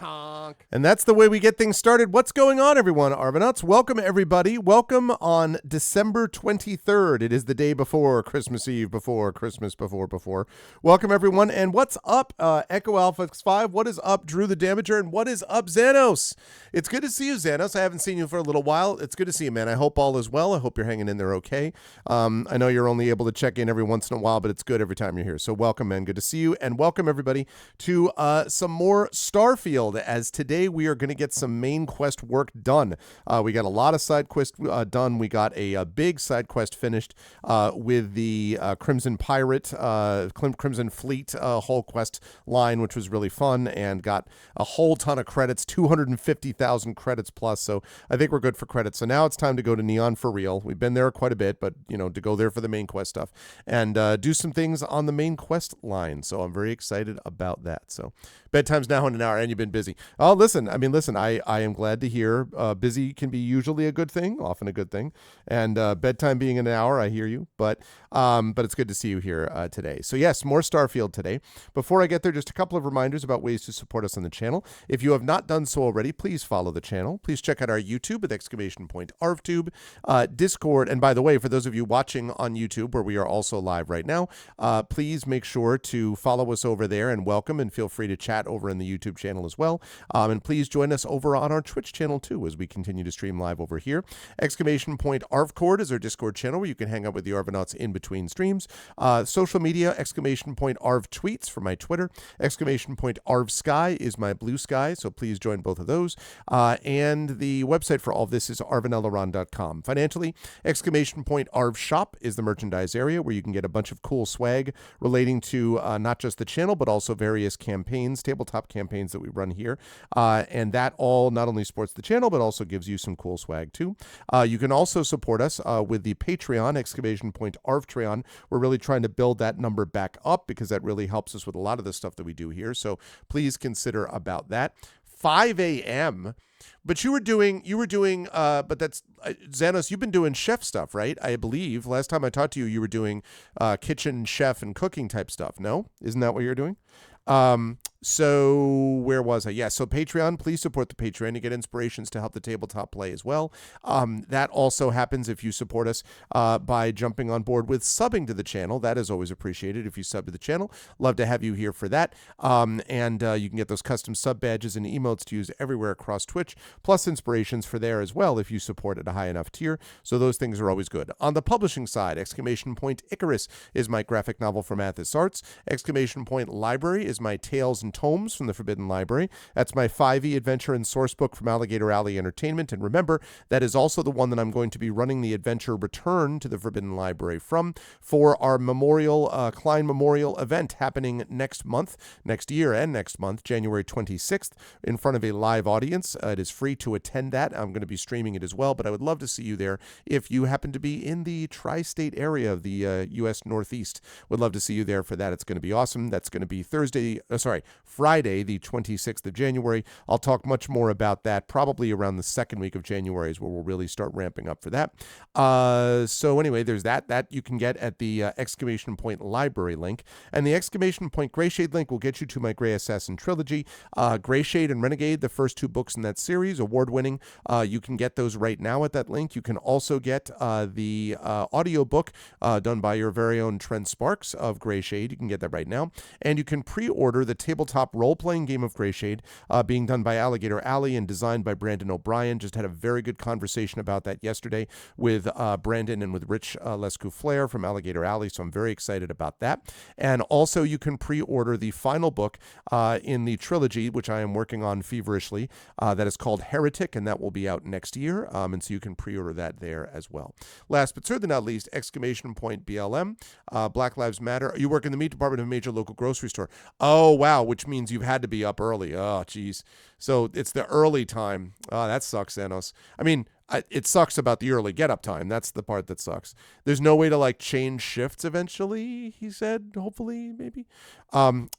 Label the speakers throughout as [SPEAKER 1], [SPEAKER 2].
[SPEAKER 1] Honk.
[SPEAKER 2] And that's the way we get things started. What's going on, everyone? Arvanauts, welcome, everybody. Welcome on December 23rd. It is the day before Christmas Eve, before Christmas, before. Welcome, everyone. And what's up, Echo Alpha 5? What is up, Drew the Damager? And what is up, Xanos? It's good to see you, Xanos. I haven't seen you for a little while. It's good to see you, man. I hope all is well. I hope you're hanging in there okay. I know you're only able to check in every once in a while, but it's good every time you're here. So welcome, man. Good to see you. And welcome, everybody, to some more Starfield, as today we are going to get some main quest work done. We got a lot of side quests done. We got a big side quest finished with the Crimson Pirate, Crimson Fleet whole quest line, which was really fun, and got a whole ton of credits, 250,000 credits plus. So I think we're good for credits. So now it's time to go to Neon for real. We've been there quite a bit, but to go there for the main quest stuff and do some things on the main quest line. So I'm very excited about that. So bedtime's now in an hour, and you've been busy. Oh, listen, I am glad to hear busy can be usually a good thing, often a good thing. And bedtime being an hour, I hear you. But it's good to see you here today. So yes, more Starfield today. Before I get there, just a couple of reminders about ways to support us on the channel. If you have not done so already, please follow the channel. Please check out our YouTube with !ArvTube, Discord. And by the way, for those of you watching on YouTube, where we are also live right now, please make sure to follow us over there and welcome, and feel free to chat over in the YouTube channel as well. And please join us over on our Twitch channel too, as we continue to stream live over here. !ArvCord is our Discord channel where you can hang out with the Arvanauts in between streams. Social media, !ArvTweets for my Twitter. !ArvSky is my Blue Sky, so please join both of those. And the website for all of this is arvaneleron.com. Financially, !ArvShop is the merchandise area where you can get a bunch of cool swag relating to not just the channel, but also various campaigns, tabletop campaigns that we run here. And that all not only supports the channel, but also gives you some cool swag too. You can also support us with the Patreon, !ArvTreon. We're really trying to build that number back up because that really helps us with a lot of the stuff that we do here. So please consider about that. 5 a.m. But you were doing, but that's, Xanos, you've been doing chef stuff, right? I believe last time I talked to you, you were doing kitchen chef and cooking type stuff. No? Isn't that what you're doing? So where was I? Yeah. So Patreon, please support the Patreon to get inspirations to help the tabletop play as well. That also happens if you support us by jumping on board with subbing to the channel. That is always appreciated if you sub to the channel. Love to have you here for that. And you can get those custom sub badges and emotes to use everywhere across Twitch, plus inspirations for there as well if you support at a high enough tier. So those things are always good. On the publishing side, !Icarus is my graphic novel from Athos Arts. !Library is my Tales and Tomes from the Forbidden Library. That's my 5e adventure and source book from Alligator Alley Entertainment. And remember, that is also the one that I'm going to be running the adventure Return to the Forbidden Library from for our Klein Memorial event happening next year, January 26th, in front of a live audience. It is free to attend that. I'm going to be streaming it as well, but I would love to see you there if you happen to be in the tri-state area of the U.S. Northeast. Would love to see you there for that. It's going to be awesome. That's going to be Friday, the 26th of January. I'll talk much more about that probably around the second week of January is where we'll really start ramping up for that. So anyway, there's that you can get at the !Library link. And the !Greyshade link will get you to my Grey Assassin trilogy. Greyshade and Renegade, the first two books in that series, award-winning. You can get those right now at that link. You can also get the audiobook done by your very own Trent Sparks of Greyshade. You can get that right now. And you can pre-order the tabletop role-playing game of Greyshade, being done by Alligator Alley and designed by Brandon O'Brien. Just had a very good conversation about that yesterday with Brandon and with Rich Lescouflair from Alligator Alley, so I'm very excited about that. And also you can pre-order the final book in the trilogy, which I am working on feverishly, that is called Heretic, and that will be out next year, and so you can pre-order that there as well. Last but certainly not least, !BLM, Black Lives Matter. You work in the meat department of a major local grocery store. Oh, wow, which means you've had to be up early. Oh, geez. So it's the early time. Oh, that sucks, Xanos. I mean, it sucks about the early get up time. That's the part that sucks. There's no way to like change shifts eventually, he said, hopefully, maybe.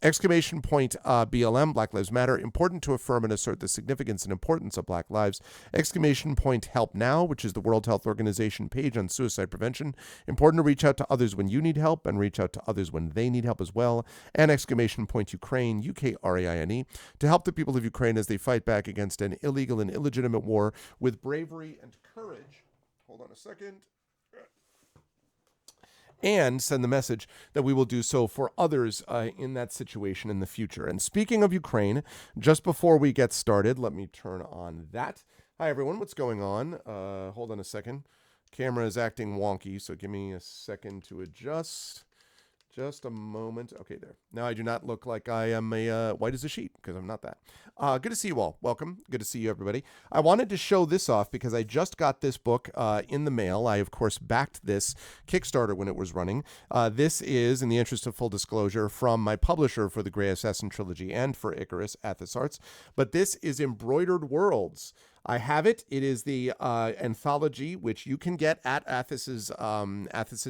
[SPEAKER 2] Exclamation point BLM, Black Lives Matter, important to affirm and assert the significance and importance of Black lives. Exclamation point help now, which is the World Health Organization page on suicide prevention. Important to reach out to others when you need help and reach out to others when they need help as well. And exclamation point Ukraine, UKRAINE, to help the people of Ukraine as they fight back against an illegal and illegitimate war with bravery and courage. Hold on a second. And send the message that we will do so for others in that situation in the future. And speaking of Ukraine, just before we get started, let me turn on that. Hi, everyone. What's going on? Hold on a second. Camera is acting wonky, so give me a second to adjust. Just a moment. Okay, there. Now I do not look like I am a white as a sheet, because I'm not that. Good to see you all. Welcome. Good to see you, everybody. I wanted to show this off because I just got this book in the mail. I, of course, backed this Kickstarter when it was running. This is, in the interest of full disclosure, from my publisher for the Grey Assassin trilogy and for Icarus, Athos Arts. But this is Embroidered Worlds. I have it. It is the anthology, which you can get at Athos's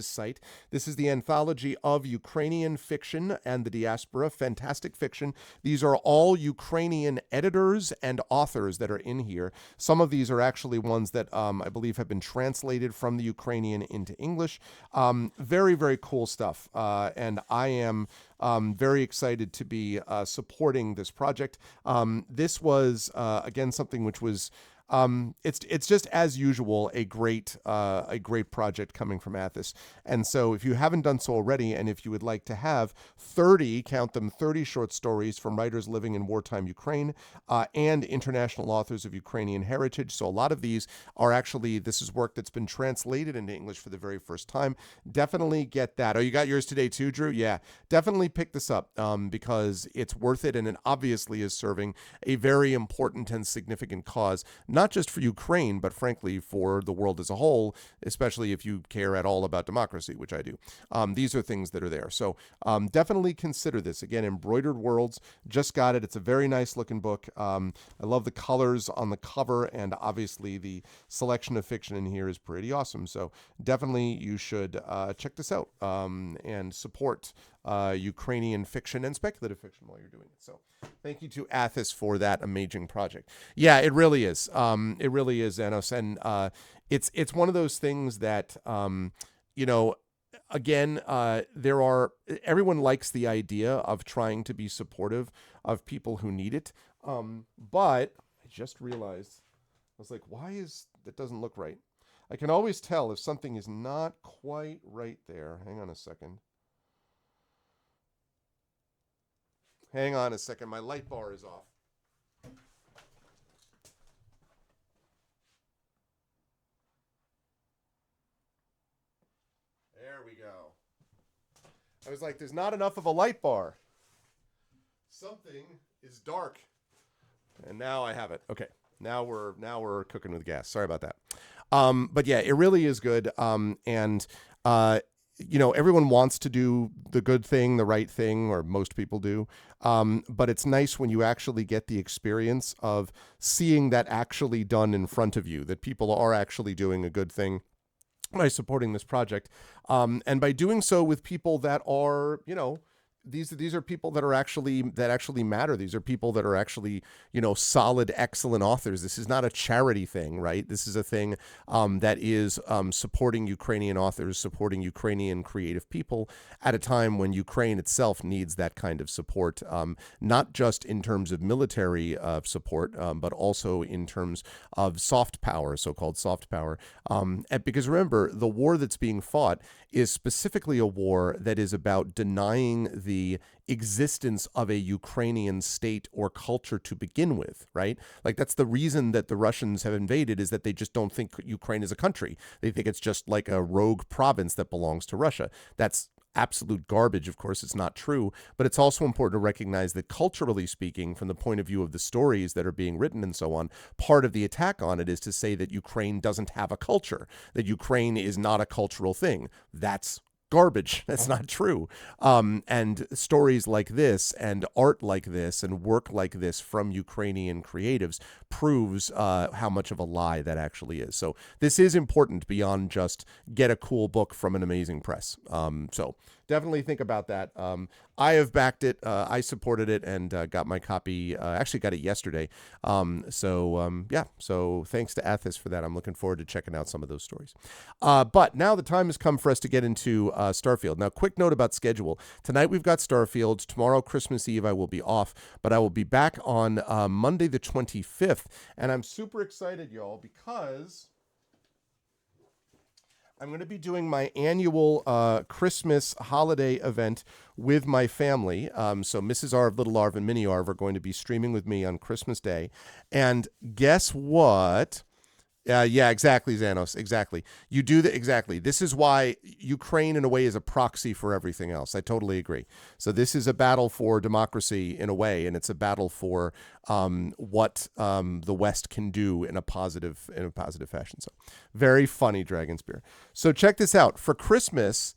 [SPEAKER 2] site. This is the anthology of Ukrainian fiction and the diaspora, fantastic fiction. These are all Ukrainian editors and authors that are in here. Some of these are actually ones that I believe have been translated from the Ukrainian into English. Very, very cool stuff. And I am very excited to be supporting this project. This was, again, something which was it's just as usual a great project coming from Athos. And so if you haven't done so already, and if you would like to have 30 short stories from writers living in wartime Ukraine and international authors of Ukrainian heritage. So a lot of these are actually, this is work that's been translated into English for the very first time. Definitely get that. Oh, you got yours today too, Drew? Yeah, definitely pick this up because it's worth it, and it obviously is serving a very important and significant cause, not just for Ukraine, but frankly for the world as a whole, especially if you care at all about democracy, which I do. These are things that are there. So definitely consider this. Again, Embroidered Worlds, just got it. It's a very nice looking book. I love the colors on the cover, and obviously the selection of fiction in here is pretty awesome. So definitely you should check this out and support Ukrainian fiction and speculative fiction while you're doing it. So thank you to Athos for that amazing project. Yeah, it really is. It really is, Anos. And it's one of those things that, again, everyone likes the idea of trying to be supportive of people who need it. But I just realized, I was like, that doesn't look right. I can always tell if something is not quite right there. Hang on a second. Hang on a second. My light bar is off. There we go. I was like, there's not enough of a light bar. Something is dark. And now I have it. Okay. Now we're cooking with gas. Sorry about that. But yeah, it really is good. Everyone wants to do the good thing, the right thing, or most people do. But it's nice when you actually get the experience of seeing that actually done in front of you, that people are actually doing a good thing by supporting this project. And by doing so with people that are, these are people that actually matter. These are people that are actually, solid, excellent authors. This is not a charity thing, right? This is a thing that is supporting Ukrainian authors, supporting Ukrainian creative people at a time when Ukraine itself needs that kind of support, not just in terms of military support, but also in terms of soft power, so-called soft power. Because remember, the war that's being fought is specifically a war that is about denying the existence of a Ukrainian state or culture to begin with, right? Like that's the reason that the Russians have invaded, is that they just don't think Ukraine is a country. They think it's just like a rogue province that belongs to Russia. That's absolute garbage. Of course, it's not true, but it's also important to recognize that culturally speaking, from the point of view of the stories that are being written and so on, part of the attack on it is to say that Ukraine doesn't have a culture, that Ukraine is not a cultural thing. That's garbage. That's not true. And stories like this and art like this and work like this from Ukrainian creatives proves how much of a lie that actually is. So this is important beyond just get a cool book from an amazing press. So definitely think about that. I have backed it. I supported it and got my copy. Actually got it yesterday. So thanks to Athos for that. I'm looking forward to checking out some of those stories. But now the time has come for us to get into Starfield. Now, quick note about schedule. Tonight we've got Starfield. Tomorrow, Christmas Eve, I will be off. But I will be back on Monday the 25th. And I'm super excited, y'all, because I'm going to be doing my annual Christmas holiday event with my family. So Mrs. Arv, Little Arv, and Mini Arv are going to be streaming with me on Christmas Day. And guess what? Yeah, exactly, Xanos. Exactly. You do that. Exactly. This is why Ukraine, in a way, is a proxy for everything else. I totally agree. So this is a battle for democracy in a way, and it's a battle for what the West can do in a positive fashion. So very funny, Dragonspear. So check this out. For Christmas,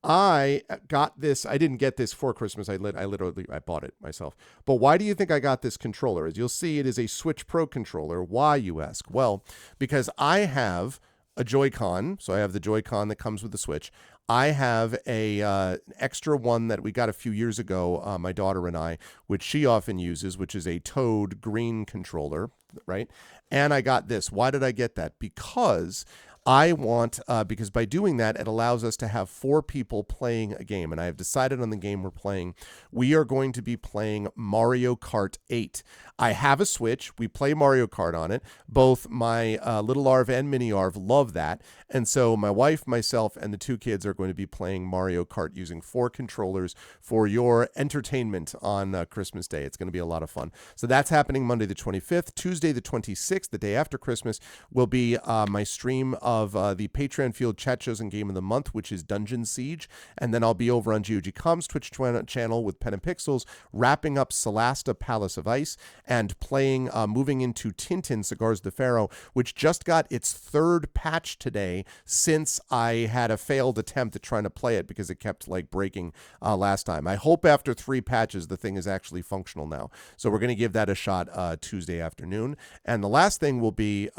[SPEAKER 2] I got this. I didn't get this for Christmas. I bought it myself. But why do you think I got this controller? As you'll see, it is a Switch Pro controller. Why, you ask? Well, because I have a Joy-Con. So I have the Joy-Con that comes with the Switch. I have a extra one that we got a few years ago, my daughter and I, which she often uses, which is a Toad green controller, right? And I got this. Why did I get that? Because because by doing that, it allows us to have 4 people playing a game. And I have decided on the game we're playing. We are going to be playing Mario Kart 8. I have a Switch. We play Mario Kart on it. Both my Little Arv and Mini Arv love that. And so my wife, myself, and the 2 kids are going to be playing Mario Kart using 4 controllers for your entertainment on Christmas Day. It's going to be a lot of fun. So that's happening Monday the 25th. Tuesday the 26th, the day after Christmas, will be my stream of the Patreon Field Chat Chosen Game of the Month, which is Dungeon Siege. And then I'll be over on GOG.com's Twitch channel with Pen and Pixels, wrapping up Solasta Palace of Ice and playing, moving into Tintin Cigars de Pharaoh, which just got its 3rd patch today since I had a failed attempt at trying to play it because it kept breaking last time. I hope after 3 patches the thing is actually functional now. So we're going to give that a shot Tuesday afternoon. And the last thing will be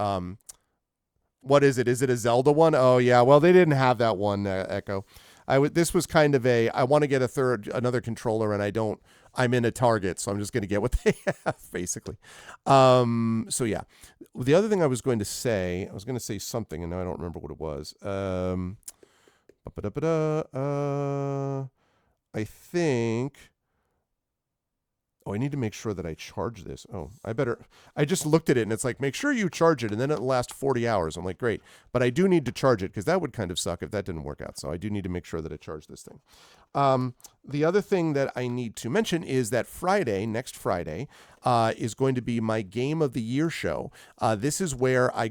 [SPEAKER 2] what is it? Is it a Zelda one? Oh yeah. Well, they didn't have that one, Echo. This was kind of I want to get another controller, and I'm in a Target, so I'm just going to get what they have, basically. So yeah. The other thing I was going to say something, and now I don't remember what it was. I think. Oh, I need to make sure that I charge this. Oh, I just looked at it and it's like, make sure you charge it and then it'll last 40 hours. I'm like, great. But I do need to charge it because that would kind of suck if that didn't work out. So I do need to make sure that I charge this thing. The other thing that I need to mention is that next Friday, is going to be my Game of the Year show. This is where I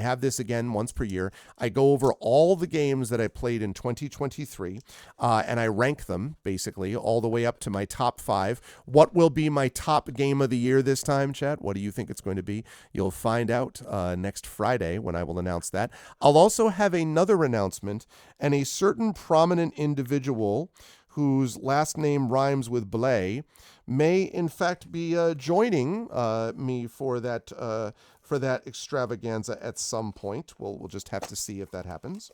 [SPEAKER 2] have this again once per year. I go over all the games that I played in 2023, and I rank them basically all the way up to my top 5. What will be my top game of the year this time, chat? What do you think it's going to be? You'll find out next Friday when I will announce that. I'll also have another announcement, and a certain prominent individual whose last name rhymes with Blay may in fact be joining me for that extravaganza at some point. We'll just have to see if that happens.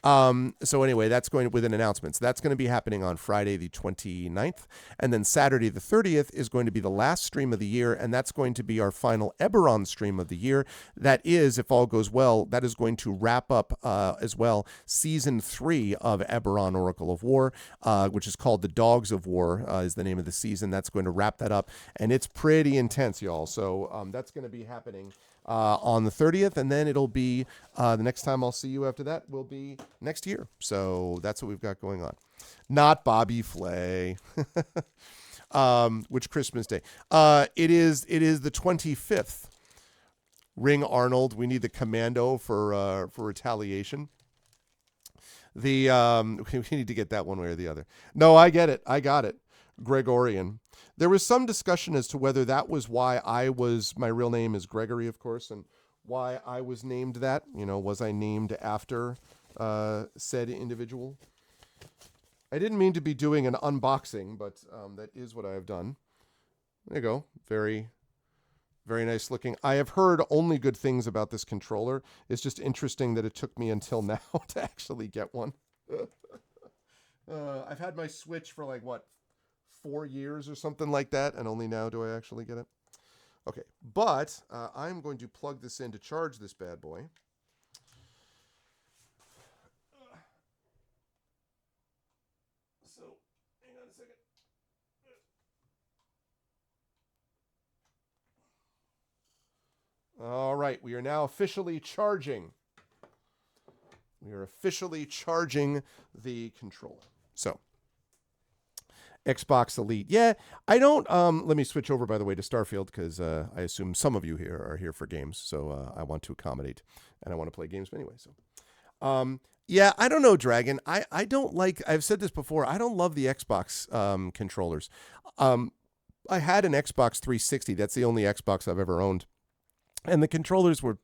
[SPEAKER 2] So anyway, that's going with an announcement. So that's going to be happening on Friday the 29th. And then Saturday the 30th is going to be the last stream of the year. And that's going to be our final Eberron stream of the year. That is, if all goes well, that is going to wrap up as well Season 3 of Eberron Oracle of War, which is called The Dogs of War is the name of the season. That's going to wrap that up. And it's pretty intense, y'all. So that's going to be happening on the 30th, and then it'll be the next time I'll see you after that will be next year. So that's what we've got going on. Not Bobby Flay. Which Christmas Day? It is the 25th. Ring Arnold. We need the commando for retaliation. We need to get that one way or the other. No, I get it. I got it. Gregorian. There was some discussion as to whether that was why my real name is Gregory, of course, and why I was named that. Was I named after said individual? I didn't mean to be doing an unboxing, but that is what I have done. There you go. Very, very nice looking. I have heard only good things about this controller. It's just interesting that it took me until now to actually get one. I've had my Switch for like, what, 4 years or something like that, and only now do I actually get it. Okay, but I'm going to plug this in to charge this bad boy. So, hang on a second. All right, we are now officially charging. We are officially charging the controller. So, Xbox Elite. Yeah, I don't, let me switch over, by the way, to Starfield, because I assume some of you here are here for games, so I want to accommodate, and I want to play games anyway, so. Yeah, I don't know, Dragon. I don't like, I've said this before, I don't love the Xbox controllers. I had an Xbox 360. That's the only Xbox I've ever owned. And the controllers were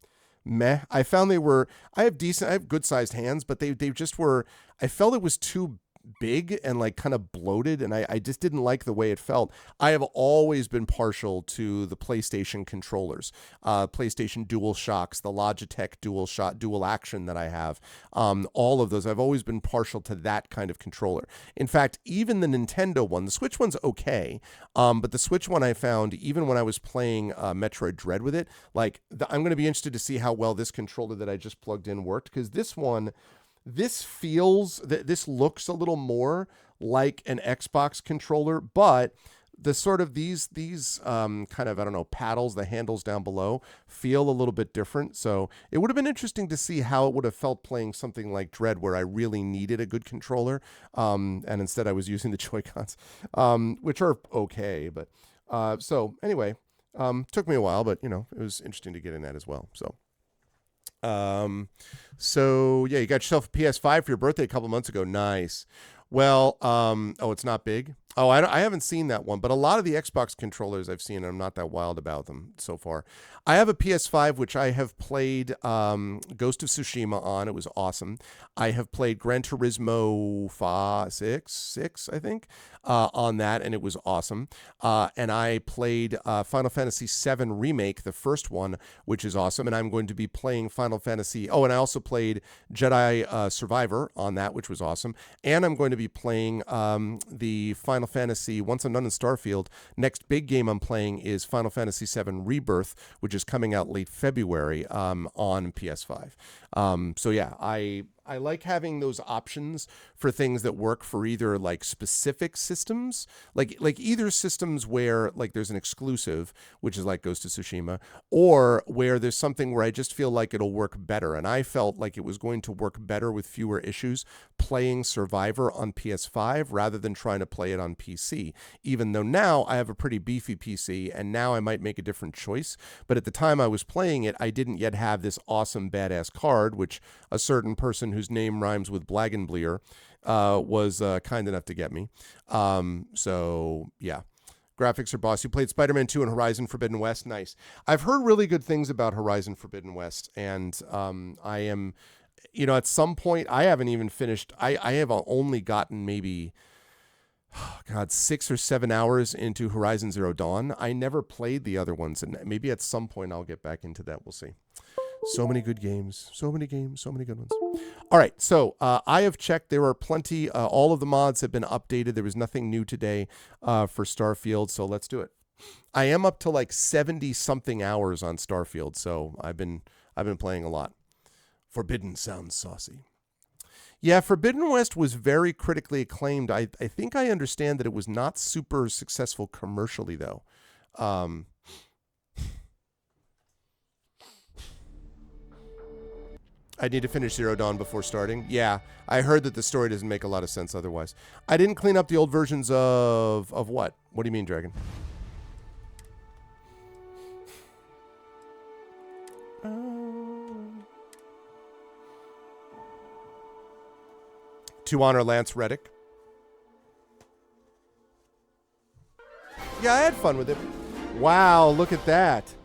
[SPEAKER 2] meh. I found I have good sized hands, but they just were, I felt it was too big and like kind of bloated, and I just didn't like the way it felt. I have always been partial to the PlayStation controllers, PlayStation DualShocks, the Logitech Dual Action that I have, all of those. I've always been partial to that kind of controller. In fact, even the Nintendo one, the Switch one's okay, but the Switch one I found, even when I was playing Metroid Dread with it, like I'm going to be interested to see how well this controller that I just plugged in worked, because this one, this looks a little more like an Xbox controller, but the sort of these kind of, I don't know, paddles, the handles down below feel a little bit different. So it would have been interesting to see how it would have felt playing something like Dread, where I really needed a good controller. And instead I was using the Joy-Cons, which are okay. But so anyway, took me a while, but it was interesting to get in that as well. So yeah, you got yourself a PS5 for your birthday a couple months ago. Nice. Well, oh, it's not big. Oh, I haven't seen that one, but a lot of the Xbox controllers I've seen, I'm not that wild about them so far. I have a PS5, which I have played Ghost of Tsushima on. It was awesome. I have played Gran Turismo 6, I think, on that, and it was awesome. And I played Final Fantasy VII Remake, the first one, which is awesome. And I'm going to be playing Final Fantasy... Oh, and I also played Jedi Survivor on that, which was awesome. And I'm going to be playing the Final Fantasy, once I'm done in Starfield, next big game I'm playing is Final Fantasy VII Rebirth, which is coming out late February on PS5. So yeah, I like having those options for things that work for either like specific systems, like either systems where like there's an exclusive, which is like Ghost of Tsushima, or where there's something where I just feel like it'll work better. And I felt like it was going to work better with fewer issues playing Survivor on PS5 rather than trying to play it on PC, even though now I have a pretty beefy PC and now I might make a different choice. But at the time I was playing it, I didn't yet have this awesome badass card, which a certain person whose name rhymes with Blagenbleer was kind enough to get me. So yeah, graphics are boss. You played Spider-Man 2 and Horizon Forbidden West. Nice. I've heard really good things about Horizon Forbidden West, and I am, at some point, I haven't even finished. I have only gotten maybe, 6 or 7 hours into Horizon Zero Dawn. I never played the other ones, and maybe at some point I'll get back into that. We'll see. So many good games, so many good ones. All right, so I have checked. There are plenty. All of the mods have been updated. There was nothing new today for Starfield, so let's do it. I am up to like 70-something hours on Starfield, so I've been playing a lot. Forbidden sounds saucy. Yeah, Forbidden West was very critically acclaimed. I think I understand that it was not super successful commercially, though. I need to finish Zero Dawn before starting. Yeah, I heard that the story doesn't make a lot of sense otherwise. I didn't clean up the old versions of what? What do you mean, Dragon? To honor Lance Reddick. Yeah, I had fun with it. Wow, look at that.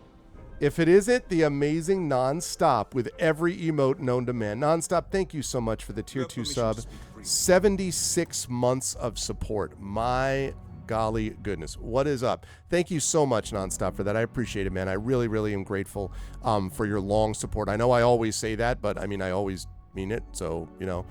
[SPEAKER 2] If it isn't the amazing Nonstop with every emote known to man. Nonstop, thank you so much for the tier 2 sub. 76 months of support. My golly goodness. What is up? Thank you so much, Nonstop, for that. I appreciate it, man. I really, really am grateful for your long support. I know I always say that, but I mean, I always mean it. So, you know,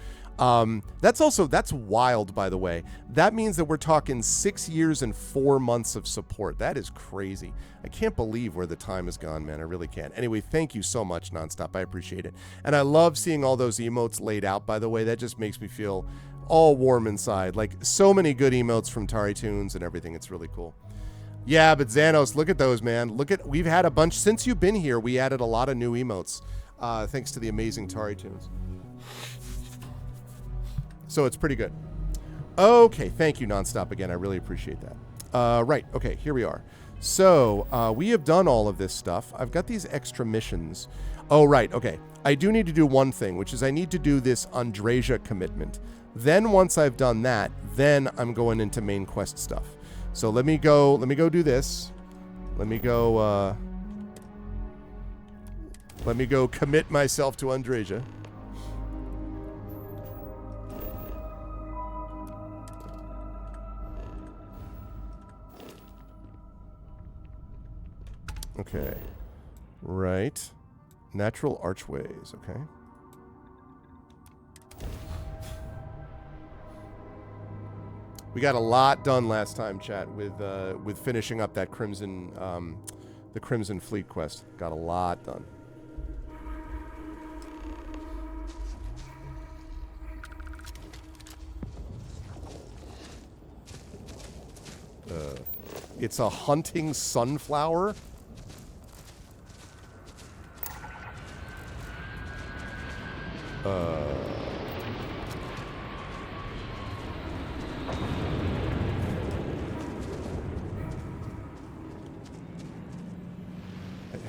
[SPEAKER 2] that's wild, by the way. That means that we're talking 6 years and 4 months of support. That is crazy. I can't believe where the time has gone, man. I really can't. Anyway, thank you so much, Nonstop. I appreciate it. And I love seeing all those emotes laid out, by the way. That just makes me feel all warm inside. Like, so many good emotes from Tari Tunes and everything. It's really cool. Yeah, but Xanos, look at those, man. We've had a bunch since you've been here. We added a lot of new emotes, thanks to the amazing Tari Tunes. So it's pretty good. Okay, thank you, Nonstop, again. I really appreciate that. Right, okay, here we are. So we have done all of this stuff. I've got these extra missions. Oh, right, okay. I do need to do one thing, which is I need to do this Andreja commitment. Then once I've done that, then I'm going into main quest stuff. So let me go do this. Let me go commit myself to Andreja. Okay. Right. Natural archways, okay. We got a lot done last time, chat, with finishing up that Crimson, the Crimson Fleet quest. Got a lot done. It's a hunting sunflower.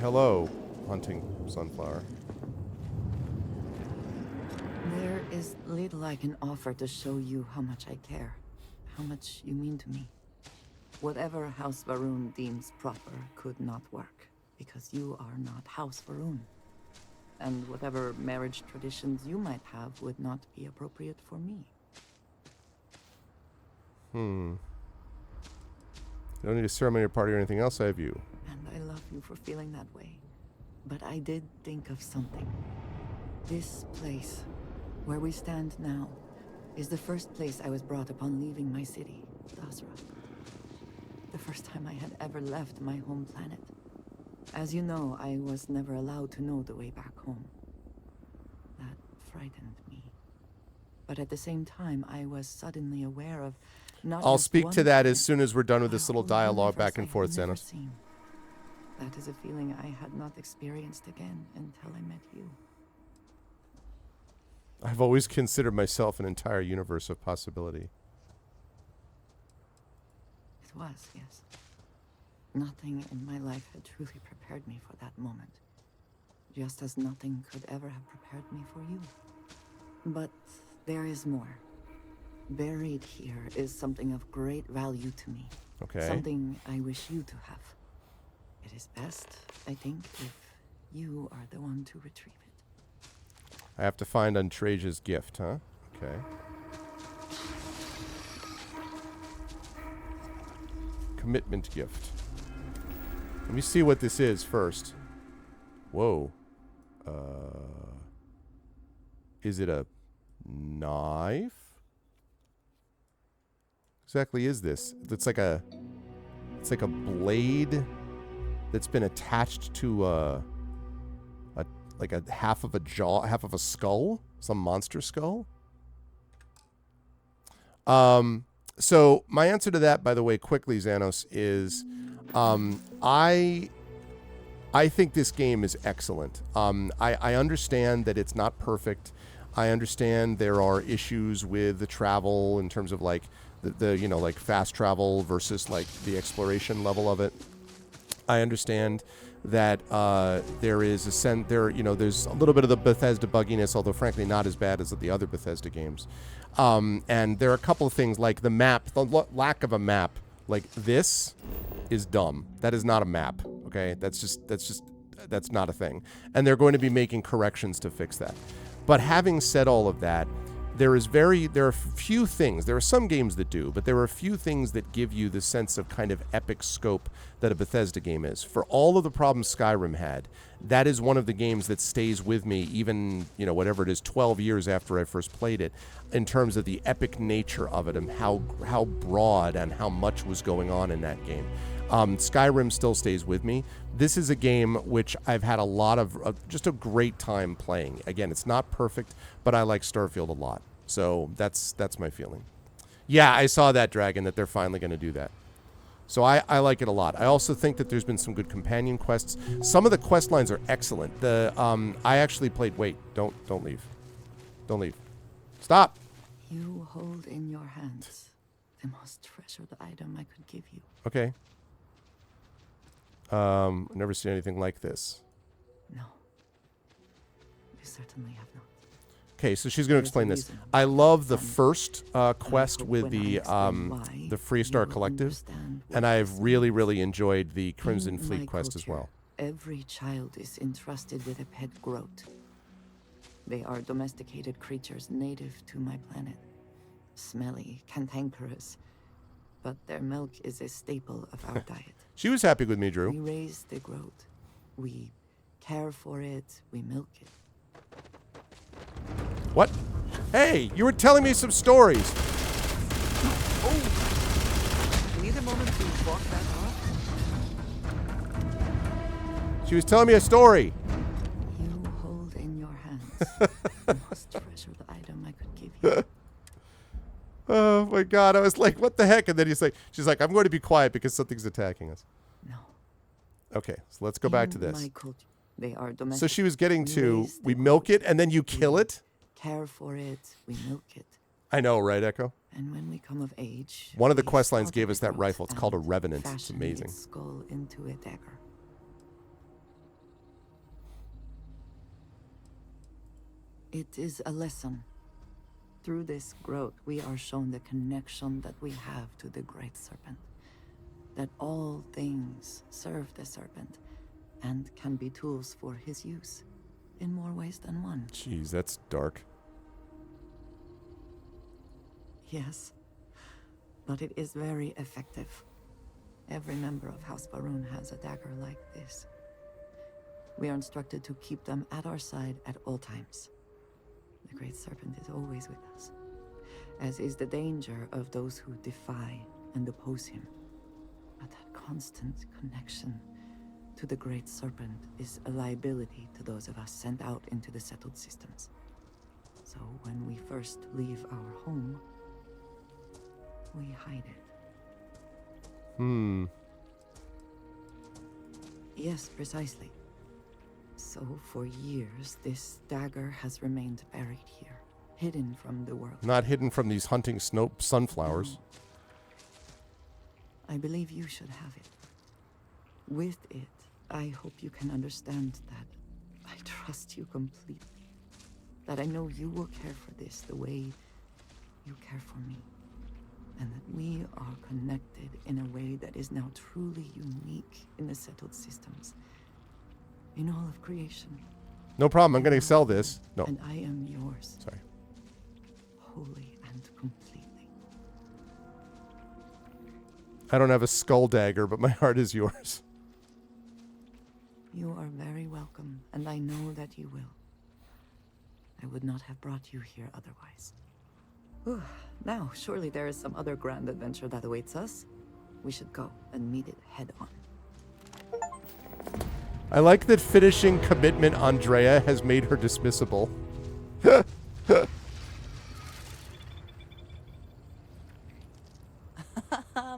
[SPEAKER 2] Hello, hunting sunflower.
[SPEAKER 1] There is little I can offer to show you how much I care, how much you mean to me. Whatever House Varun deems proper could not work, because you are not House Varun. And whatever marriage traditions you might have would not be appropriate for me.
[SPEAKER 2] You don't need a ceremony or party or anything else, have you?
[SPEAKER 1] And I love you for feeling that way. But I did think of something. This place, where we stand now, is the first place I was brought upon leaving my city, Dasra. The first time I had ever left my home planet. As you know, I was never allowed to know the way back home. That frightened me. But at the same time, I was suddenly aware of not
[SPEAKER 2] I'll
[SPEAKER 1] just
[SPEAKER 2] speak
[SPEAKER 1] one
[SPEAKER 2] to that
[SPEAKER 1] planet,
[SPEAKER 2] as soon as we're done with this little
[SPEAKER 1] but a
[SPEAKER 2] dialogue
[SPEAKER 1] universe
[SPEAKER 2] back and
[SPEAKER 1] I
[SPEAKER 2] forth,
[SPEAKER 1] had never
[SPEAKER 2] Xanos.
[SPEAKER 1] seen. That is a feeling I had not experienced again until I met you.
[SPEAKER 2] I've always considered myself an entire universe of possibility.
[SPEAKER 1] It was, yes. Nothing in my life had truly prepared me for that moment. Just as nothing could ever have prepared me for you. But there is more. Buried here is something of great value to me.
[SPEAKER 2] Okay.
[SPEAKER 1] Something I wish you to have. It is best, I think, if you are the one to retrieve it.
[SPEAKER 2] I have to find Andreja's gift, huh? Okay. Commitment gift. Let me see what this is first. Whoa. Is it a knife? Exactly is this? It's like a blade that's been attached to like a half of a jaw, half of a skull, some monster skull. So my answer to that, by the way, quickly, Xanos, is I think this game is excellent. I understand that it's not perfect. I understand there are issues with the travel in terms of like the you know, like fast travel versus like the exploration level of it. I understand that there is there's a little bit of the Bethesda bugginess, although frankly not as bad as the other Bethesda games. And there are a couple of things like the map, the lack of a map. Like this is dumb. That is not a map. Okay, that's not a thing. And they're going to be making corrections to fix that. But having said all of that, there are few things. There are some games that do, but there are a few things that give you the sense of kind of epic scope that a Bethesda game is. For all of the problems Skyrim had, that is one of the games that stays with me even, whatever it is, 12 years after I first played it, in terms of the epic nature of it and how broad and how much was going on in that game. Skyrim still stays with me. This is a game which I've had a lot of just a great time playing. Again, it's not perfect, but I like Starfield a lot. So that's my feeling. Yeah, I saw that, Dragon, that they're finally going to do that. So I like it a lot. I also think that there's been some good companion quests. Some of the quest lines are excellent. I actually played. Wait, don't leave. Don't leave. Stop.
[SPEAKER 1] You hold in your hands the most treasured item I could give you.
[SPEAKER 2] Okay. Never seen anything like this.
[SPEAKER 1] No. You certainly have not.
[SPEAKER 2] Okay, so she's going to explain this. I love the first quest with the Freestar Collective, and I've really, really enjoyed the Crimson Fleet quest as well.
[SPEAKER 1] Every child is entrusted with a pet groat. They are domesticated creatures native to my planet. Smelly, cantankerous, but their milk is a staple of our diet.
[SPEAKER 2] She was happy with me, Drew.
[SPEAKER 1] We raise the groat. We care for it. We milk it.
[SPEAKER 2] What? Hey, you were telling me some stories.
[SPEAKER 1] Oh! Need a moment to walk that off?
[SPEAKER 2] She was telling me a story.
[SPEAKER 1] You hold in your hands the most treasured item I could give you.
[SPEAKER 2] Oh my God! I was like, "What the heck?" And then she's like, "I'm going to be quiet because something's attacking us."
[SPEAKER 1] No.
[SPEAKER 2] Okay, so let's go back to this.
[SPEAKER 1] My culture, they are domestic.
[SPEAKER 2] So she was getting to, we milk it and then you kill it?
[SPEAKER 1] Care for it, we milk it.
[SPEAKER 2] I know, right, Echo?
[SPEAKER 1] And when we come of age,
[SPEAKER 2] one of the
[SPEAKER 1] we
[SPEAKER 2] quest lines
[SPEAKER 1] slaughter
[SPEAKER 2] gave us
[SPEAKER 1] the
[SPEAKER 2] that
[SPEAKER 1] goat
[SPEAKER 2] rifle. It's called a
[SPEAKER 1] and
[SPEAKER 2] Revenant. It's
[SPEAKER 1] fashion
[SPEAKER 2] amazing.
[SPEAKER 1] its skull into a dagger. It is a lesson. Through this growth, we are shown the connection that we have to the Great Serpent. That all things serve the Serpent and can be tools for his use in more ways than one.
[SPEAKER 2] Jeez, that's dark.
[SPEAKER 1] Yes, but it is very effective. Every member of House Baroon has a dagger like this. We are instructed to keep them at our side at all times. The Great Serpent is always with us, as is the danger of those who defy and oppose him. But that constant connection to the Great Serpent is a liability to those of us sent out into the settled systems. So when we first leave our home, we hide it. Yes, precisely. So for years, this dagger has remained buried here, hidden from the world.
[SPEAKER 2] Not hidden from these hunting sunflowers.
[SPEAKER 1] No. I believe you should have it. With it, I hope you can understand that I trust you completely. That I know you will care for this the way you care for me. And that we are connected in a way that is now truly unique in the settled systems. In all of creation.
[SPEAKER 2] No problem. I'm going to sell this. No.
[SPEAKER 1] And I am yours.
[SPEAKER 2] Sorry.
[SPEAKER 1] Wholly and completely.
[SPEAKER 2] I don't have a skull dagger, but my heart is yours.
[SPEAKER 1] You are very welcome, and I know that you will. I would not have brought you here otherwise. Whew. Now, surely there is some other grand adventure that awaits us. We should go and meet it head on.
[SPEAKER 2] I like that finishing commitment Andrea has made her dismissible.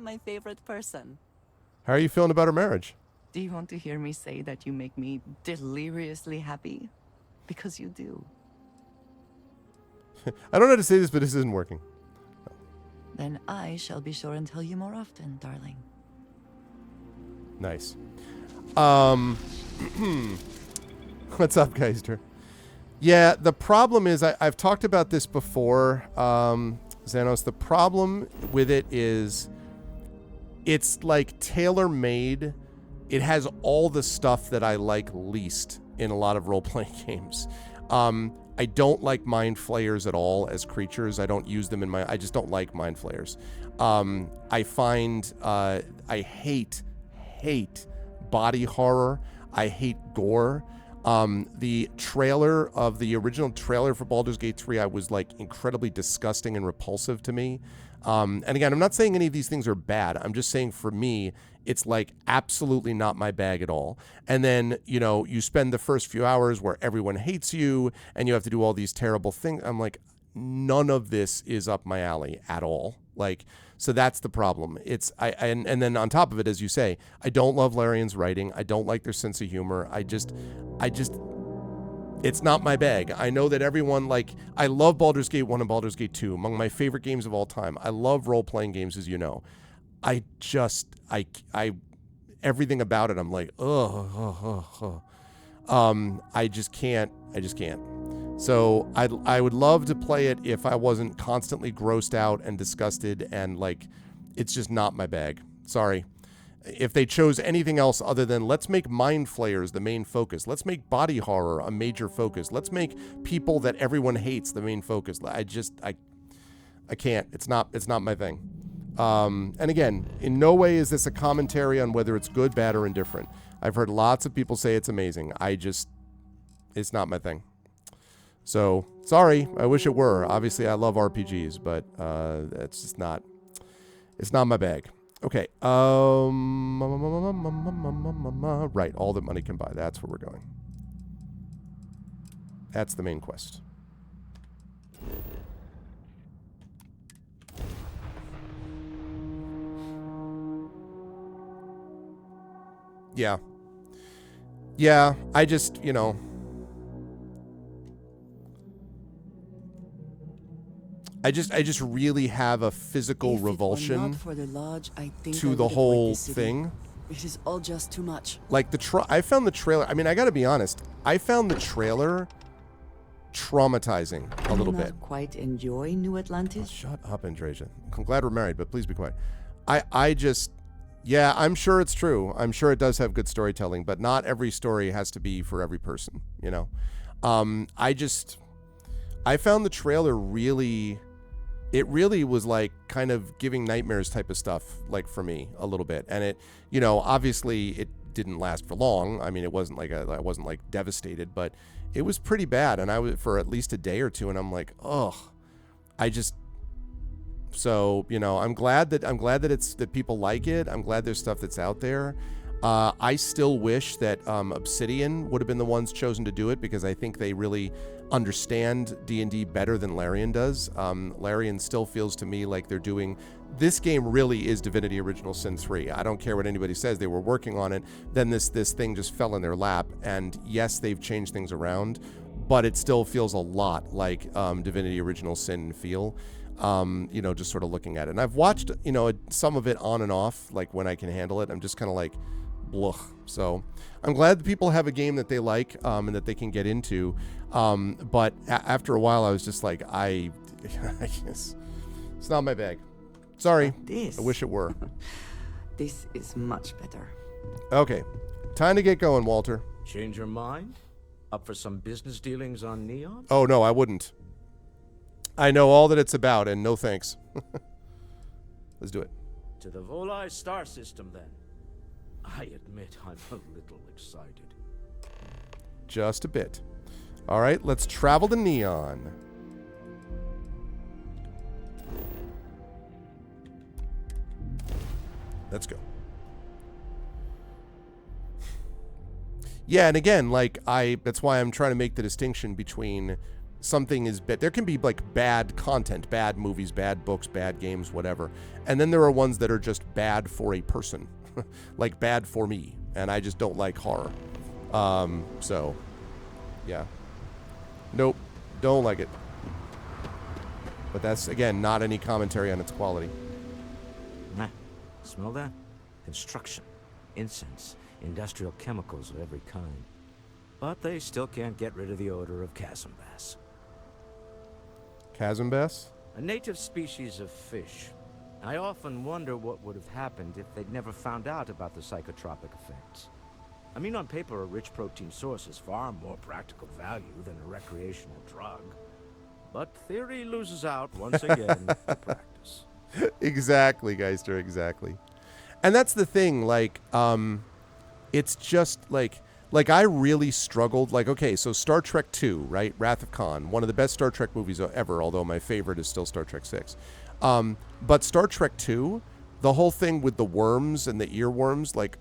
[SPEAKER 1] My favorite person.
[SPEAKER 2] How are you feeling about her marriage?
[SPEAKER 1] Do you want to hear me say that you make me deliriously happy? Because you do.
[SPEAKER 2] I don't know how to say this, but this isn't working.
[SPEAKER 1] Then I shall be sure and tell you more often, darling.
[SPEAKER 2] Nice. What's up, Geister? Yeah, the problem is, I've talked about this before, Xanos. The problem with it is it's like tailor-made. It has all the stuff that I like least in a lot of role-playing games. I don't like mind flayers at all as creatures. I don't use them in my. I just don't like mind flayers. I find I hate body horror. I hate gore. The trailer of the original trailer for Baldur's Gate 3, I was like incredibly disgusting and repulsive to me. And again, I'm not saying any of these things are bad. I'm just saying for me, it's like absolutely not my bag at all. And then, you know, you spend the first few hours where everyone hates you and you have to do all these terrible things. I'm like, none of this is up my alley at all. Like, so that's the problem. And then on top of it, as you say, I don't love Larian's writing. I don't like their sense of humor. I just, it's not my bag. I know that everyone, like, I love Baldur's Gate 1 and Baldur's Gate 2, among my favorite games of all time. I love role-playing games, as you know. I everything about it, I'm like, I just can't. So I would love to play it if I wasn't constantly grossed out and disgusted and like, it's just not my bag. Sorry. If they chose anything else other than let's make mind flayers the main focus, let's make body horror a major focus, let's make people that everyone hates the main focus, I can't. It's not my thing. And again, in no way is this a commentary on whether it's good, bad, or indifferent. I've heard lots of people say it's amazing. It's not my thing. So, sorry, I wish it were. Obviously, I love RPGs, but it's just not, it's not my bag. Okay. Right, all that money can buy. That's where we're going. That's the main quest. Yeah. Yeah, I just, you know, I just really have a physical revulsion to the whole thing.
[SPEAKER 3] It is all just too much.
[SPEAKER 2] Like I found the trailer. I mean, I got to be honest. I found the trailer traumatizing a little bit.
[SPEAKER 3] Quite enjoy New Atlantis.
[SPEAKER 2] Oh, shut up, Andrasia. I'm glad we're married, but please be quiet. I just, yeah, I'm sure it's true. I'm sure it does have good storytelling, but not every story has to be for every person. You know, I found the trailer really. It really was like kind of giving nightmares type of stuff, like for me a little bit. And it, you know, obviously it didn't last for long. I mean, it wasn't like I wasn't like devastated, but it was pretty bad. And I was for at least a day or two, and I'm like, ugh, so, you know, I'm glad that people like it. I'm glad there's stuff that's out there. I still wish that Obsidian would have been the ones chosen to do it, because I think they really understand D&D better than Larian does. Larian still feels to me like they're doing... This game really is Divinity Original Sin 3. I don't care what anybody says. They were working on it. Then this thing just fell in their lap. And yes, they've changed things around, but it still feels a lot like Divinity Original Sin feel. You know, just sort of looking at it. And I've watched, you know, some of it on and off, like when I can handle it. I'm just kind of like... Blech. So I'm glad that people have a game that they like and that they can get into. But after a while, I was just like, I guess it's not my bag. Sorry. I wish it were.
[SPEAKER 3] This is much better.
[SPEAKER 2] Okay. Time to get going, Walter.
[SPEAKER 4] Change your mind? Up for some business dealings on Neon?
[SPEAKER 2] Oh, no, I wouldn't. I know all that it's about, and no thanks. Let's do it.
[SPEAKER 4] To the Volai star system, then. I admit I'm a little excited.
[SPEAKER 2] Just a bit. All right, let's travel to Neon. Let's go. Yeah, and again, like that's why I'm trying to make the distinction between something is bad. There can be like bad content, bad movies, bad books, bad games, whatever. And then there are ones that are just bad for a person. Like bad for me, and I just don't like horror. So yeah, nope, don't like it. But that's again not any commentary on its quality.
[SPEAKER 4] Nah, smell that? Construction, incense, industrial chemicals of every kind. But they still can't get rid of the odor of chasm bass.
[SPEAKER 2] Chasm bass?
[SPEAKER 4] A native species of fish. I often wonder what would have happened if they'd never found out about the psychotropic effects. I mean, on paper, a rich protein source is far more practical value than a recreational drug. But theory loses out once again to practice.
[SPEAKER 2] Exactly, Geister, exactly. And that's the thing, like, it's just like I really struggled. Like, okay, so Star Trek II, right? Wrath of Khan, one of the best Star Trek movies ever, although my favorite is still Star Trek VI. But Star Trek II, the whole thing with the worms and the earworms, like,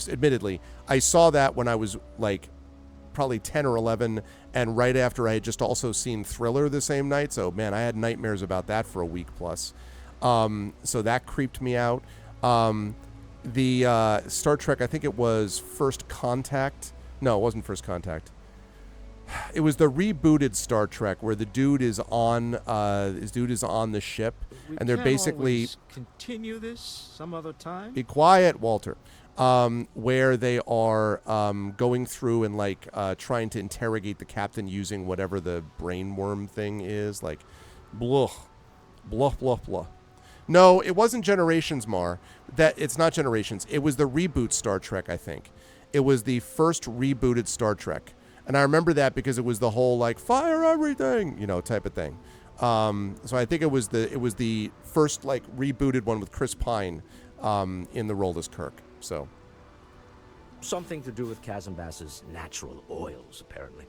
[SPEAKER 2] admittedly, I saw that when I was like probably 10 or 11, and right after I had just also seen Thriller the same night. So, man, I had nightmares about that for a week plus. So that creeped me out. The Star Trek, I think it was First Contact. No, it wasn't First Contact. It was the rebooted Star Trek where the dude is on the ship, and they're basically
[SPEAKER 4] continue this some other time.
[SPEAKER 2] Be quiet, Walter. Where they are going through and like trying to interrogate the captain using whatever the brainworm thing is, like blah, blah, blah, blah. No, it wasn't Generations, Mar. It's not Generations. It was the reboot Star Trek, I think. It was the first rebooted Star Trek. And I remember that because it was the whole like fire everything, type of thing. So I think it was the first like rebooted one with Chris Pine in the role as Kirk. So
[SPEAKER 4] Something to do with Kazanbas's natural oils, apparently.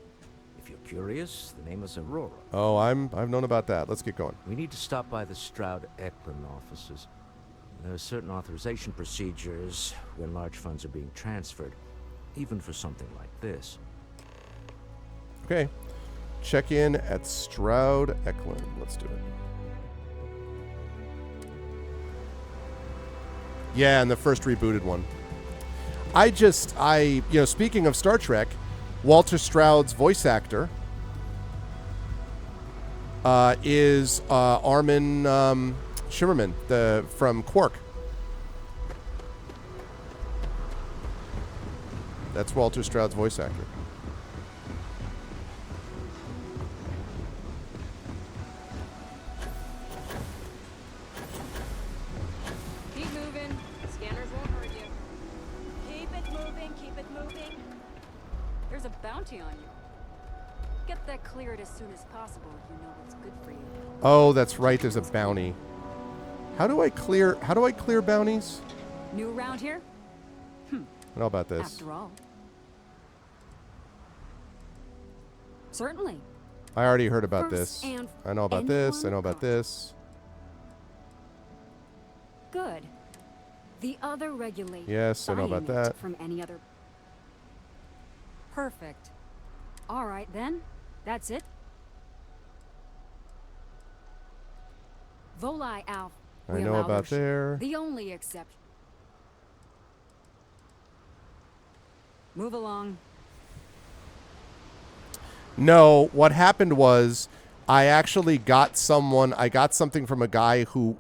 [SPEAKER 4] If you're curious, the name is Aurora.
[SPEAKER 2] Oh, I've known about that. Let's get going.
[SPEAKER 4] We need to stop by the Stroud-Eklund offices. There are certain authorization procedures when large funds are being transferred, even for something like this.
[SPEAKER 2] Okay. Check in at Stroud-Eklund. Let's do it. Yeah, and the first rebooted one. Speaking of Star Trek, Walter Stroud's voice actor is Armin Shimmerman from Quark. That's Walter Stroud's voice actor.
[SPEAKER 5] Keep moving. Scanners won't hurt you. Keep it moving, keep it moving. There's a bounty on you. Get that cleared as soon as possible if you know what's good for you.
[SPEAKER 2] Oh, that's right. There's a bounty. How do I clear bounties?
[SPEAKER 5] New around here?
[SPEAKER 2] I know about this.
[SPEAKER 5] After all. Certainly.
[SPEAKER 2] I already heard about
[SPEAKER 5] First
[SPEAKER 2] this.
[SPEAKER 5] and
[SPEAKER 2] I know about this. I
[SPEAKER 5] anyone
[SPEAKER 2] know about
[SPEAKER 5] got-
[SPEAKER 2] this.
[SPEAKER 5] Good. The other regulate.
[SPEAKER 2] Yes, I know about
[SPEAKER 5] buying it
[SPEAKER 2] that.
[SPEAKER 5] From any other. Perfect. All right then. That's it. Volai Alf.
[SPEAKER 2] I
[SPEAKER 5] We
[SPEAKER 2] know
[SPEAKER 5] allow
[SPEAKER 2] about
[SPEAKER 5] their
[SPEAKER 2] there.
[SPEAKER 5] The only exception. Move along.
[SPEAKER 2] No, what happened was I actually got something from a guy who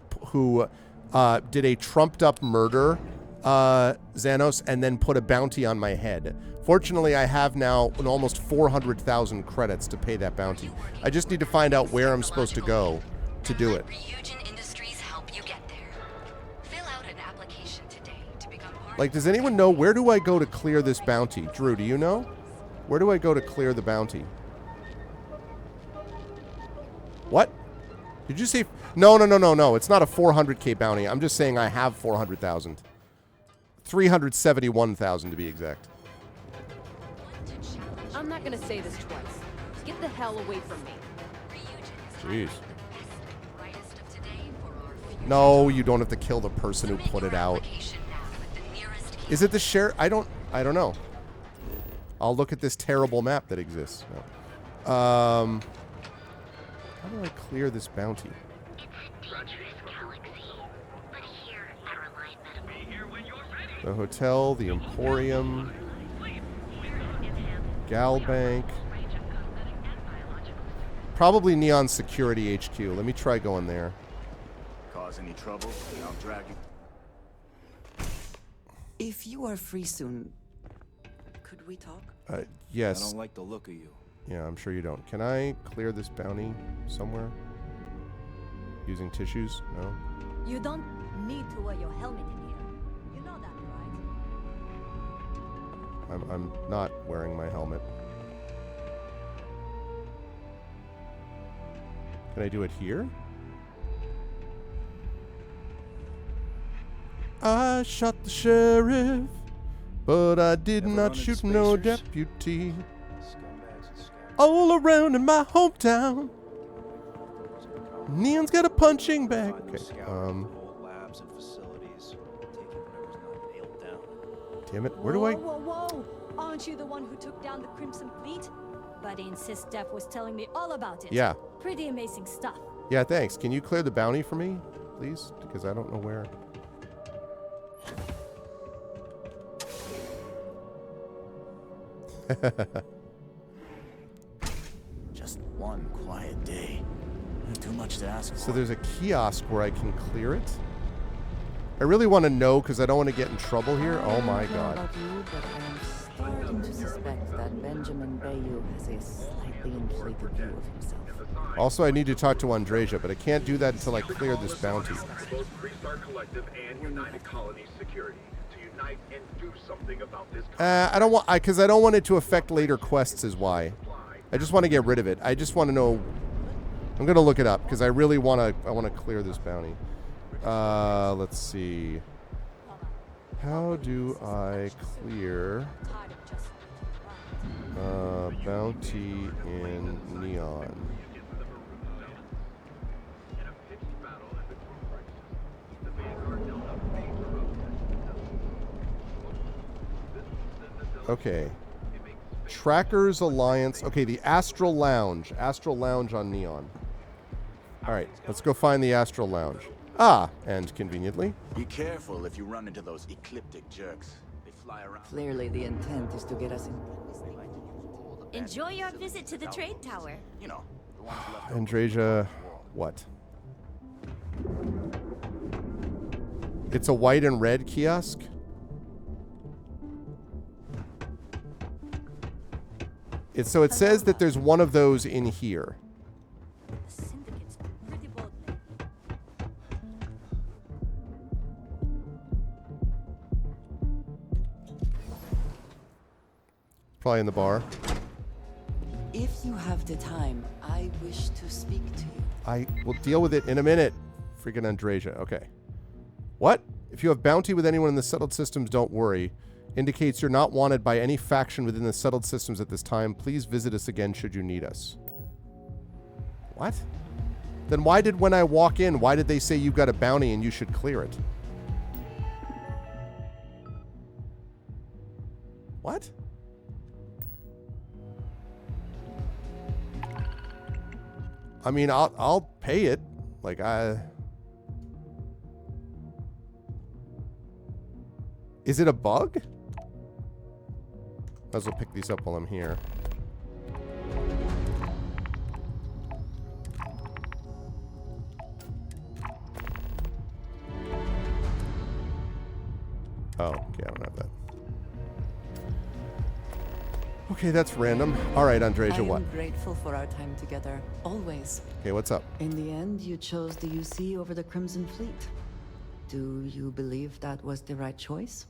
[SPEAKER 2] did a trumped up murder, Xanos, and then put a bounty on my head. Fortunately, I have now almost 400,000 credits to pay that bounty. I just need to find out where I'm supposed to go to do it.
[SPEAKER 6] Ryujin Industries help you get there. Fill out an application today to become part
[SPEAKER 2] Like, does anyone know where do I go to clear this bounty? Drew, do you know? Where do I go to clear the bounty? What? Did you say? No. It's not a 400K bounty. I'm just saying I have 400,000. 371,000 to be exact.
[SPEAKER 5] I'm not gonna say this twice. Get the hell away from me.
[SPEAKER 2] Jeez. No, you don't have to kill the person who put it out. Is it the share? I don't know. I'll look at this terrible map that exists. No. How do I clear this bounty? The hotel, the Emporium, Gal Bank. Probably Neon Security HQ. Let me try going there.
[SPEAKER 7] Cause any trouble? I'll drag you.
[SPEAKER 3] If you are free soon, could we talk?
[SPEAKER 7] I
[SPEAKER 2] Yes.
[SPEAKER 7] don't like the look of you.
[SPEAKER 2] Yeah, I'm sure you don't. Can I clear this bounty somewhere? Using tissues? No?
[SPEAKER 8] You don't need to wear your helmet in here. You know that, right?
[SPEAKER 2] I'm not wearing my helmet. Can I do it here? I shot the sheriff, but I did
[SPEAKER 7] Ever
[SPEAKER 2] not
[SPEAKER 7] run into
[SPEAKER 2] shoot no
[SPEAKER 7] spacers?
[SPEAKER 2] deputy.
[SPEAKER 7] Scumbags and scammers.
[SPEAKER 2] All around in my hometown, Neon's got a punching bag.
[SPEAKER 7] Find them
[SPEAKER 2] Okay,
[SPEAKER 7] scouring through old labs and facilities, taking whatever's not nailed down.
[SPEAKER 2] damn it, where do I...
[SPEAKER 8] Whoa, whoa, whoa! Aren't you the one who took down the Crimson Fleet? Buddy insists Steph was telling me all about it.
[SPEAKER 2] Yeah,
[SPEAKER 8] Pretty amazing stuff.
[SPEAKER 2] yeah, thanks. Can you clear the bounty for me, please? Because I don't know where.
[SPEAKER 7] Just one quiet day. Not too much to ask
[SPEAKER 2] So
[SPEAKER 7] for.
[SPEAKER 2] there's a kiosk where I can clear it. I really want to know because I don't want to get in trouble here. Oh my
[SPEAKER 1] I don't know
[SPEAKER 2] god.
[SPEAKER 1] about you, but I am starting to suspect that Benjamin Bayou has a slightly inflated view of himself.
[SPEAKER 2] Also, I need to talk to Andreja, but I can't do that until I clear this bounty.
[SPEAKER 9] Both Freestar Collective and United Colonies Security to unite and do something about this.
[SPEAKER 2] I don't want, because I don't want it to affect later quests is why. I just want to get rid of it. I just want to know. I'm going to look it up because I really want to, I want to clear this bounty. Let's see. How do I clear bounty in Neon? Okay. Trackers Alliance. Okay, the Astral Lounge. Astral Lounge on Neon. All right, let's go find the Astral Lounge. Ah, and conveniently.
[SPEAKER 7] Be careful if you run into those ecliptic jerks. They fly around.
[SPEAKER 1] Clearly, the intent is to get us in.
[SPEAKER 8] Enjoy your visit to the trade tower.
[SPEAKER 7] You know, the ones left
[SPEAKER 2] Andreja, what? It's a white and red kiosk? So it says that there's one of those in here.
[SPEAKER 8] The syndicate's pretty bold.
[SPEAKER 2] Probably in the bar.
[SPEAKER 3] If you have the time, I wish to speak to you.
[SPEAKER 2] I will deal with it in a minute. Freaking Andreja. Okay. What? If you have bounty with anyone in the settled systems, don't worry. Indicates you're not wanted by any faction within the settled systems at this time. Please visit us again should you need us. What? Then why did, when I walk in, why did they say you've got a bounty and you should clear it? What? I mean, I'll pay it. Like, is it a bug? Might as well pick these up while I'm here. Oh, okay, I don't have that. Okay, that's random. All right, Andreja, what?
[SPEAKER 3] I am grateful for our time together, always.
[SPEAKER 2] Okay, what's up?
[SPEAKER 1] In the end, you chose the UC over the Crimson Fleet. Do you believe that was the right choice?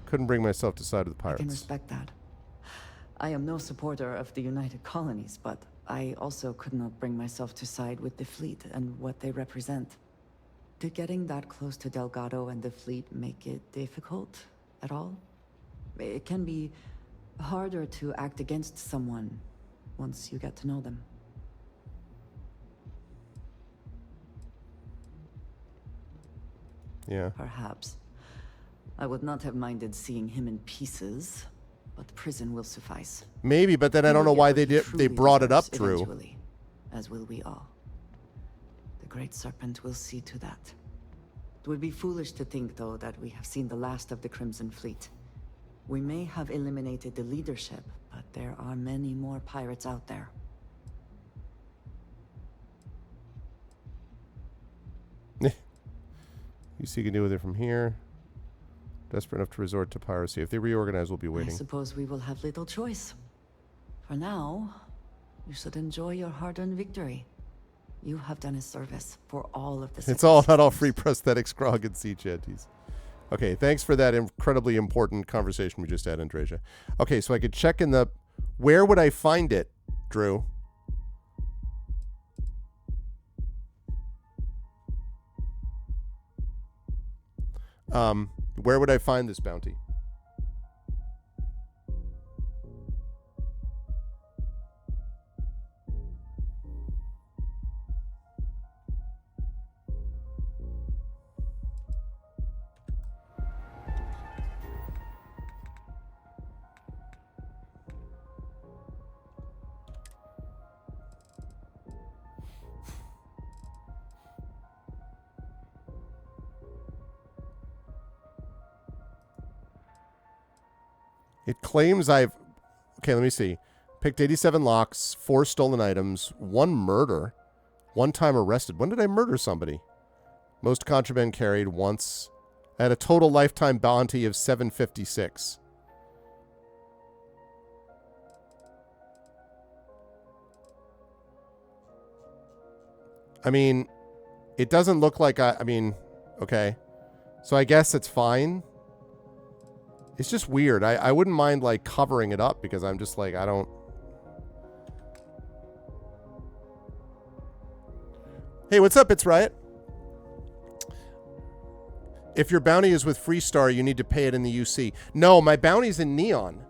[SPEAKER 2] Couldn't bring myself to side with the
[SPEAKER 1] I can
[SPEAKER 2] pirates.
[SPEAKER 1] respect that. I am no supporter of the United Colonies, but I also could not bring myself to side with the fleet and what they represent. Did getting that close to Delgado and the fleet make it difficult at all? It can be harder to act against someone once you get to know them.
[SPEAKER 2] Yeah.
[SPEAKER 1] Perhaps. I would not have minded seeing him in pieces, but prison will suffice.
[SPEAKER 2] Maybe, but then I
[SPEAKER 1] He
[SPEAKER 2] don't
[SPEAKER 1] will
[SPEAKER 2] know
[SPEAKER 1] get
[SPEAKER 2] why
[SPEAKER 1] what
[SPEAKER 2] they
[SPEAKER 1] he
[SPEAKER 2] did. They
[SPEAKER 1] truly
[SPEAKER 2] brought it up,
[SPEAKER 1] deserves
[SPEAKER 2] Drew.
[SPEAKER 1] eventually, as will we all. The Great Serpent will see to that. It would be foolish to think, though, that we have seen the last of the Crimson Fleet. We may have eliminated the leadership, but there are many more pirates out there.
[SPEAKER 2] You see, you can deal with it from here. Desperate enough to resort to piracy. If they reorganize, we'll be
[SPEAKER 1] I
[SPEAKER 2] waiting.
[SPEAKER 1] suppose we will have little choice. For now, you should enjoy your hard-earned victory. You have done a service for all of the
[SPEAKER 2] It's all not all
[SPEAKER 1] systems.
[SPEAKER 2] free prosthetics, grog, and sea shanties. Okay, thanks for that incredibly important conversation we just had, Andreja. Okay, so I could check in the... Where would I find it, Drew? Where would I find this bounty? It claims I've... Okay, let me see. Picked 87 locks, 4 stolen items, 1 murder, 1 time arrested. When did I murder somebody? Most contraband carried once. I had a total lifetime bounty of 756. I mean, it doesn't look like I mean, okay. So I guess it's fine. It's just weird. I wouldn't mind, like, covering it up because I'm just like, I don't... Hey, what's up? It's Riot. If your bounty is with Freestar, you need to pay it in the UC. No, my bounty's in Neon.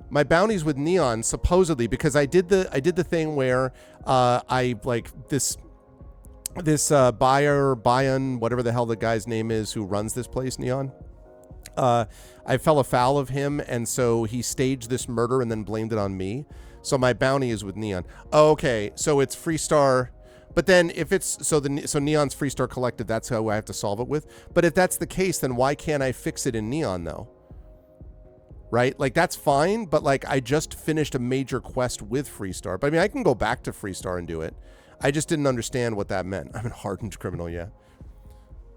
[SPEAKER 2] My bounty's with Neon, supposedly, because I did the thing where I, like, this Bayan, whatever the hell the guy's name is who runs this place, Neon. I fell afoul of him, and so he staged this murder and then blamed it on me. So my bounty is with Neon. Oh, okay, so it's Freestar, but then if it's so Neon's Freestar Collective, that's how I have to solve it with. But if that's the case, then why can't I fix it in Neon though? Right? Like that's fine, but like I just finished a major quest with Freestar. But I mean, I can go back to Freestar and do it. I just didn't understand what that meant. I'm a hardened criminal, yeah.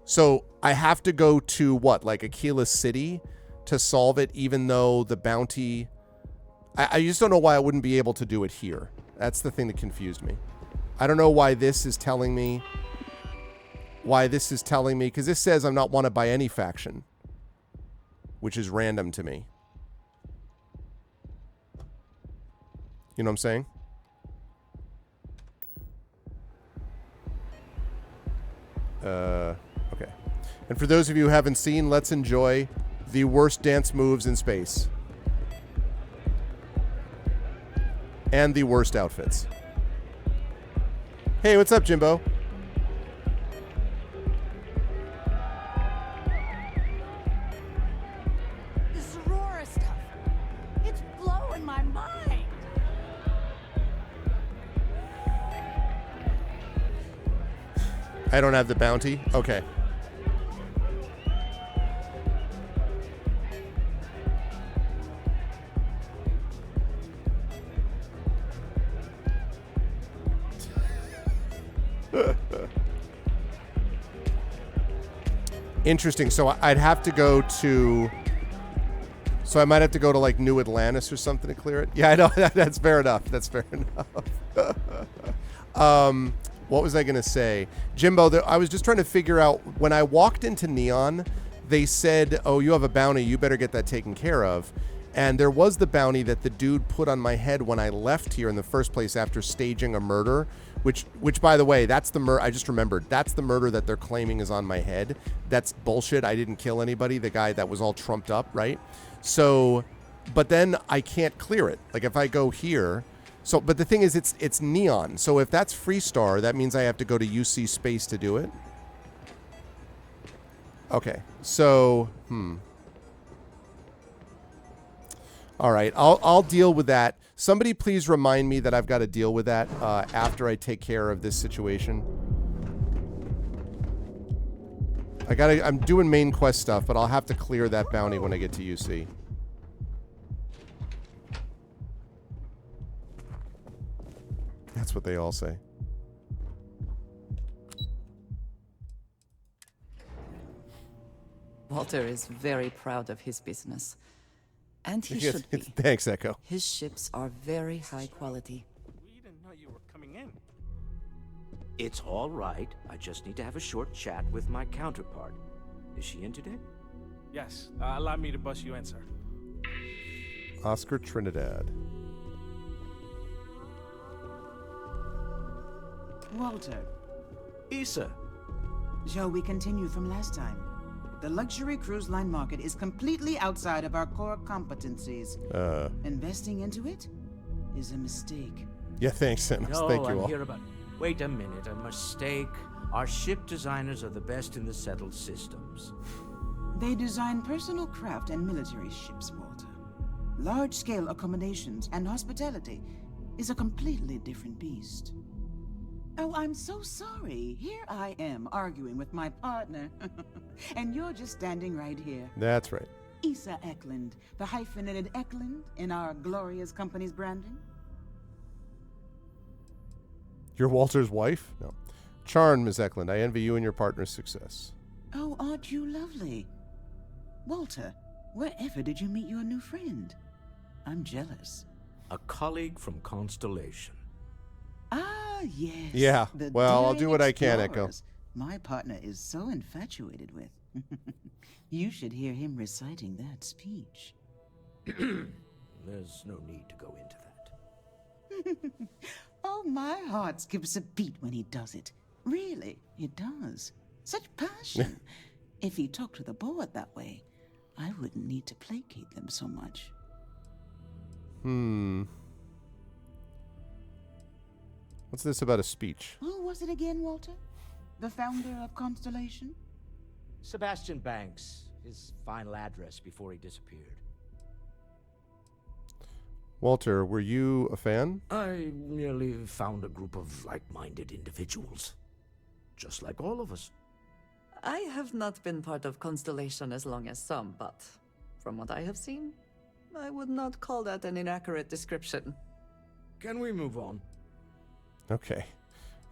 [SPEAKER 2] So I have to go to what, like Aquila City to solve it, even though the bounty... I just don't know why I wouldn't be able to do it here. That's the thing that confused me. I don't know why this is telling me... because this says I'm not wanted by any faction, which is random to me. You know what I'm saying? Okay. And for those of you who haven't seen, let's enjoy the worst dance moves in space. And the worst outfits. Hey, what's up, Jimbo?
[SPEAKER 8] This Aurora stuff, it's blowing my mind.
[SPEAKER 2] I don't have the bounty? Okay. Interesting. So I'd have to go to... So I might have to go to like New Atlantis or something to clear it. Yeah, I know. That's fair enough. That's fair enough. What was I going to say? Jimbo, I was just trying to figure out, when I walked into Neon, they said, oh, you have a bounty, you better get that taken care of. And there was the bounty that the dude put on my head when I left here in the first place after staging a murder, which by the way, that's the murder, I just remembered, that's the murder that they're claiming is on my head. That's bullshit. I didn't kill anybody. The guy that was all trumped up, right? So, but then I can't clear it. Like if I go here... So, but the thing is, it's Neon. So if that's Freestar, that means I have to go to UC Space to do it. Okay. So, all right. I'll deal with that. Somebody please remind me that I've got to deal with that after I take care of this situation. I'm doing main quest stuff, but I'll have to clear that bounty when I get to UC. That's what they all say.
[SPEAKER 3] Walter is very proud of his business. And he should be.
[SPEAKER 2] Thanks, Echo.
[SPEAKER 3] His ships are very high quality.
[SPEAKER 4] We didn't know you were coming in. It's all right. I just need to have a short chat with my counterpart. Is she in today?
[SPEAKER 10] Yes, allow me to bust you in, sir.
[SPEAKER 2] Oscar Trinidad.
[SPEAKER 11] Walter,
[SPEAKER 4] Issa.
[SPEAKER 11] shall we continue from last time? The luxury cruise line market is completely outside of our core competencies. Investing into it is a mistake.
[SPEAKER 2] Yeah, thanks, Sims.
[SPEAKER 4] No,
[SPEAKER 2] Thank you
[SPEAKER 4] I'm
[SPEAKER 2] all.
[SPEAKER 4] here about... Wait a minute, a mistake. Our ship designers are the best in the settled systems.
[SPEAKER 11] They design personal craft and military ships, Walter. Large-scale accommodations and hospitality is a completely different beast. Oh, I'm so sorry. Here I am arguing with my partner. And you're just standing right here.
[SPEAKER 2] That's right.
[SPEAKER 11] Issa Eklund, the hyphenated Eklund in our glorious company's branding.
[SPEAKER 2] You're Walter's wife? No. Charn, Ms. Eklund. I envy you and your partner's success.
[SPEAKER 11] Oh, aren't you lovely? Walter, wherever did you meet your new friend? I'm jealous.
[SPEAKER 4] A colleague from Constellation.
[SPEAKER 11] Ah, yes.
[SPEAKER 2] Yeah,
[SPEAKER 11] the
[SPEAKER 2] well, I'll
[SPEAKER 11] daring
[SPEAKER 2] do what I can, Echo.
[SPEAKER 11] explorers My partner is so infatuated with. You should hear him reciting that speech.
[SPEAKER 4] There's no need to go into that.
[SPEAKER 11] Oh, my heart skips a beat when he does it. Really, it does. Such passion. If he talked to the board that way, I wouldn't need to placate them so much.
[SPEAKER 2] What's this about a speech?
[SPEAKER 11] Who was it again, Walter? The founder of Constellation?
[SPEAKER 4] Sebastian Banks, his final address before he disappeared.
[SPEAKER 2] Walter, were you a fan?
[SPEAKER 4] I merely found a group of like-minded individuals. Just like all of us.
[SPEAKER 1] I have not been part of Constellation as long as some, but from what I have seen, I would not call that an inaccurate description.
[SPEAKER 4] Can we move on?
[SPEAKER 2] Okay.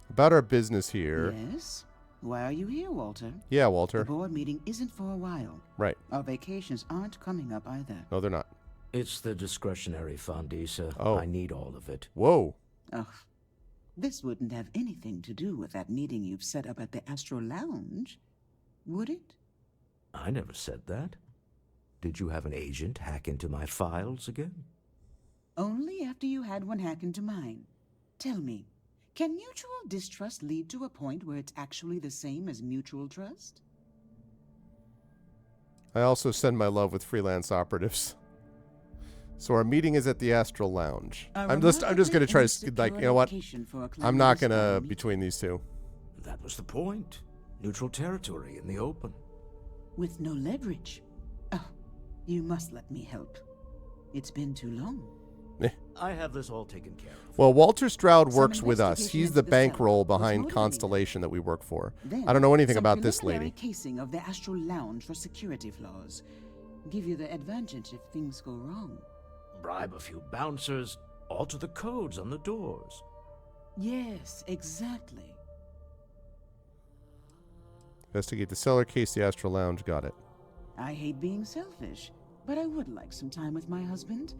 [SPEAKER 2] About our business here.
[SPEAKER 11] Yes? Why are you here, Walter?
[SPEAKER 2] Yeah,
[SPEAKER 11] The
[SPEAKER 2] Walter.
[SPEAKER 11] board meeting isn't for a while.
[SPEAKER 2] Right.
[SPEAKER 11] Our vacations aren't coming up either.
[SPEAKER 2] No, they're not.
[SPEAKER 4] It's the discretionary fund, Issa.
[SPEAKER 2] Oh.
[SPEAKER 4] I need all of it.
[SPEAKER 2] Whoa.
[SPEAKER 11] Ugh. This wouldn't have anything to do with that meeting you've set up at the Astro Lounge, would it?
[SPEAKER 4] I never said that. Did you have an agent hack into my files again?
[SPEAKER 11] Only after you had one hack into mine. Tell me, can mutual distrust lead to a point where it's actually the same as mutual trust?
[SPEAKER 2] I also send my love with freelance operatives. So our meeting is at the Astral Lounge. I'm just gonna try to, like, you know what? I'm not gonna between these two.
[SPEAKER 4] That was the point. Neutral territory in the open.
[SPEAKER 11] With no leverage. Oh, you must let me help. It's been too long.
[SPEAKER 4] I have this all taken care of.
[SPEAKER 2] Well, Walter Stroud
[SPEAKER 11] Some
[SPEAKER 2] works with us.
[SPEAKER 11] investigation
[SPEAKER 2] He's
[SPEAKER 11] into
[SPEAKER 2] the
[SPEAKER 11] the
[SPEAKER 2] bankroll
[SPEAKER 11] cell was
[SPEAKER 2] behind
[SPEAKER 11] motivated.
[SPEAKER 2] Constellation that we work for.
[SPEAKER 11] Then,
[SPEAKER 2] I don't know anything
[SPEAKER 11] some
[SPEAKER 2] about this
[SPEAKER 11] preliminary
[SPEAKER 2] lady.
[SPEAKER 11] casing of the Astral Lounge for security flaws. Give you the advantage if things go wrong.
[SPEAKER 4] Bribe a few bouncers, alter the codes on the doors.
[SPEAKER 11] Yes, exactly.
[SPEAKER 2] Investigate the cellar case, the Astral Lounge. Got it.
[SPEAKER 11] I hate being selfish, but I would like some time with my husband.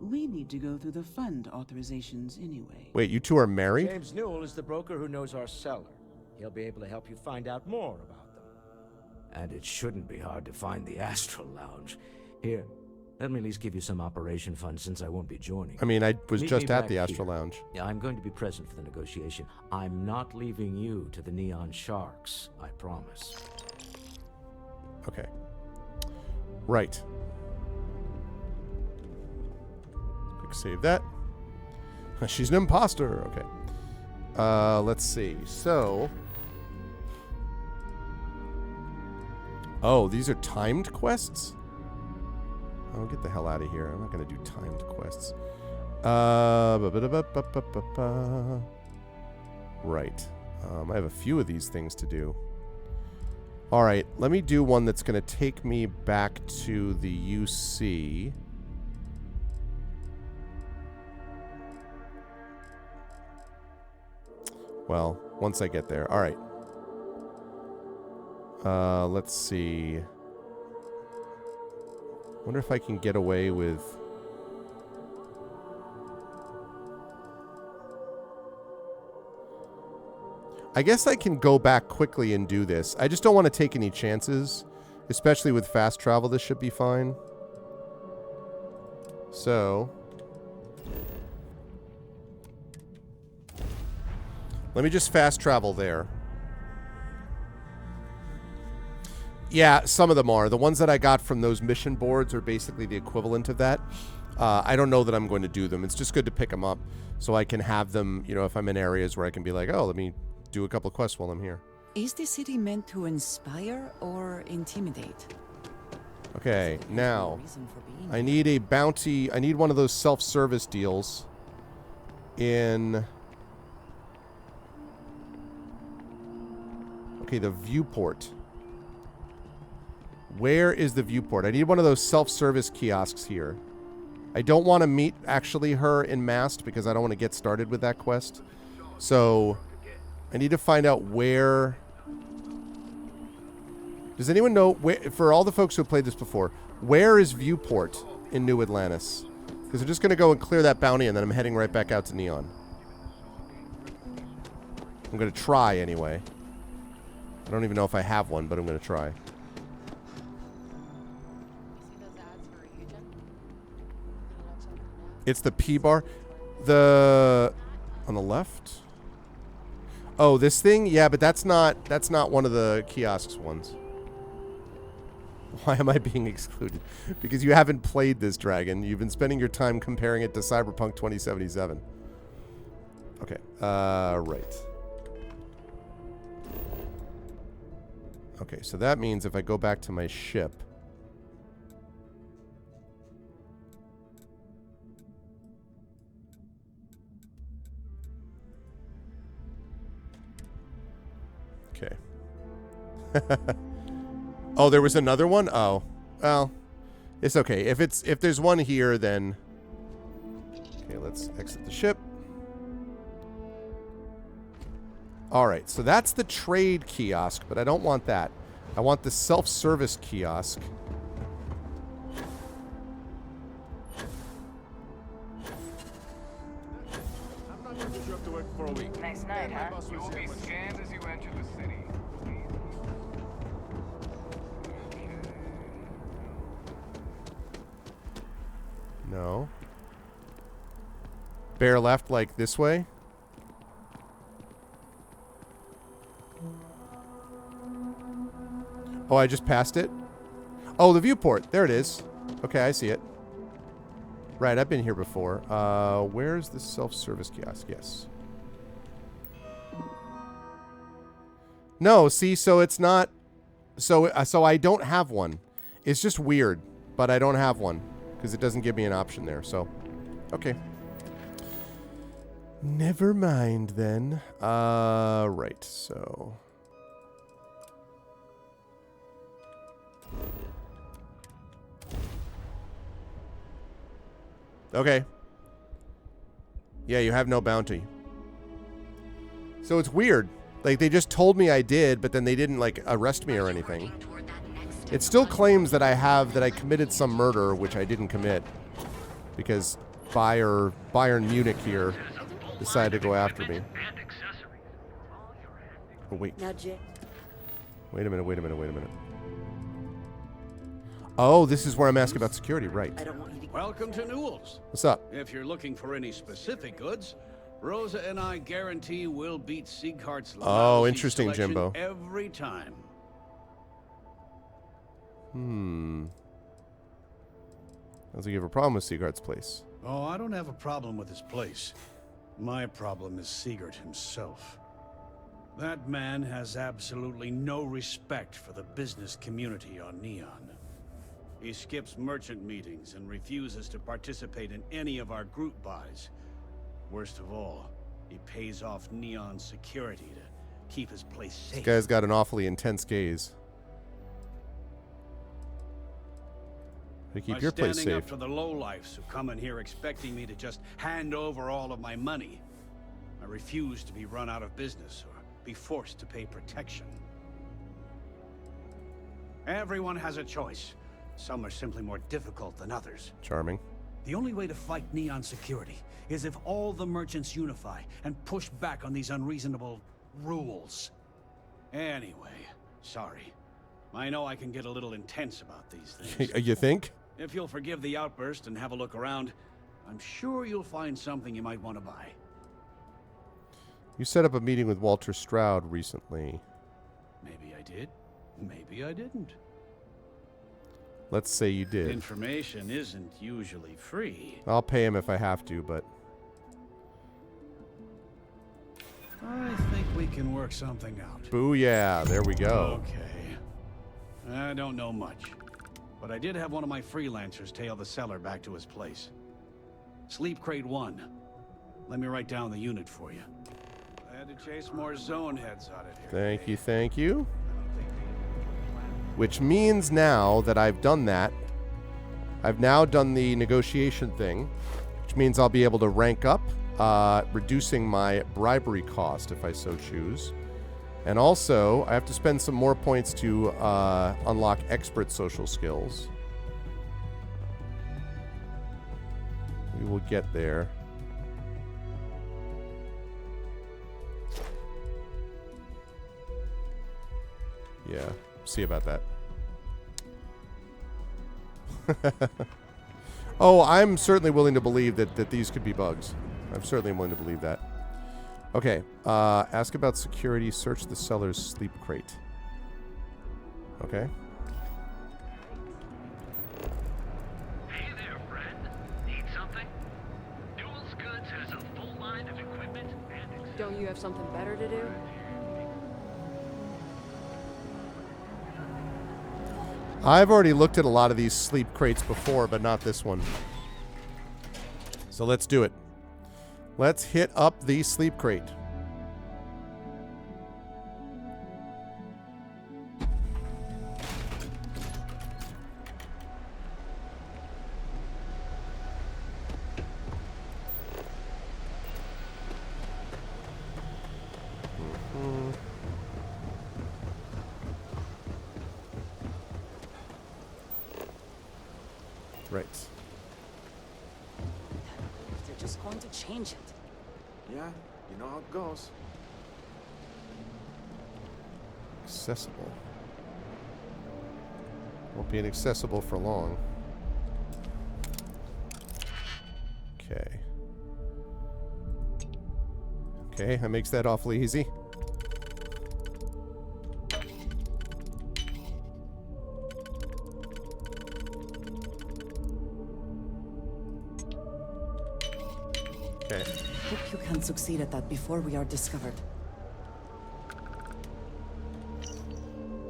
[SPEAKER 11] We need to go through the fund authorizations anyway.
[SPEAKER 2] Wait, you two are married?
[SPEAKER 4] James Newell is the broker who knows our seller. He'll be able to help you find out more about them. And it shouldn't be hard to find the Astral Lounge. Here, let me at least give you some operation funds since I won't be joining.
[SPEAKER 2] I mean, I was
[SPEAKER 4] Meet
[SPEAKER 2] just
[SPEAKER 4] me
[SPEAKER 2] at
[SPEAKER 4] back
[SPEAKER 2] the Astral
[SPEAKER 4] here.
[SPEAKER 2] Lounge.
[SPEAKER 4] Yeah, I'm going to be present for the negotiation. I'm not leaving you to the Neon Sharks, I promise.
[SPEAKER 2] Okay. Right. Quick save that. She's an imposter. Okay. Let's see. So. Oh, these are timed quests? Oh, get the hell out of here. I'm not going to do timed quests. Right. I have a few of these things to do. All right, let me do one that's going to take me back to the UC. Well, once I get there. All right. Let's see. Wonder if I can get away with... I guess I can go back quickly and do this. I just don't want to take any chances Especially with fast travel, this should be fine. So... let me just fast travel there. Yeah, some of them are. The ones that I got from those mission boards are basically the equivalent of that. I don't know that I'm going to do them. It's just good to pick them up so I can have them, you know, if I'm in areas where I can be like, oh, let me do a couple of quests while I'm here.
[SPEAKER 3] Is the city meant to inspire or intimidate?
[SPEAKER 2] Okay, now, I need a bounty. I need one of those self-service deals in... okay, the viewport. Where is the viewport? I need one of those self-service kiosks here. I don't want to meet, actually, her in Mast because I don't want to get started with that quest. So, I need to find out where... does anyone know, where, for all the folks who have played this before, where is Viewport in New Atlantis? Because I'm just going to go and clear that bounty and then I'm heading right back out to Neon. I'm going to try anyway. I don't even know if I have one, but I'm going to try. It's the P bar. On the left? Oh, this thing? Yeah, but that's not one of the kiosks ones. Why am I being excluded? Because you haven't played this dragon. You've been spending your time comparing it to Cyberpunk 2077. Okay. Right. Okay, so that means if I go back to my ship... okay. Oh, there was another one? Oh. Well, it's okay. If there's one here, then... okay, let's exit the ship. Alright, so that's the trade kiosk, but I don't want that. I want the self-service kiosk.
[SPEAKER 9] I'm not going to put you up to work for a week.
[SPEAKER 12] Nice night, huh?
[SPEAKER 9] You will be scanned as you enter the city.
[SPEAKER 2] No. Bear left, like, this way? Oh, I just passed it? Oh, the viewport. There it is. Okay, I see it. Right, I've been here before. Where's the self-service kiosk? Yes. No, see, so it's not... so I don't have one. It's just weird, but I don't have one. Because it doesn't give me an option there, so... okay. Never mind, then. Right, so... okay. Yeah, you have no bounty. So it's weird. Like, they just told me I did, but then they didn't, like, arrest me or anything. It still claims that I committed some murder, which I didn't commit. Because Bayern Munich here decided to go after me. Oh, wait. Wait a minute. Oh, this is where I'm asking about security, right.
[SPEAKER 13] Welcome to Newell's.
[SPEAKER 2] What's up?
[SPEAKER 13] If you're looking for any specific goods, Rosa and I guarantee we'll beat Sieghart's
[SPEAKER 2] oh, interesting, Jimbo.
[SPEAKER 13] Every time.
[SPEAKER 2] Sounds like you have a problem with Sieghart's place.
[SPEAKER 13] Oh, I don't have a problem with his place. My problem is Siegert himself. That man has absolutely no respect for the business community on Neon. He skips merchant meetings and refuses to participate in any of our group buys. Worst of all, he pays off Neon security to keep his place safe.
[SPEAKER 2] This guy's got an awfully intense gaze. To keep your place safe.
[SPEAKER 13] By standing up to the lowlifes who come in here expecting me to just hand over all of my money, I refuse to be run out of business or be forced to pay protection. Everyone has a choice. Some are simply more difficult than others.
[SPEAKER 2] Charming.
[SPEAKER 13] The only way to fight Neon security is if all the merchants unify and push back on these unreasonable rules. Anyway, sorry. I know I can get a little intense about these things.
[SPEAKER 2] You think?
[SPEAKER 13] If you'll forgive the outburst and have a look around, I'm sure you'll find something you might want to buy.
[SPEAKER 2] You set up a meeting with Walter Stroud recently.
[SPEAKER 13] Maybe I did. Maybe I didn't.
[SPEAKER 2] Let's say you did.
[SPEAKER 13] Information isn't usually free.
[SPEAKER 2] I'll pay him if I have to, but...
[SPEAKER 13] I think we can work something out.
[SPEAKER 2] Booyah, there we go.
[SPEAKER 13] Okay. I don't know much, but I did have one of my freelancers tail the seller back to his place. Sleep Crate 1. Let me write down the unit for you. I had to chase more zone heads out of here.
[SPEAKER 2] Thank you, thank you. Which means now that I've done that, I've now done the negotiation thing, which means I'll be able to rank up, reducing my bribery cost if I so choose. And also, I have to spend some more points to unlock expert social skills. We will get there. Yeah, see about that. Oh, I'm certainly willing to believe that these could be bugs. I'm certainly willing to believe that. Okay, ask about security, search the seller's sleep crate. Okay.
[SPEAKER 12] Hey there, friend. Need something? Duels Goods has a full line of equipment and...
[SPEAKER 5] Don't you have something better to do?
[SPEAKER 2] I've already looked at a lot of these sleep crates before, but not this one. So let's do it. Let's hit up the sleep crate. Right.
[SPEAKER 3] They're just going to change it.
[SPEAKER 7] Yeah, you know how it goes.
[SPEAKER 2] Accessible. Won't be inaccessible for long. Okay. Okay, that makes that awfully easy. Okay.
[SPEAKER 3] Hope you can succeed at that before we are discovered.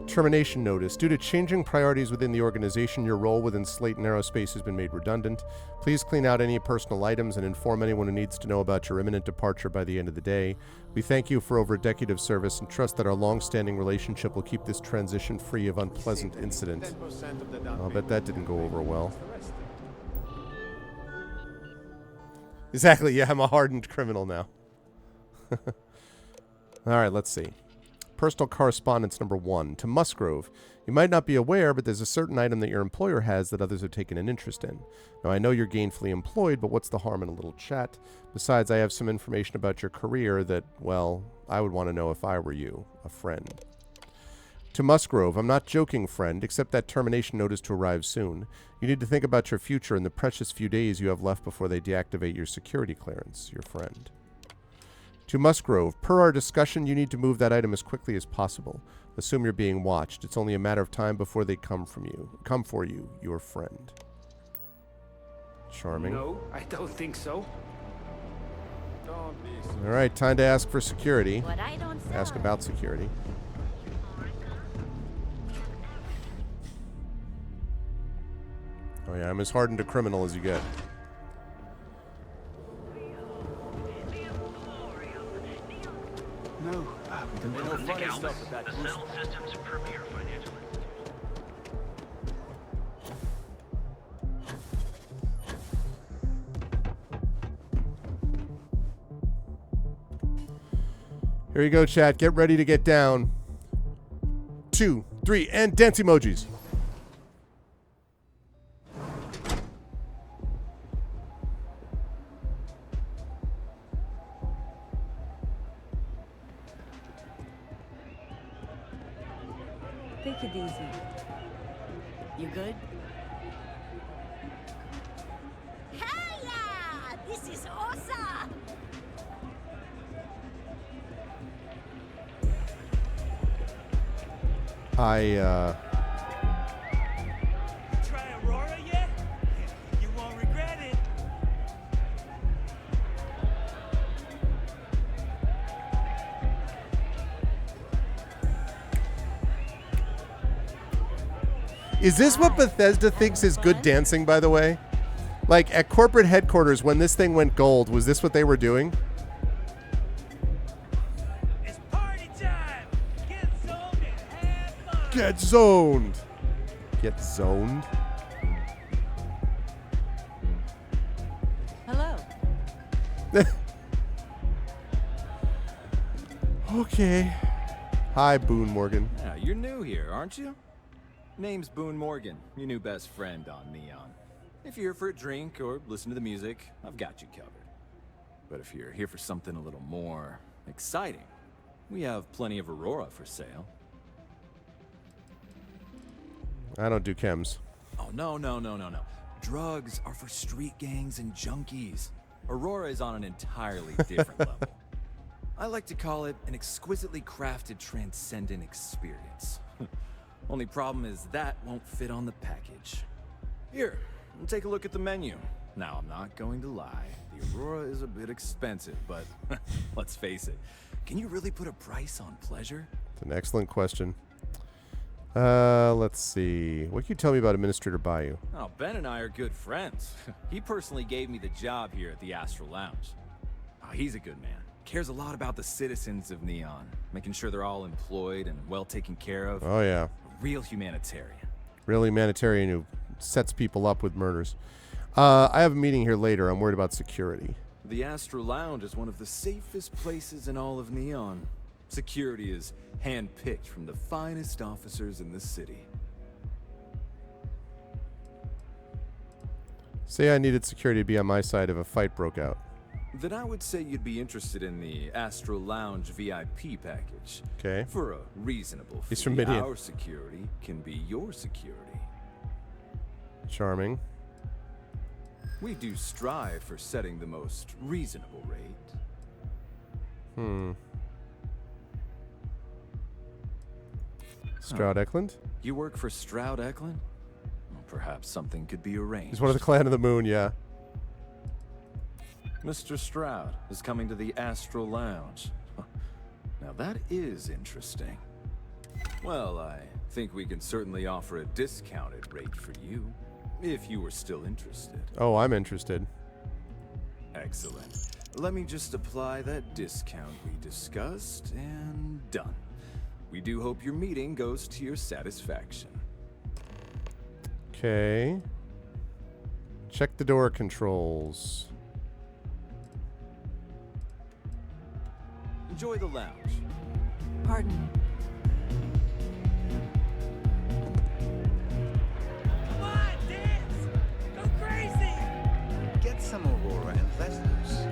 [SPEAKER 2] Termination notice. Due to changing priorities within the organization, your role within Slayton Aerospace has been made redundant. Please clean out any personal items and inform anyone who needs to know about your imminent departure by the end of the day. We thank you for over a decade of service and trust that our long-standing relationship will keep this transition free of unpleasant incident. I'll bet that didn't go over well. Exactly, yeah, I'm a hardened criminal now. Alright, let's see. Personal correspondence number 1. To Musgrove. You might not be aware, but there's a certain item that your employer has that others have taken an interest in. Now, I know you're gainfully employed, but what's the harm in a little chat? Besides, I have some information about your career that, well, I would want to know if I were you, a friend. To Musgrove. I'm not joking, friend. Expect that termination notice to arrive soon. You need to think about your future and the precious few days you have left before they deactivate your security clearance, your friend. To Musgrove. Per our discussion, you need to move that item as quickly as possible. Assume you're being watched. It's only a matter of time before they come for you, your friend. Charming.
[SPEAKER 12] No, I don't think so.
[SPEAKER 2] All right, time to ask for security.
[SPEAKER 8] What I don't say.
[SPEAKER 2] Ask about security. Oh yeah, I'm as hardened a criminal as you get.
[SPEAKER 7] No, we can do funny stuff with that.
[SPEAKER 12] The Settle Systems premier financial
[SPEAKER 2] Here you go, chat. Get ready to get down. 2, 3, and dance emojis.
[SPEAKER 8] Take it easy.
[SPEAKER 3] You good?
[SPEAKER 8] Hiya! This is awesome!
[SPEAKER 14] Try Aurora yet? You won't regret it.
[SPEAKER 2] Is this what Bethesda thinks is good dancing, by the way? Like, at corporate headquarters, when this thing went gold, was this what they were doing?
[SPEAKER 14] It's party time! Get zoned and have fun!
[SPEAKER 2] Get zoned! Get zoned?
[SPEAKER 3] Hello.
[SPEAKER 2] Okay. Hi, Boone Morgan.
[SPEAKER 15] Yeah, you're new here, aren't you? Name's Boone Morgan, your new best friend on Neon. If you're here for a drink or listen to the music, I've got you covered. But if you're here for something a little more exciting, we have plenty of Aurora for sale.
[SPEAKER 2] I don't do chems.
[SPEAKER 15] Oh, no. Drugs are for street gangs and junkies. Aurora is on an entirely different level. I like to call it an exquisitely crafted, transcendent experience. Only problem is that won't fit on the package. Here, take a look at the menu. Now, I'm not going to lie. The Aurora is a bit expensive, but let's face it. Can you really put a price on pleasure?
[SPEAKER 2] It's an excellent question. Let's see. What can you tell me about Administrator Bayou?
[SPEAKER 15] Oh, Ben and I are good friends. He personally gave me the job here at the Astral Lounge. Oh, he's a good man. Cares a lot about the citizens of Neon, making sure they're all employed and well taken care of.
[SPEAKER 2] Oh, yeah.
[SPEAKER 15] A real humanitarian.
[SPEAKER 2] Real humanitarian who sets people up with murders. I have a meeting here later. I'm worried about security.
[SPEAKER 15] The Astral Lounge is one of the safest places in all of Neon. Security is hand-picked from the finest officers in the city.
[SPEAKER 2] Say I needed security to be on my side if a fight broke out.
[SPEAKER 15] Then I would say you'd be interested in the Astral Lounge VIP package.
[SPEAKER 2] Okay.
[SPEAKER 15] For a reasonable fee,
[SPEAKER 2] He's from Midian.
[SPEAKER 15] our security can be your security.
[SPEAKER 2] Charming.
[SPEAKER 15] We do strive for setting the most reasonable rate.
[SPEAKER 2] Stroud Eklund?
[SPEAKER 15] You work for Stroud Eklund? Well, perhaps something could be arranged.
[SPEAKER 2] He's one of the Clan of the Moon, yeah.
[SPEAKER 15] Mr. Stroud is coming to the Astral Lounge. Now that is interesting. Well, I think we can certainly offer a discounted rate for you, if you were still interested.
[SPEAKER 2] Oh, I'm interested.
[SPEAKER 15] Excellent. Let me just apply that discount we discussed, and done. We do hope your meeting goes to your satisfaction.
[SPEAKER 2] Okay. Check the door controls.
[SPEAKER 15] Enjoy the lounge.
[SPEAKER 3] Pardon.
[SPEAKER 14] Come on, dance! Go crazy!
[SPEAKER 7] Get some Aurora and let loose.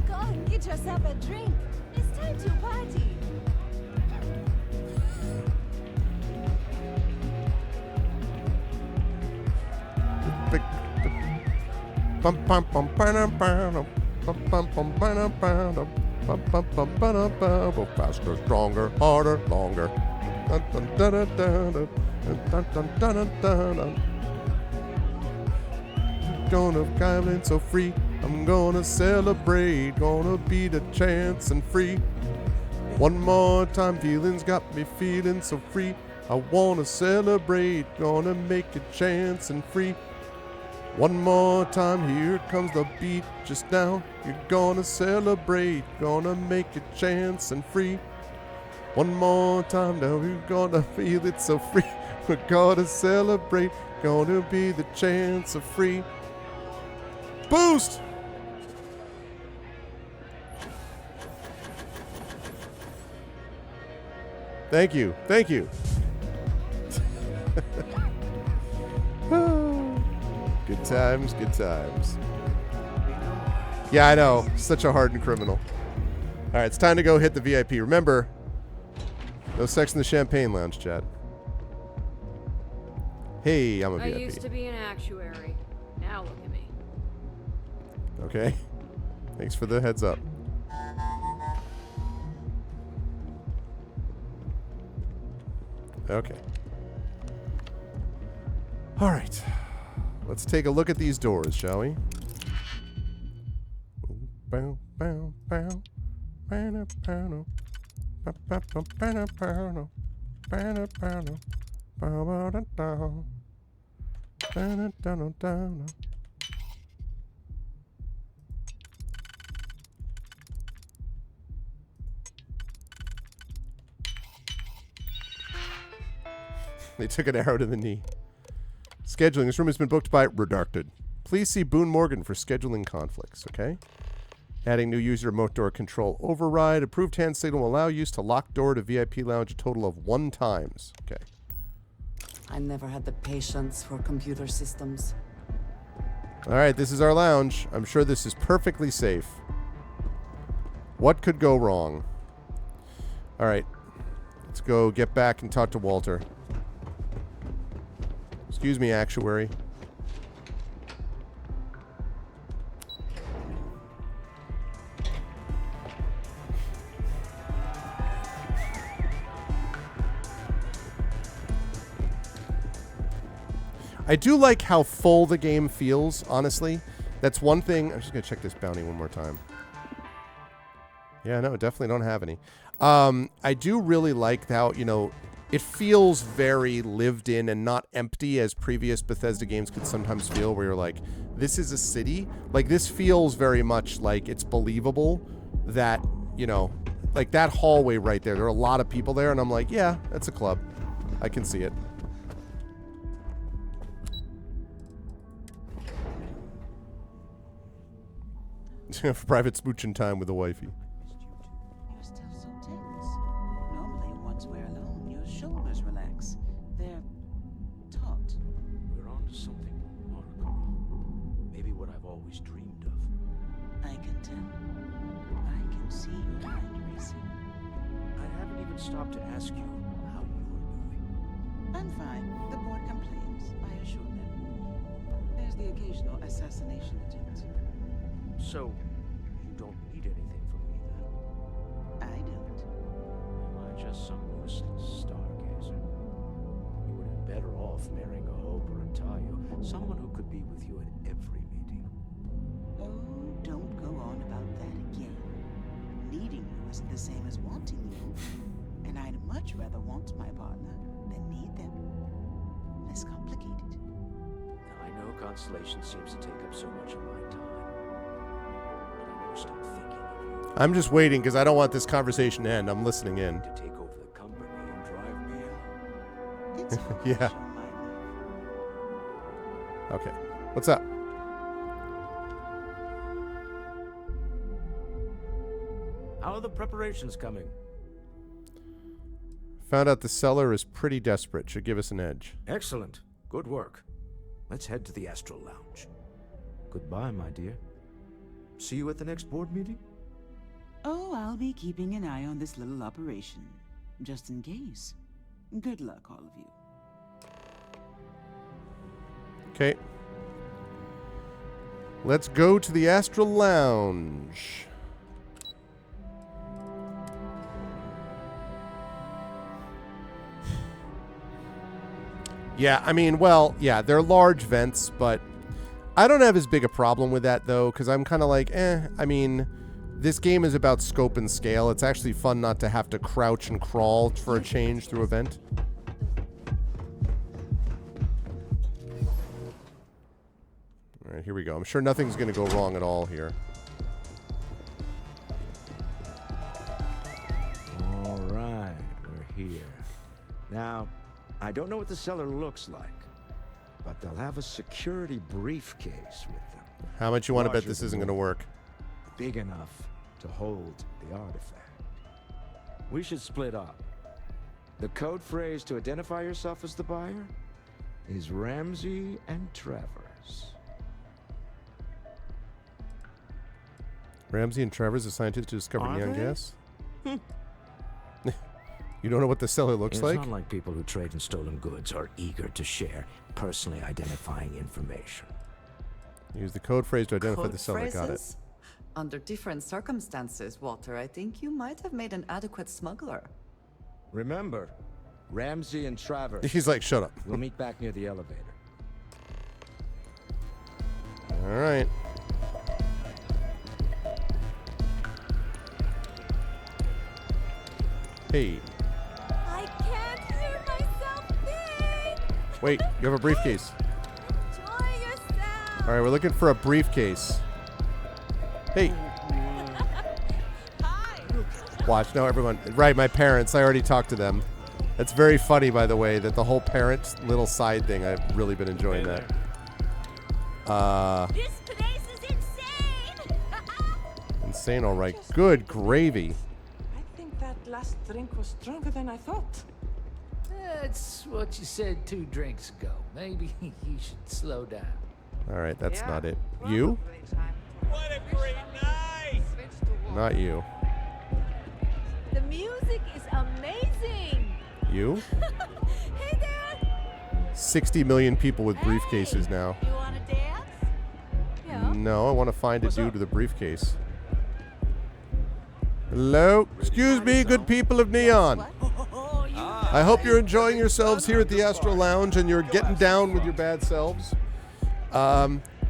[SPEAKER 8] Go and get yourself a drink. It's time to party.
[SPEAKER 2] Faster, stronger, harder, longer. Gonna violent so free. I'm gonna celebrate. Gonna be the chance and free. One more time, feelings got me feeling so free. I wanna celebrate. Gonna make a chance and free. One more time, here comes the beat just now. You're gonna celebrate, gonna make a chance and free. One more time, now you're gonna feel it so free. We're gonna celebrate, gonna be the chance of free. Boost! Thank you, thank you. Good times, good times. Yeah, I know. Such a hardened criminal. All right, it's time to go hit the VIP. Remember, no sex in the champagne lounge, chat. Hey, I'm a VIP.
[SPEAKER 5] I used to be an actuary. Now look at me.
[SPEAKER 2] Okay. Thanks for the heads up. Okay. All right. Let's take a look at these doors, shall we? Bow, bow, bow. Bow, bow, bow, bow, bow, bow, bow, bow, bow, bow, bow, bow. They took an arrow to the knee. Scheduling. This room has been booked by Redacted. Please see Boone Morgan for scheduling conflicts, okay? Adding new user remote door control override. Approved hand signal will allow use to lock door to VIP lounge a total of 1 times. Okay.
[SPEAKER 3] I never had the patience for computer systems.
[SPEAKER 2] All right, this is our lounge. I'm sure this is perfectly safe. What could go wrong? All right. Let's go get back and talk to Walter. Excuse me, actuary. I do like how full the game feels, honestly. That's one thing. I'm just going to check this bounty one more time. Yeah, no, definitely don't have any. I do really like how, you know, it feels very lived in and not empty as previous Bethesda games could sometimes feel, where you're like, this is a city. Like, this feels very much like it's believable that, you know, like that hallway right there, there are a lot of people there, and I'm like, yeah, that's a club. I can see it. Private smooching time with the wifey.
[SPEAKER 11] You're still so tense. Normally, once we're alone, your shoulders relax. They're taut.
[SPEAKER 4] We're on to something remarkable. Maybe what I've always dreamed of.
[SPEAKER 11] I can tell. I can see your mind racing.
[SPEAKER 4] I haven't even stopped to ask you how you're doing.
[SPEAKER 11] I'm fine. The board complains, I assure them. There's the occasional assassination attempt.
[SPEAKER 4] So, you don't need anything from me then?
[SPEAKER 11] I don't.
[SPEAKER 4] Am I just some useless stargazer? You would have been better off marrying a Hope or a Tayo, someone who could be with you at every meeting.
[SPEAKER 11] Oh, don't go on about that again. Needing you isn't the same as wanting you. And I'd much rather want my partner than need them. Less complicated.
[SPEAKER 4] Now, I know Constellation seems to take up so much of my time. Stop thinking of you.
[SPEAKER 2] I'm just waiting because I don't want this conversation to end. I'm listening in.
[SPEAKER 4] To take over the company and drive me out.
[SPEAKER 11] It's
[SPEAKER 2] yeah. Okay. What's up?
[SPEAKER 4] How are the preparations coming?
[SPEAKER 2] Found out the seller is pretty desperate. Should give us an edge.
[SPEAKER 4] Excellent. Good work. Let's head to the Astral Lounge. Goodbye, my dear. See you at the next board meeting?
[SPEAKER 11] Oh, I'll be keeping an eye on this little operation, just in case. Good luck, all of you.
[SPEAKER 2] Okay. Let's go to the Astral Lounge. Yeah, I mean, well, yeah, they're large vents, but I don't have as big a problem with that, though, because I'm kind of like, I mean, this game is about scope and scale. It's actually fun not to have to crouch and crawl for a change through a vent. All right, here we go. I'm sure nothing's going to go wrong at all here.
[SPEAKER 4] All right, we're here. Now, I don't know what the cellar looks like, but they'll have a security briefcase with them.
[SPEAKER 2] How much you want to bet
[SPEAKER 4] Larger
[SPEAKER 2] this
[SPEAKER 4] than
[SPEAKER 2] isn't going to work?
[SPEAKER 4] Big enough to hold the artifact. We should split up. The code phrase to identify yourself as the buyer is Ramsey and Travers.
[SPEAKER 2] Ramsey and Trevor's a scientist who discovered
[SPEAKER 4] Are
[SPEAKER 2] neon
[SPEAKER 4] they?
[SPEAKER 2] gas. You don't know what the cellar looks
[SPEAKER 4] It's
[SPEAKER 2] like?
[SPEAKER 4] not like people who trade in stolen goods are eager to share personally identifying information.
[SPEAKER 2] Use the code phrase to identify
[SPEAKER 3] Code
[SPEAKER 2] the seller. Got it.
[SPEAKER 3] phrases? Under different circumstances, Walter, I think you might have made an adequate smuggler.
[SPEAKER 4] Remember, Ramsey and Travers.
[SPEAKER 2] He's like, shut up.
[SPEAKER 4] We'll meet back near the elevator.
[SPEAKER 2] All right. Hey.
[SPEAKER 8] I can't hear myself think!
[SPEAKER 2] Wait, you have a briefcase.
[SPEAKER 8] Enjoy yourself!
[SPEAKER 2] All right, we're looking for a briefcase. Hey. Watch, now everyone. Right, my parents. I already talked to them. That's very funny, by the way, that the whole parent little side thing, I've really been enjoying that.
[SPEAKER 8] This place is insane!
[SPEAKER 2] Insane, all right. Good gravy.
[SPEAKER 16] I think that last drink was stronger than I thought.
[SPEAKER 17] That's what you said 2 drinks ago. Maybe you should slow down.
[SPEAKER 2] All right, that's not it. You?
[SPEAKER 14] What a great night!
[SPEAKER 2] Not you.
[SPEAKER 8] The music is amazing!
[SPEAKER 2] You?
[SPEAKER 8] Hey there!
[SPEAKER 2] 60 million people with briefcases now.
[SPEAKER 8] You wanna dance? Yeah.
[SPEAKER 2] No, I want to find a dude with a briefcase. Hello? Excuse me, good people of Neon. I hope you're enjoying yourselves here at the Astro Lounge and you're getting down with your bad selves.